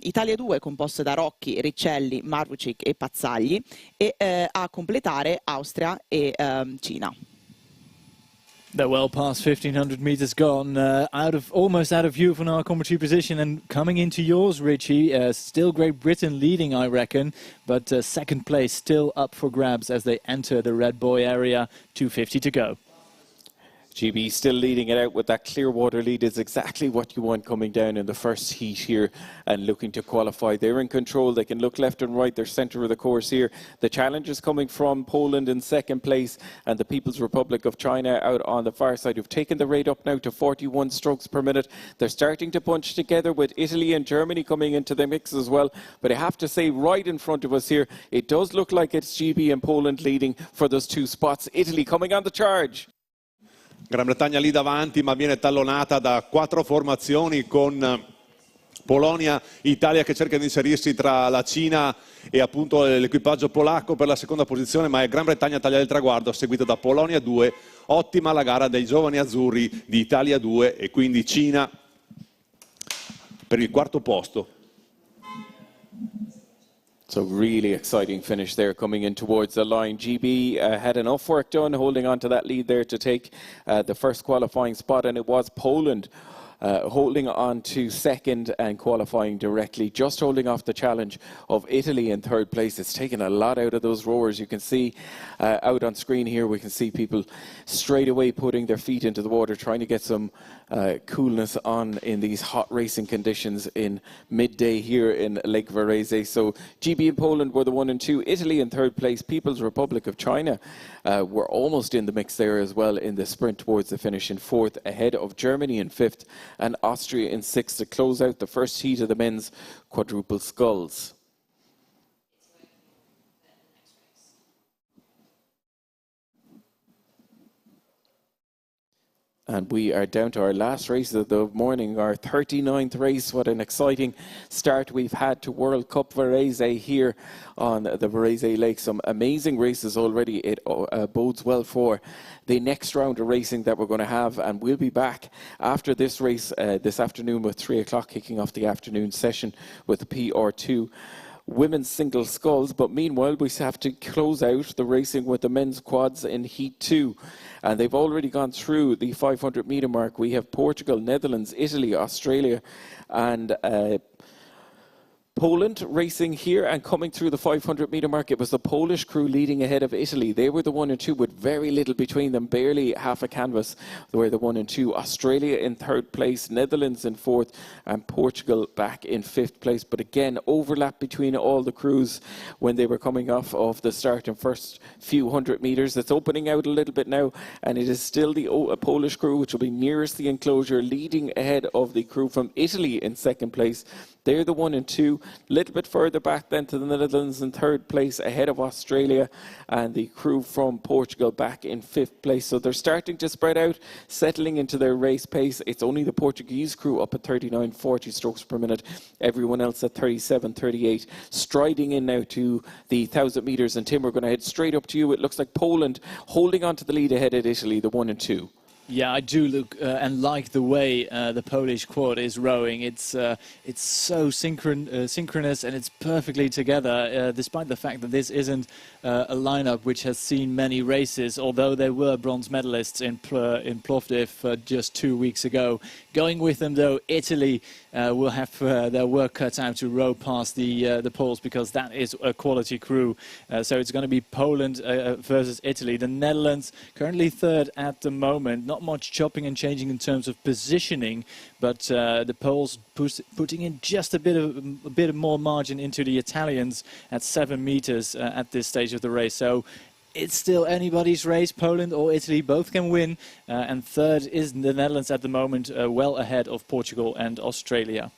D: Italia 2 composta da Rocchi, Riccelli, Marvucic e Pazzagli, e a completare Austria e Cina.
C: They're well past 1,500 meters gone, almost out of view from our commentary position, and coming into yours, Richie. Still Great Britain leading, I reckon, but second place still up for grabs as they enter the Red Buoy area. 2:50 to go.
A: GB still leading it out with that Clearwater lead. Is exactly what you want coming down in the first heat here and looking to qualify. They're in control. They can look left and right. They're centre of the course here. The challenge is coming from Poland in second place and the People's Republic of China out on the far side, who've taken the rate up now to 41 strokes per minute. They're starting to punch together with Italy and Germany coming into the mix as well. But I have to say, right in front of us here, it does look like it's GB and Poland leading for those 2 spots. Italy coming on the charge.
B: Gran Bretagna lì davanti, ma viene tallonata da 4 formazioni con Polonia, Italia che cerca di inserirsi tra la Cina e appunto l'equipaggio polacco per la seconda posizione, ma è Gran Bretagna a tagliare il traguardo, seguita da Polonia 2. Ottima la gara dei giovani azzurri di Italia 2 e quindi Cina per il 4º posto.
A: So really exciting finish there coming in towards the line. GB had enough work done holding on to that lead there to take the first qualifying spot, and it was Poland holding on to second and qualifying directly, just holding off the challenge of Italy in third place. It's taken a lot out of those rowers. You can see out on screen here, we can see people straight away putting their feet into the water, trying to get some coolness on in these hot racing conditions in midday here in Lake Varese. So GB and Poland were the 1 and 2. Italy in third place. People's Republic of China were almost in the mix there as well in the sprint towards the finish in 4th, ahead of Germany in 5th and Austria in 6th to close out the first heat of the men's quadruple sculls. And we are down to our last race of the morning, our 39th race. What an exciting start we've had to World Cup Varese here on the Varese Lake. Some amazing races already. It bodes well for the next round of racing that we're going to have. And we'll be back after this race this afternoon with 3 o'clock, kicking off the afternoon session with the PR2 women's single sculls. But meanwhile, we have to close out the racing with the men's quads in Heat 2. And they've already gone through the 500 metre mark. We have Portugal, Netherlands, Italy, Australia and Poland racing here and coming through the 500 metre mark. It was the Polish crew leading ahead of Italy. They were the 1 and 2 with very little between them, barely half a canvas. They were the 1 and 2. Australia in 3rd place, Netherlands in 4th and Portugal back in 5th place. But again, overlap between all the crews when they were coming off of the start in first few hundred metres. It's opening out a little bit now, and it is still the Polish crew which will be nearest the enclosure, leading ahead of the crew from Italy in 2nd place. They're the 1 and 2. A little bit further back then to the Netherlands in 3rd place ahead of Australia, and the crew from Portugal back in 5th place. So they're starting to spread out, settling into their race pace. It's only the Portuguese crew up at 39.40 strokes per minute. Everyone else at 37.38. Striding in now to the 1,000 metres. And Tim, we're going to head straight up to you. It looks like Poland holding on to the lead ahead of Italy, the 1 and 2.
C: Yeah, I do look and like the way the Polish quad is rowing. It's so synchronous and it's perfectly together, despite the fact that this isn't a lineup which has seen many races, although there were bronze medalists in Plovdiv just 2 weeks ago. Going with them, though, Italy will have their work cut out to row past the Poles, because that is a quality crew. So it's going to be Poland versus Italy. The Netherlands currently 3rd at the moment. Not much chopping and changing in terms of positioning, but the Poles putting in just a bit more margin into the Italians at 7 meters at this stage of the race. So it's still anybody's race. Poland or Italy both can win, and 3rd is the Netherlands at the moment, well ahead of Portugal and Australia.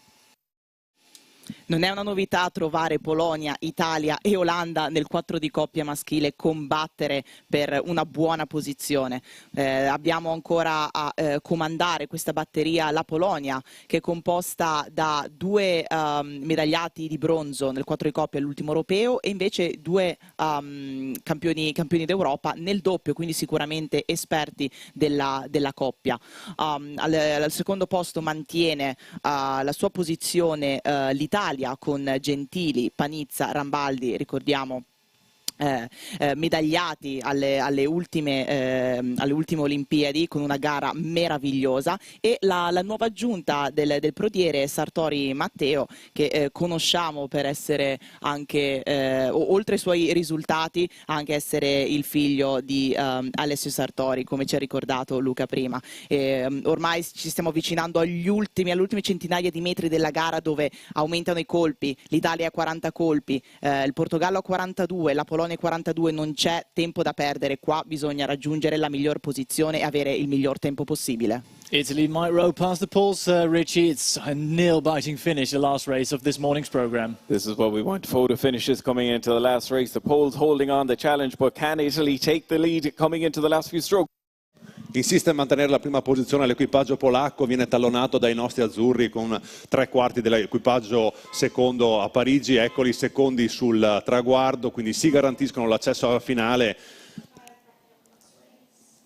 D: Non è una novità trovare Polonia, Italia e Olanda nel 4 di coppia maschile combattere per una buona posizione. Abbiamo ancora a comandare questa batteria la Polonia, che è composta da 2 medagliati di bronzo nel 4 di coppia all'ultimo europeo, e invece 2 campioni d'Europa nel doppio, quindi sicuramente esperti della coppia. Al secondo posto mantiene la sua posizione l'Italia, con Gentili, Panizza, Rambaldi, ricordiamo medagliati alle ultime Olimpiadi, con una gara meravigliosa, e la nuova aggiunta del prodiere Sartori Matteo, che conosciamo per essere anche, oltre ai suoi risultati, anche essere il figlio di Alessio Sartori, come ci ha ricordato Luca prima. Ormai ci stiamo avvicinando alle ultime centinaia di metri della gara, dove aumentano i colpi. L'Italia ha 40 colpi, il Portogallo ha 42, la Polonia 42, non c'è tempo da perdere. Qua bisogna raggiungere la miglior posizione e avere il miglior tempo possibile.
C: Italy might row past the Poles, Richie. It's a nail-biting finish, the last race of this morning's programme.
A: This is what we want. Photo finishes coming into the last race. The Poles holding on the challenge, but can Italy take the lead coming into the last few strokes?
B: Insiste a mantenere la prima posizione l'equipaggio polacco, viene tallonato dai nostri azzurri con 3/4 dell'equipaggio secondo a Parigi. Eccoli secondi sul traguardo, quindi si garantiscono l'accesso alla finale.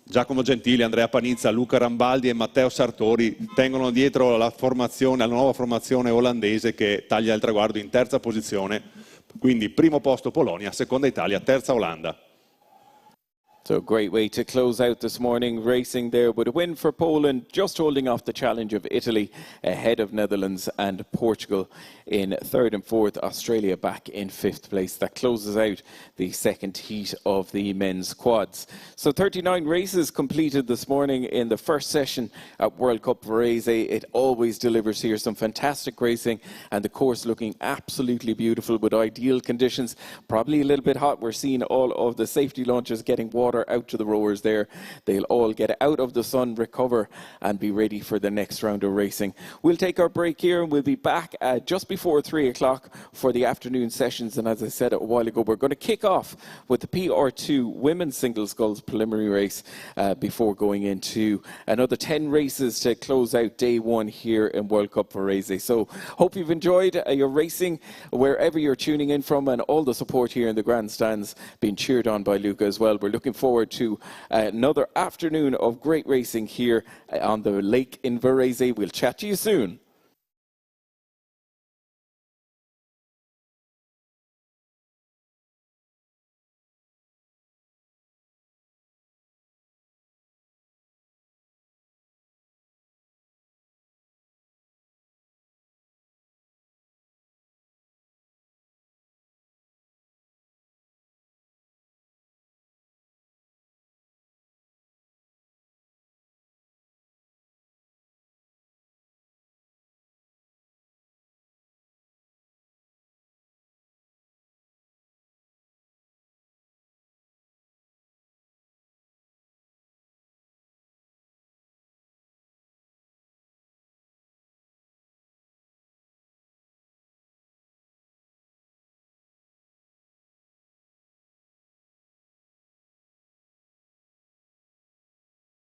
B: Giacomo Gentili, Andrea Panizza, Luca Rambaldi e Matteo Sartori tengono dietro la nuova formazione olandese, che taglia il traguardo in 3ª posizione. Quindi primo posto Polonia, seconda Italia, 3ª Olanda.
A: So a great way to close out this morning, racing there with a win for Poland, just holding off the challenge of Italy ahead of Netherlands and Portugal in 3rd and 4th, Australia back in 5th place. That closes out the second heat of the men's quads. So 39 races completed this morning in the first session at World Cup Varese. It always delivers here, some fantastic racing, and the course looking absolutely beautiful with ideal conditions. Probably a little bit hot. We're seeing all of the safety launchers getting water out to the rowers there. They'll all get out of the sun, recover, and be ready for the next round of racing. We'll take our break here, and we'll be back just before 3 o'clock for the afternoon sessions. And as I said a while ago, we're going to kick off with the PR2 women's singles sculls preliminary race before going into another 10 races to close out day 1 here in World Cup Varese. So hope you've enjoyed your racing wherever you're tuning in from, and all the support here in the grandstands being cheered on by Luca as well. We're looking forward to another afternoon of great racing here on the lake in Varese. We'll chat to you soon.